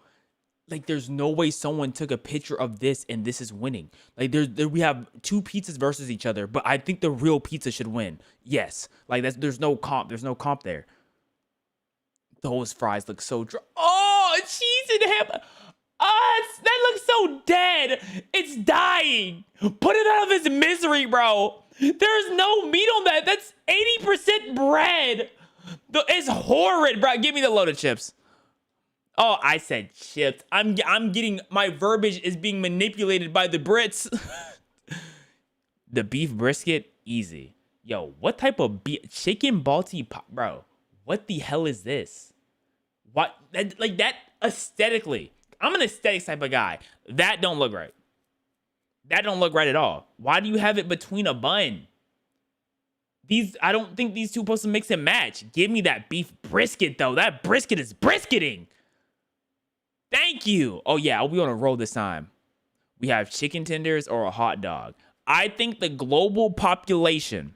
Like, there's no way someone took a picture of this and this is winning. Like, we have two pizzas versus each other, but I think the real pizza should win. Yes. Like, there's no comp. There's no comp there. Those fries look so dry. Oh, cheese and ham. That looks so dead. It's dying. Put it out of its misery, bro. There's no meat on that. That's 80% bread. It's horrid, bro. Give me the loaded chips. Oh, I said chips. I'm getting, my verbiage is being manipulated by the Brits. The beef brisket, easy. Yo, what type of chicken balti pop, bro? What the hell is this? What, like that aesthetically? I'm an aesthetics type of guy. That don't look right. That don't look right at all. Why do you have it between a bun? I don't think these two supposed to mix and match. Give me that beef brisket though. That brisket is brisketing. Thank you. Oh yeah, we on a roll this time. We have chicken tenders or a hot dog. I think the global population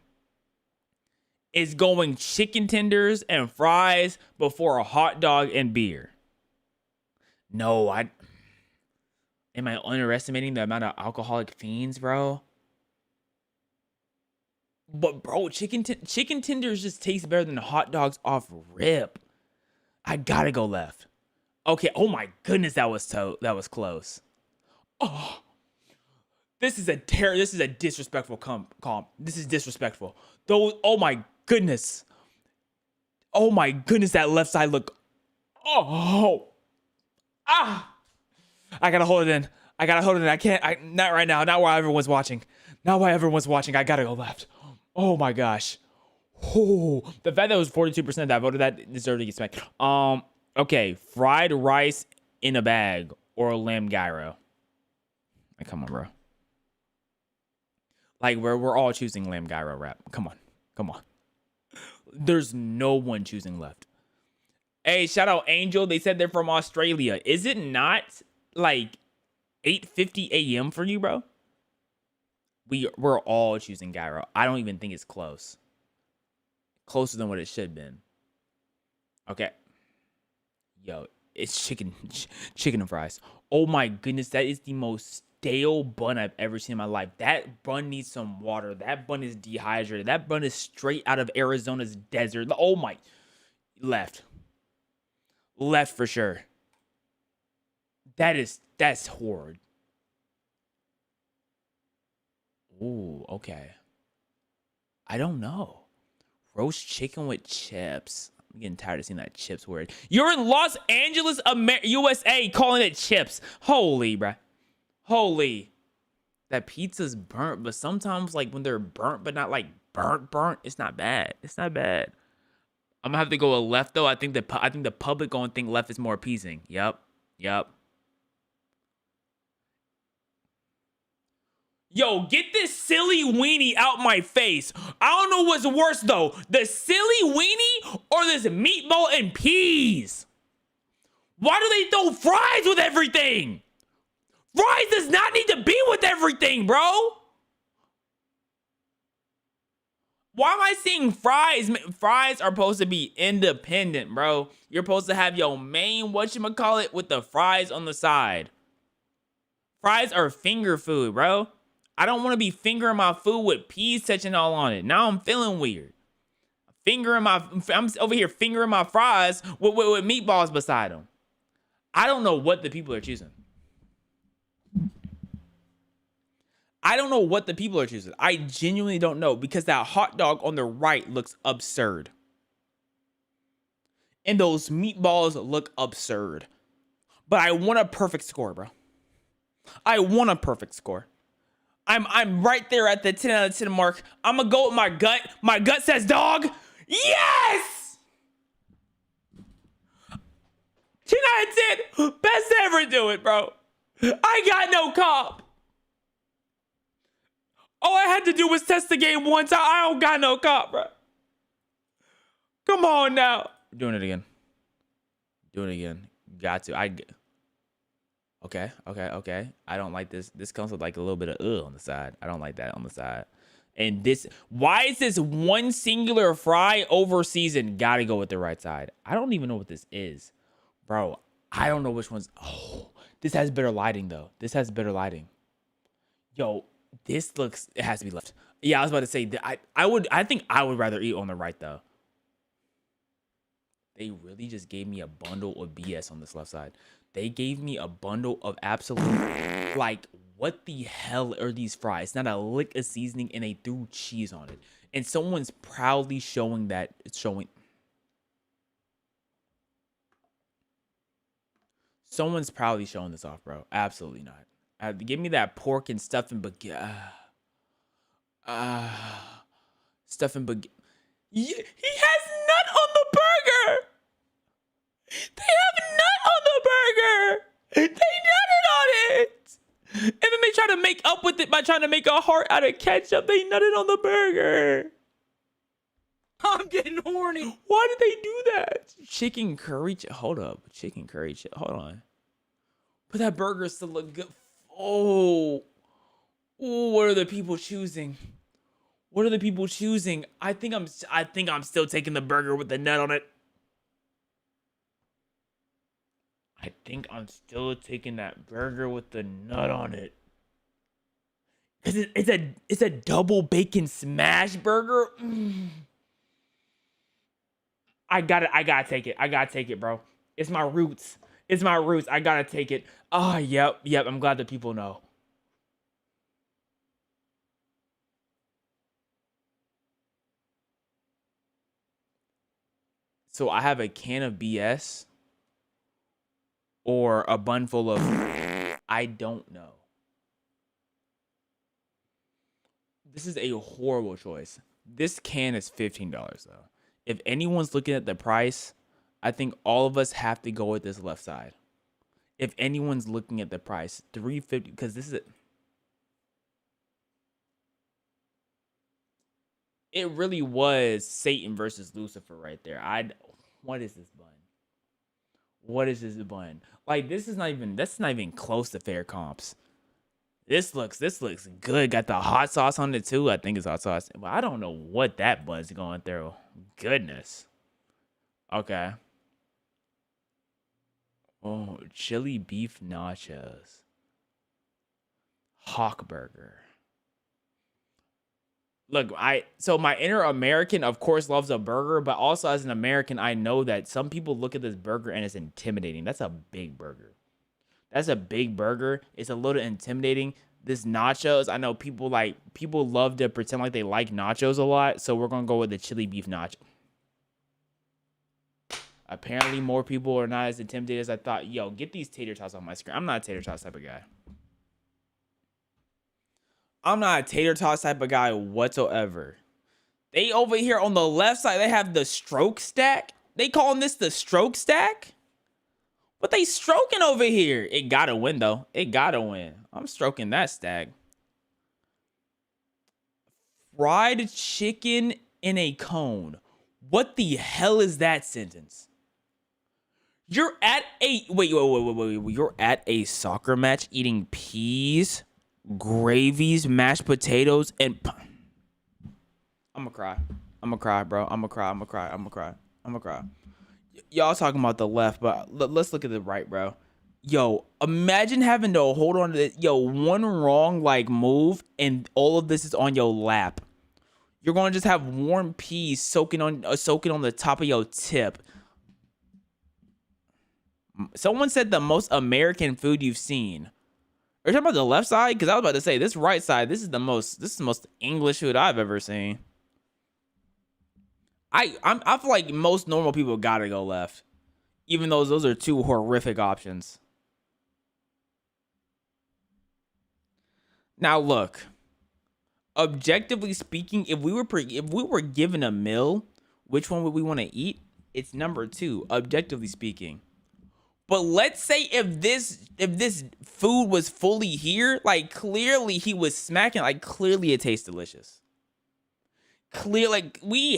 is going chicken tenders and fries before a hot dog and beer. No, am I underestimating the amount of alcoholic fiends, bro? But bro, chicken tenders just taste better than hot dogs off rip. I gotta go left. Okay. Oh my goodness, that was close. Oh, this is a disrespectful comp. This is disrespectful. Oh my goodness. Oh my goodness, that left side look. Oh. I gotta hold it in. I can't. Not right now. Not while everyone's watching. I gotta go left. Oh my gosh. Oh, the fact that it was 42% that voted that deserved to get smacked. Okay, fried rice in a bag or lamb gyro. Like, come on, bro. Like, we're all choosing lamb gyro wrap. Come on, come on. There's no one choosing left. Hey, shout out Angel. They said they're from Australia. Is it not like 8:50 a.m. for you, bro? We're all choosing gyro. I don't even think it's close. Closer than what it should have been. Okay. Yo, it's chicken and fries. Oh my goodness, that is the most stale bun I've ever seen in my life. That bun needs some water. That bun is dehydrated. That bun is straight out of Arizona's desert. Oh my. Left for sure. That's horrid. Ooh, okay. I don't know. Roast chicken with chips. I'm getting tired of seeing that chips word. You're in Los Angeles, USA, calling it chips. Holy, bruh. Holy. That pizza's burnt, but sometimes, like, when they're burnt, but not, like, burnt, it's not bad. It's not bad. I'm gonna have to go a left, though. I think the public gonna think left is more appeasing. Yep. Yo, get this silly weenie out my face. I don't know what's worse, though. The silly weenie or this meatball and peas? Why do they throw fries with everything? Fries does not need to be with everything, bro. Why am I seeing fries? Fries are supposed to be independent, bro. You're supposed to have your main whatchamacallit with the fries on the side. Fries are finger food, bro. I don't want to be fingering my food with peas touching all on it. Now I'm feeling weird. I'm over here fingering my fries with meatballs beside them. I don't know what the people are choosing. I genuinely don't know, because that hot dog on the right looks absurd. And those meatballs look absurd. But I want a perfect score, bro. I want a perfect score. I'm right there at the 10 out of 10 mark. I'm gonna go with my gut. My gut says dog. Yes! 10 out of 10. Best to ever do it, bro. I got no cop. All I had to do was test the game once. I don't got no cop, bro. Come on now. Doing it again. Got to. Okay. I don't like this. This comes with like a little bit of on the side. I don't like that on the side. And this, why is this one singular fry over seasoned? Gotta go with the right side. I don't even know what this is. Bro, I don't know which one's. Oh, this has better lighting though. Yo, this looks, it has to be left. Yeah, I was about to say that I think I would rather eat on the right though. They really just gave me a bundle of BS on this left side. They gave me a bundle of absolute, like, what the hell are these fries? Not a lick of seasoning, and they threw cheese on it. And someone's proudly showing that, someone's proudly showing this off, bro. Absolutely not. Give me that pork and stuffing baguette. Stuffing baguette. He has nut on the burger. They have nut on the burger. They nutted on it. And then they try to make up with it by trying to make a heart out of ketchup. They nutted on the burger. I'm getting horny. Why did they do that? Chicken curry. Hold up. Chicken curry. Hold on. But that burger still look good. Oh. Ooh, what are the people choosing? I think I'm still taking the burger with the nut on it. I think I'm still taking that burger with the nut on it. Cause it's a double bacon smash burger. I gotta take it, bro. It's my roots. I gotta take it. Oh, yep. I'm glad that people know. So I have a can of BS or a bun full of, I don't know. This is a horrible choice. This can is $15 though. If anyone's looking at the price, I think all of us have to go with this left side. If anyone's looking at the price, $3.50, because this is it really was Satan versus Lucifer right there. What is this bun? What is this bun? Like, that's not even close to fair comps. This looks good. Got the hot sauce on it too. I think it's hot sauce. But I don't know what that bun's going through. Goodness. Okay. Oh, chili beef nachos. Hawk burger. Look, so my inner American, of course, loves a burger, but also as an American, I know that some people look at this burger and it's intimidating. That's a big burger. That's a big burger. It's a little intimidating. This nachos, I know people love to pretend like they like nachos a lot, so we're gonna go with the chili beef nacho. Apparently, more people are not as intimidated as I thought. Yo, get these tater tots on my screen. I'm not a tater tots type of guy. I'm not a tater tots type of guy whatsoever. They over here on the left side, they have the stroke stack. They calling this the stroke stack? What they stroking over here? It gotta win though. It gotta win. I'm stroking that stack. Fried chicken in a cone. What the hell is that sentence? You're at a wait. You're at a soccer match eating peas, gravies, mashed potatoes, and I'm gonna cry, bro. I'm gonna cry. Y'all talking about the left, but let's look at the right, bro. Yo, imagine having to hold on to this. Yo, one wrong move, and all of this is on your lap. You're gonna just have warm peas soaking on the top of your tip. Someone said the most American food you've seen. Are you talking about the left side? Because I was about to say this right side. This is the most English food I've ever seen. I feel like most normal people gotta go left, even though those are two horrific options. Now look, objectively speaking, if we were given a meal, which one would we want to eat? It's number 2, objectively speaking. But let's say if this food was fully here, clearly he was smacking, clearly it tastes delicious. Clear, we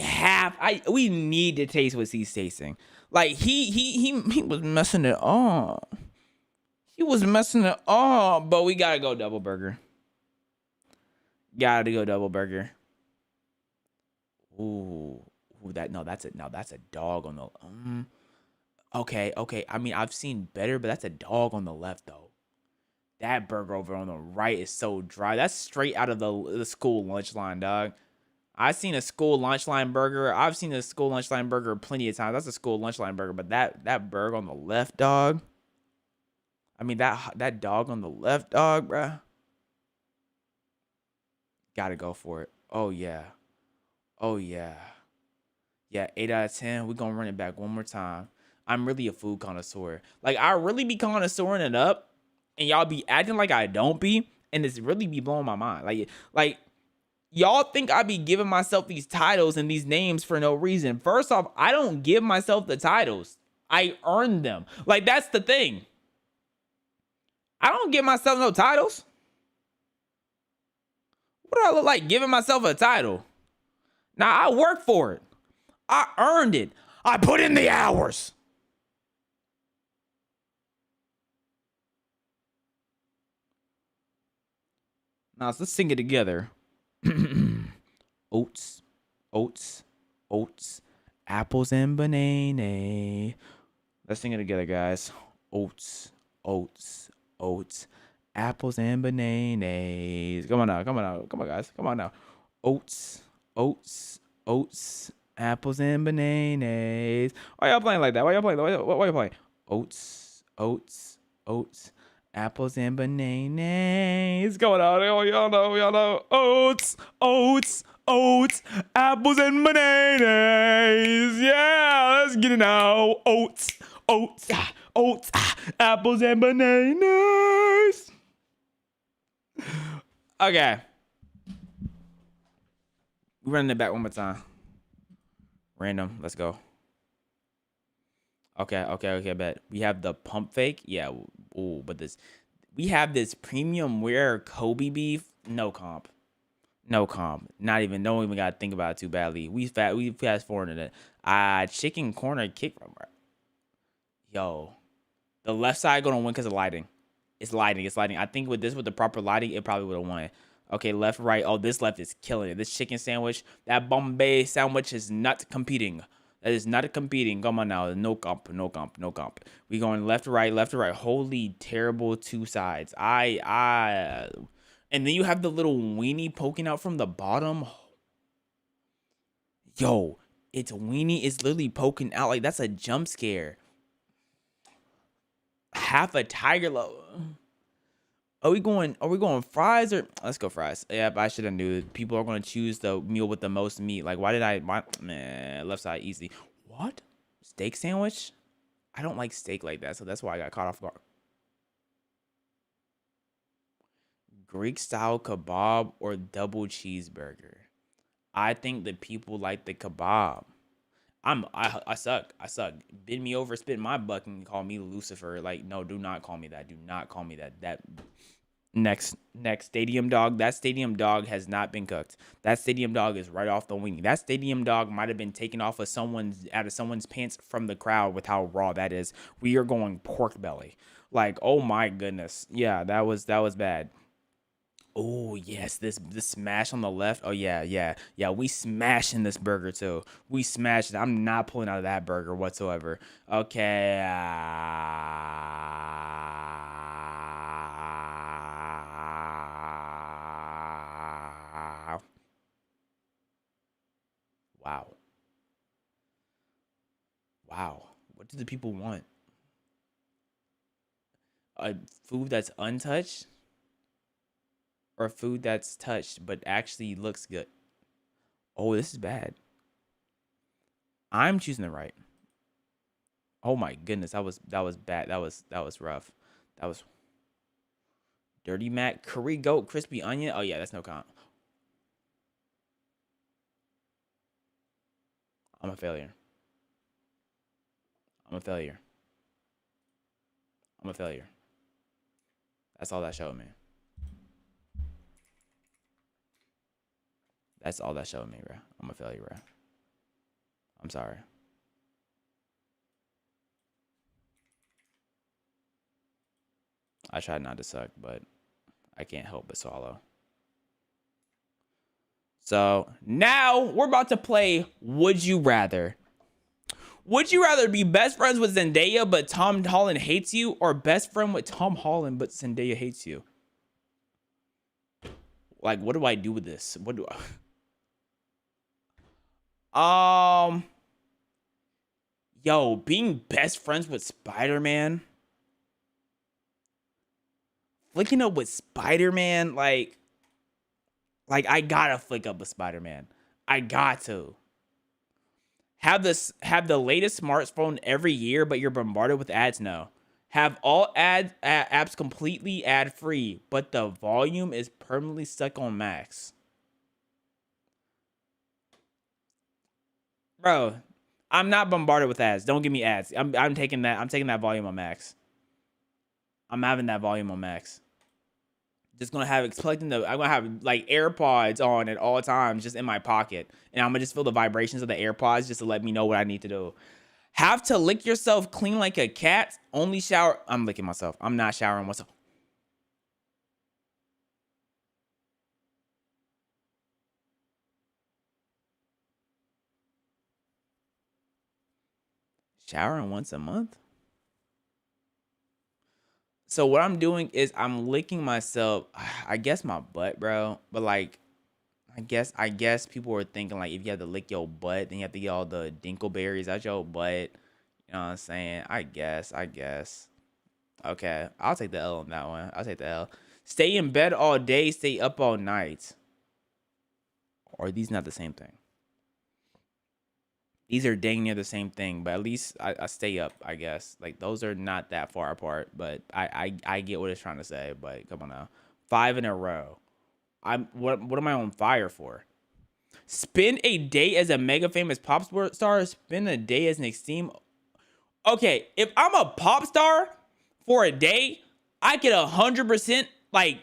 need to taste what he's tasting. He was messing it up. He was messing it up, but we gotta go double burger. Gotta go double burger. Ooh, that's a dog on the. Okay. I mean, I've seen better, but that's a dog on the left though. That burger over on the right is so dry. That's straight out of the school lunch line, dog. I've seen a school lunch line burger. I've seen a school lunch line burger plenty of times. That's a school lunch line burger, but that burger on the left, dog. I mean that dog on the left, dog, bruh. Gotta go for it. Oh yeah. Yeah, 8 out of 10. We're gonna run it back one more time. I'm really a food connoisseur. I really be connoisseuring it up, and y'all be acting like I don't be, and it's really be blowing my mind. Y'all think I be giving myself these titles and these names for no reason. First off, I don't give myself the titles. I earn them. That's the thing. I don't give myself no titles. What do I look like giving myself a title? Now, I work for it. I earned it. I put in the hours. Now, let's sing it together. Oats, apples and banana. Let's sing it together, guys. Oats, apples and bananas. Come on, guys. Come on now. Oats, apples and bananas. Why y'all playing like that? Why y'all playing? Oats, apples and bananas. Going on, y'all know. Oats, apples and bananas. Yeah, let's get it now. Oats, apples and bananas. Okay. We running it back one more time. Random. Let's go. Okay, bet. We have the pump fake. Yeah. Ooh, but this, we have this premium rare Kobe beef. No comp. No comp. Not even. Don't even gotta think about it too badly. We fast forwarded it. Chicken corner kick from. Yo, the left side gonna win because of lighting. It's lighting. I think with the proper lighting, it probably would have won. Okay, left, right. Oh, this left is killing it. This chicken sandwich, that Bombay sandwich is not competing. That is not competing. Come on now. No comp. We going left to right. Holy terrible two sides. And then you have the little weenie poking out from the bottom. Yo, its weenie is literally poking out like that's a jump scare. Half a tiger low. Are we going fries or let's go fries? Yeah, but I should have knew people are going to choose the meal with the most meat. Like, man, left side easy. What? Steak sandwich? I don't like steak like that, so that's why I got caught off guard. Greek style kebab or double cheeseburger? I think the people like the kebab. I suck. Bend me over, spit in my butt, and call me Lucifer. Like, no, do not call me that. Do not call me that. That next stadium dog. That stadium dog has not been cooked. That stadium dog is right off the wing. That stadium dog might have been taken off of someone's pants from the crowd with how raw that is. We are going pork belly. Like, oh my goodness. Yeah, that was bad. Oh yes, this smash on the left. Oh yeah. We smashing this burger too. We smashed it. I'm not pulling out of that burger whatsoever. Okay. Wow. What do the people want? A food that's untouched? Or food that's touched but actually looks good? Oh, this is bad. I'm choosing the right. Oh my goodness, that was bad. That was rough. That was Dirty Mac, curry goat, crispy onion. Oh yeah, that's no comp. I'm a failure. That's all that showed me. That's all that showed me, bro. I'm a failure, bro. I'm sorry. I tried not to suck, but I can't help but swallow. So now we're about to play Would You Rather. Would you rather be best friends with Zendaya but Tom Holland hates you, or best friend with Tom Holland but Zendaya hates you? Like, what do I do with this? What do I... Yo, being best friends with Spider-Man. Flicking up with Spider-Man, like I gotta flick up with Spider-Man. I got to. Have the latest smartphone every year, but you're bombarded with ads? No. Have all apps completely ad-free, but the volume is permanently stuck on max. Bro, I'm not bombarded with ads. Don't give me ads. I'm taking that volume on max. I'm having that volume on max. Just gonna have I'm gonna have like AirPods on at all times, just in my pocket, and I'm gonna just feel the vibrations of the AirPods just to let me know what I need to do. Have to lick yourself clean like a cat. Only shower. I'm licking myself. I'm not showering myself. Showering once a month. So what I'm doing is I'm licking myself, I guess my butt, bro. But like, I guess people were thinking like if you have to lick your butt, then you have to get all the dinkleberries out your butt. You know what I'm saying? I guess. Okay, I'll take the L on that one. I'll take the L. Stay in bed all day, stay up all night. Or are these not the same thing? These are dang near the same thing, but at least I stay up, I guess. Like, those are not that far apart, but I get what it's trying to say, but come on now. 5 in a row. What am I on fire for? Spend a day as a mega famous pop star. Spend a day as an extreme. Okay, if I'm a pop star for a day, I could 100% like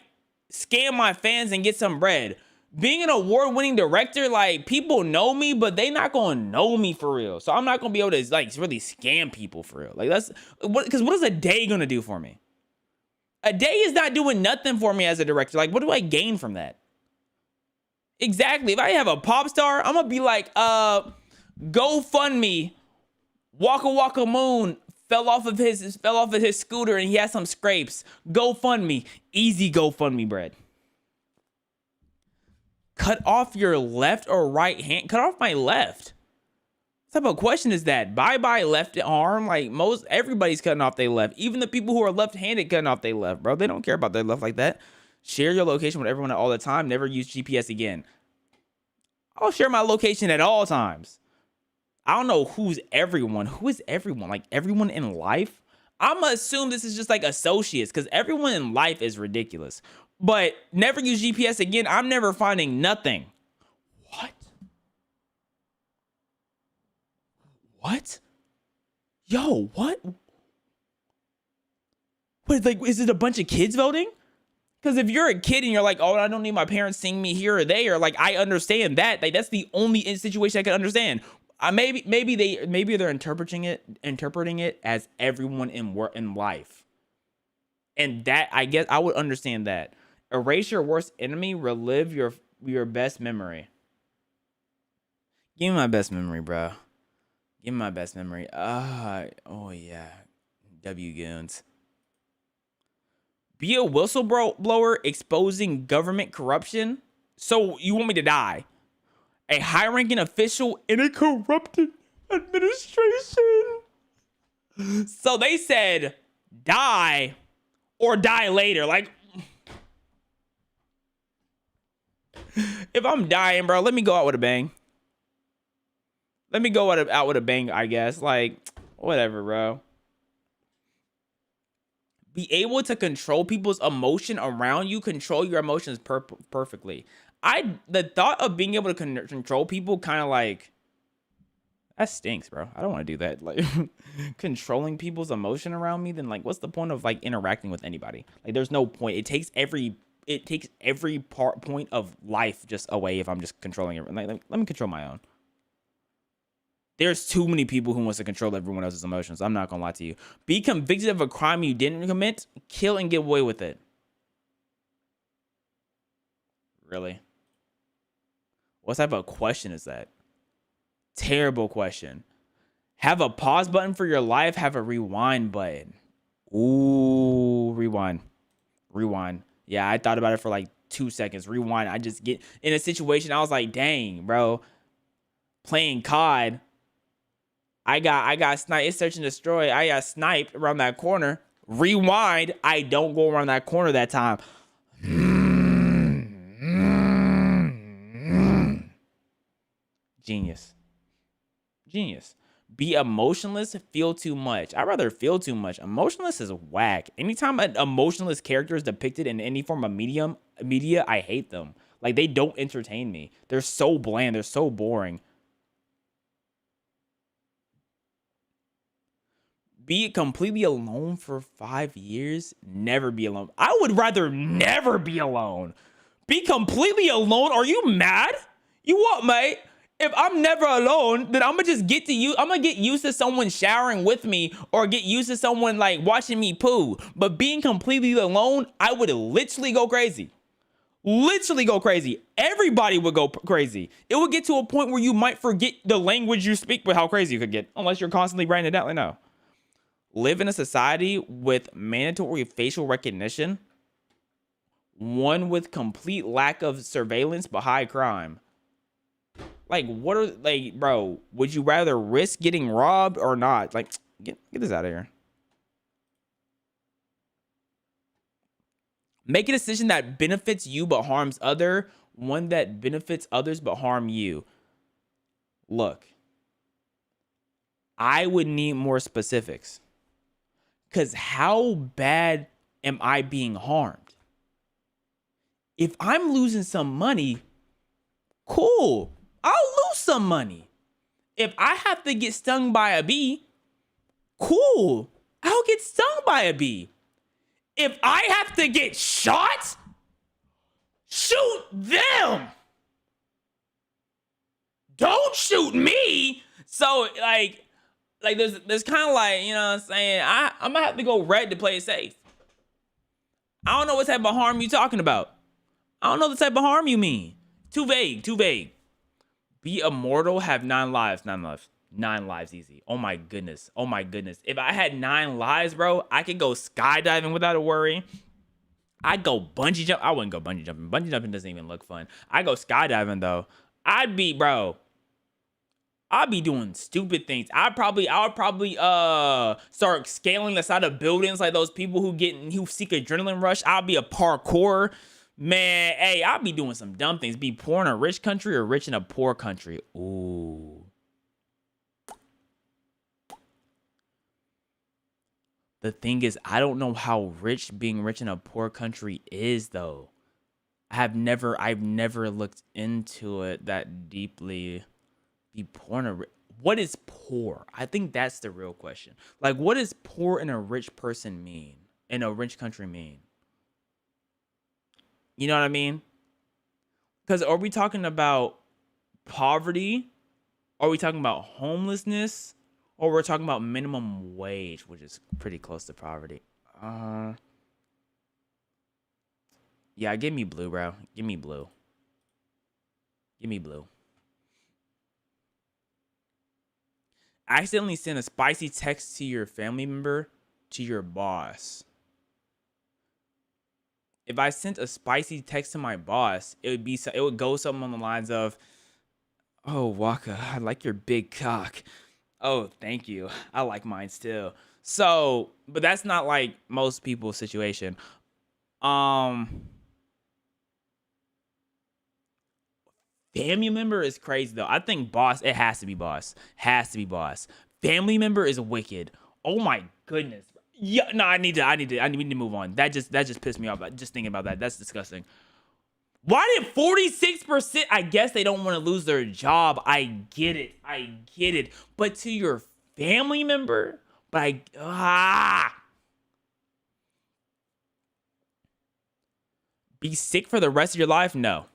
scam my fans and get some bread. Being an award-winning director, like, people know me, but they not gonna know me for real. So I'm not gonna be able to like really scam people for real. Like, that's what, because what is a day gonna do for me? A day is not doing nothing for me as a director. Like, what do I gain from that? Exactly. If I have a pop star, I'm gonna be like, GoFundMe, Waka Waka Moon fell off of his scooter and he has some scrapes. GoFundMe, easy GoFundMe bread. Cut off your left or right hand. Cut off my left. What type of question is that? Bye left arm. Like, everybody's cutting off their left. Even the people who are left-handed cutting off their left, bro. They don't care about their left like that. Share your location with everyone all the time. Never use GPS again. I'll share my location at all times. I don't know who's everyone. Who is everyone? Like, everyone in life? I'm gonna assume this is just like associates, because everyone in life is ridiculous. But never use GPS again. I'm never finding nothing. What? Yo, what? Wait, like, is it a bunch of kids voting? Because if you're a kid and you're like, oh, I don't need my parents seeing me here or there, like, I understand that. Like, that's the only situation I can understand. Maybe they're interpreting it as everyone in life. And that, I guess I would understand that. Erase your worst enemy, relive your best memory. Give me my best memory, bro. Give me my best memory. Oh yeah. W Goons. Be a whistleblower exposing government corruption. So you want me to die? A high-ranking official in a corrupted administration. So they said die or die later. Like, if I'm dying, bro, let me go out with a bang. Let me go out with a bang, I guess. Like, whatever, bro. Be able to control people's emotion around you. Control your emotions perfectly. The thought of being able to control people kind of like, that stinks, bro. I don't want to do that. Like, controlling people's emotion around me, then like, what's the point of like interacting with anybody? Like, there's no point. It takes every point of life just away if I'm just controlling it. Like, let me control my own. There's too many people who wants to control everyone else's emotions. I'm not gonna lie to you. Be convicted of a crime you didn't commit, kill and get away with it. Really? What type of question is that? Terrible question. Have a pause button for your life. Have a rewind button. Ooh, rewind. Yeah, I thought about it for like 2 seconds. Rewind. I just get in a situation. I was like, dang, bro. Playing COD. I got sniped. It's search and destroy. I got sniped around that corner. Rewind. I don't go around that corner that time. Genius. Be emotionless. Feel too much. I'd rather feel too much. Emotionless is whack. Anytime an emotionless character is depicted in any form of media, I hate them. Like, they don't entertain me. They're so bland. They're so boring. Be completely alone for 5 years. Never be alone. I would rather never be alone. Be completely alone? Are you mad? You what, mate? If I'm never alone, then I'm gonna just get to you. I'm gonna get used to someone showering with me or get used to someone like watching me poo. But being completely alone, I would literally go crazy. Everybody would go crazy. It would get to a point where you might forget the language you speak with how crazy you could get, unless you're constantly writing it out. Like, no. Live in a society with mandatory facial recognition. One with complete lack of surveillance but high crime. Like, what are, like, bro, would you rather risk getting robbed or not? Like, get this out of here. Make a decision that benefits you but harms other. One that benefits others but harm you. Look, I would need more specifics. Because how bad am I being harmed? If I'm losing some money, cool. I'll lose some money. If I have to get stung by a bee, cool. I'll get stung by a bee. If I have to get shot, shoot them. Don't shoot me. So like there's kind of like, you know what I'm saying? I'm gonna have to go red to play it safe. I don't know what type of harm you talking about. I don't know the type of harm you mean. Too vague. Be immortal, have 9 lives. 9 lives easy. Oh my goodness. If I had 9 lives, bro, I could go skydiving without a worry. I'd go bungee jump. I wouldn't go bungee jumping. Bungee jumping doesn't even look fun. I go skydiving though. I'd be doing stupid things. I would probably start scaling the side of buildings like those people who seek adrenaline rush. I'll be a parkour. Man, hey, I'll be doing some dumb things. Be poor in a rich country or rich in a poor country. Ooh. The thing is, I don't know how being rich in a poor country is though. I've never looked into it that deeply. Be poor in a what is poor? I think that's the real question. Like, what does poor in a rich person mean? In a rich country mean? You know what I mean? Because are we talking about poverty? Are we talking about homelessness? Or we're talking about minimum wage, which is pretty close to poverty. Yeah, give me blue, bro. Give me blue. Accidentally send a spicy text to your family member, to your boss. If I sent a spicy text to my boss, it would go something on the lines of, "Oh, Waka, I like your big cock. Oh, thank you. I like mine still." So, but that's not like most people's situation. Family member is crazy though. I think boss, it has to be boss. Family member is wicked. Oh my goodness. Yeah, no, I need to move on. That just pissed me off. Just thinking about that. That's disgusting. Why did 46%? I guess they don't want to lose their job. I get it. But to your family member, be sick for the rest of your life? No.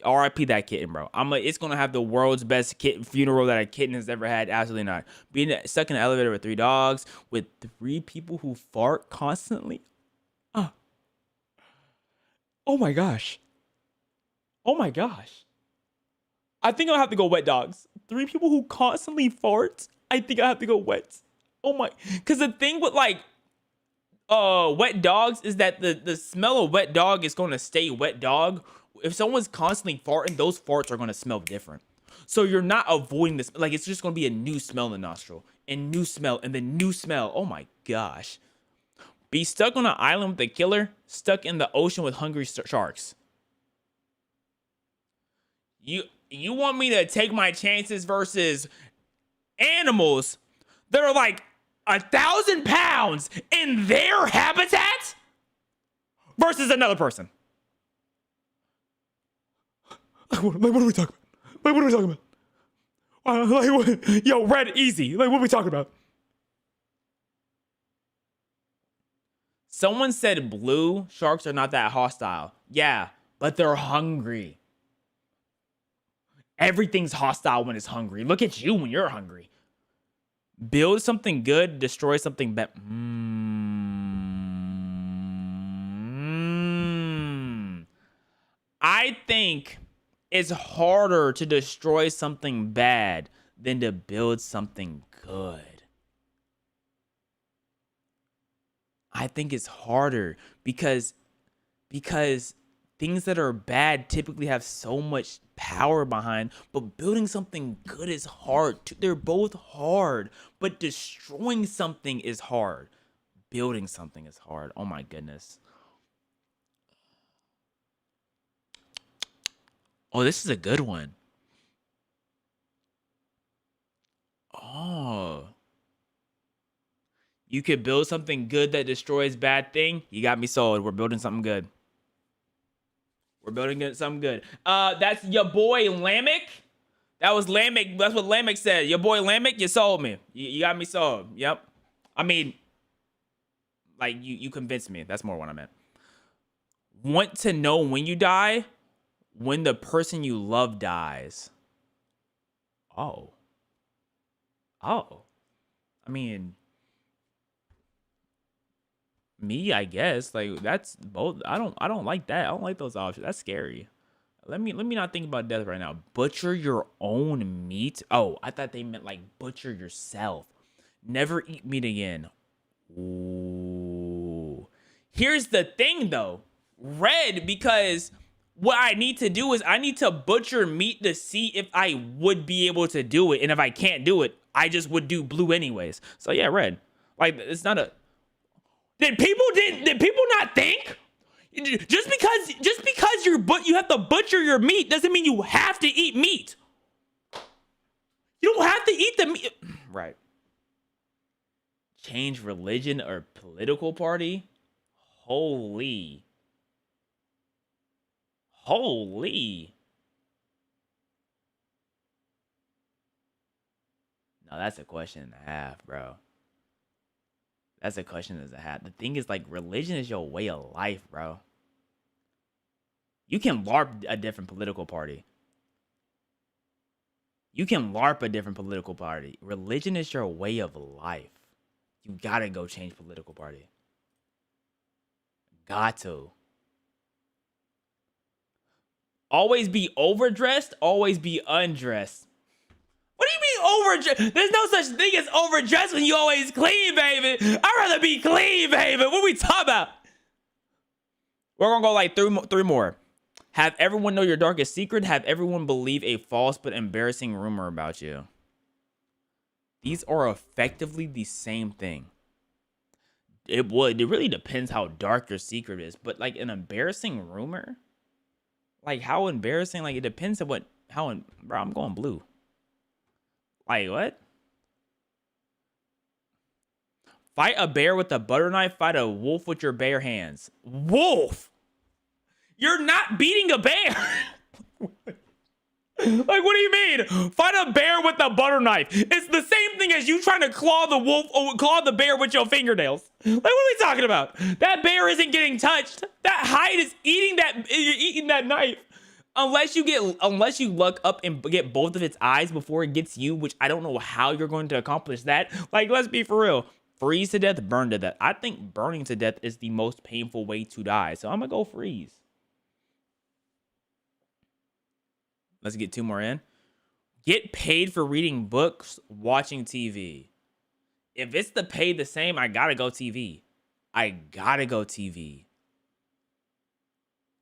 RIP that kitten, bro. It's gonna have the world's best kitten funeral that a kitten has ever had. Absolutely not. Being stuck in an elevator with 3 dogs, with 3 people who fart constantly. Oh my gosh. I think I'll have to go wet dogs. 3 people who constantly fart. I think I have to go wet. Oh my, because the thing with like wet dogs is that the smell of wet dog is going to stay wet dog. If someone's constantly farting, those farts are going to smell different. So you're not avoiding this. Like, it's just going to be a new smell in the nostril. And new smell. And then new smell. Oh my gosh. Be stuck on an island with a killer. Stuck in the ocean with hungry sharks. You want me to take my chances versus animals that are like 1,000 pounds in their habitat versus another person? Like, what are we talking about? Yo, red, easy. Like, what are we talking about? Someone said blue sharks are not that hostile. Yeah, but they're hungry. Everything's hostile when it's hungry. Look at you when you're hungry. Build something good, destroy something bad. I think it's harder to destroy something bad than to build something good. I think it's harder because things that are bad typically have so much power behind, but building something good is hard too. They're both hard, but destroying something is hard. Building something is hard. Oh my goodness. Oh, this is a good one. Oh. You could build something good that destroys bad thing. You got me sold. We're building something good. We're building something good. That's your boy Lamek. That was Lamek. That's what Lamek said. Your boy Lamek, you sold me. You got me sold. Yep. I mean, like you convinced me. That's more what I meant. Want to know when you die? When the person you love dies. Oh. I mean, me, I guess. Like that's both. I don't like that. I don't like those options. That's scary. Let me not think about death right now. Butcher your own meat. Oh, I thought they meant like butcher yourself. Never eat meat again. Ooh. Here's the thing though. Red, because what I need to do is I need to butcher meat to see if I would be able to do it. And if I can't do it, I just would do blue anyways. So yeah, red. Like it's not a. Did people not think? Just because you have to butcher your meat doesn't mean you have to eat meat. You don't have to eat the meat. Right. Change religion or political party? Holy. No, that's a question and a half, bro. That's a question and a half. The thing is, like, religion is your way of life, bro. You can LARP a different political party. Religion is your way of life. You gotta go change political party. Got to. Always be overdressed, always be undressed. What do you mean overdressed? There's no such thing as overdressed when you always clean, baby. I'd rather be clean, baby. What are we talking about? We're gonna go like three more. Have everyone know your darkest secret. Have everyone believe a false but embarrassing rumor about you. These are effectively the same thing. It really depends how dark your secret is. But like an embarrassing rumor? Like how embarrassing? Like it depends on bro, I'm going blue. Like what? Fight a bear with a butter knife. Fight a wolf with your bare hands. Wolf! You're not beating a bear. Like, what do you mean? Fight a bear with a butter knife. It's the same thing as you trying to claw the bear with your fingernails. Like, what are we talking about? That bear isn't getting touched. That hide is eating that knife. Unless you look up and get both of its eyes before it gets you, which I don't know how you're going to accomplish that. Like, let's be for real. Freeze to death, burn to death. I think burning to death is the most painful way to die. So I'm gonna go freeze. Let's get two more in. Get paid for reading books, watching TV. If it's the pay the same, I gotta go TV.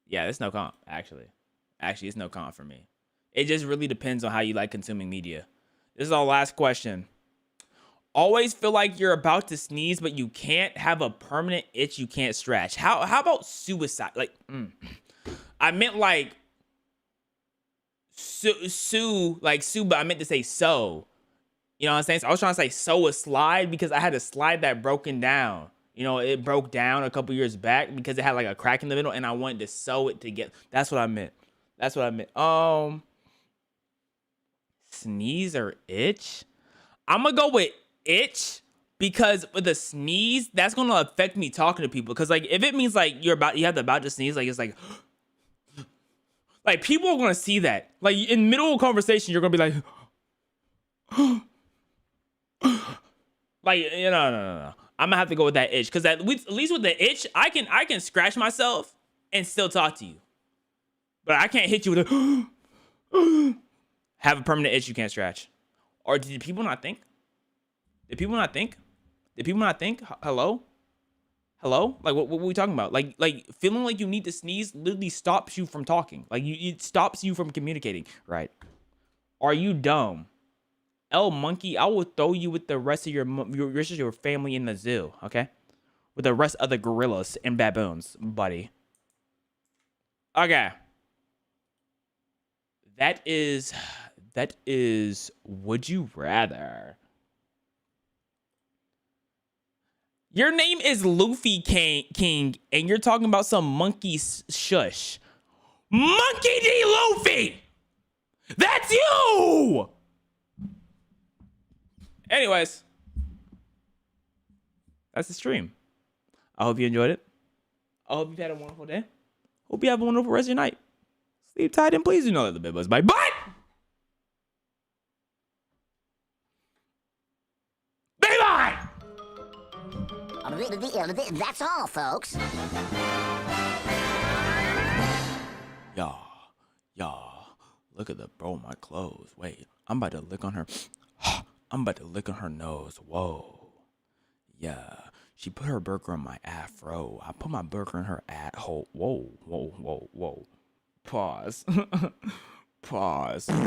Yeah, it's no comp, actually. Actually, it's no comp for me. It just really depends on how you like consuming media. This is our last question. Always feel like you're about to sneeze, but you can't. Have a permanent itch you can't scratch. How about suicide? Like, I meant like sue, but I meant to say so. You know what I'm saying? So I was trying to say sew a slide because I had a slide that broken down. You know, it broke down a couple years back because it had like a crack in the middle and I wanted to sew it together. That's what I meant. Sneeze or itch? I'm gonna go with itch because with a sneeze, that's gonna affect me talking to people. Cause like if it means like you have to sneeze, like it's like people are gonna see that. Like in middle of conversation, you're gonna be like like, no. I'm gonna have to go with that itch. Cause at least with the itch, I can scratch myself and still talk to you. But I can't hit you with a have a permanent itch you can't scratch. Or did people not think? Hello? Like what were we talking about? Like feeling like you need to sneeze literally stops you from talking. Like it stops you from communicating. Right. Are you dumb? L monkey, I will throw you with the rest of your family in the zoo, okay? With the rest of the gorillas and baboons, buddy. Okay. That is would you rather? Your name is Luffy King, and you're talking about some monkey shush. Monkey D. Luffy! That's you! Anyways, that's the stream. I hope you enjoyed it. I hope you've had a wonderful day. Hope you have a wonderful rest of your night. Sleep tight and please do not let the bed buzz bite. But bye! That's all, folks. Y'all, look at the bro, my clothes. Wait, I'm about to lick on her. I'm about to lick on her nose. Whoa. Yeah. She put her burger on my afro. I put my burger in her hole. Whoa. Pause. Pause.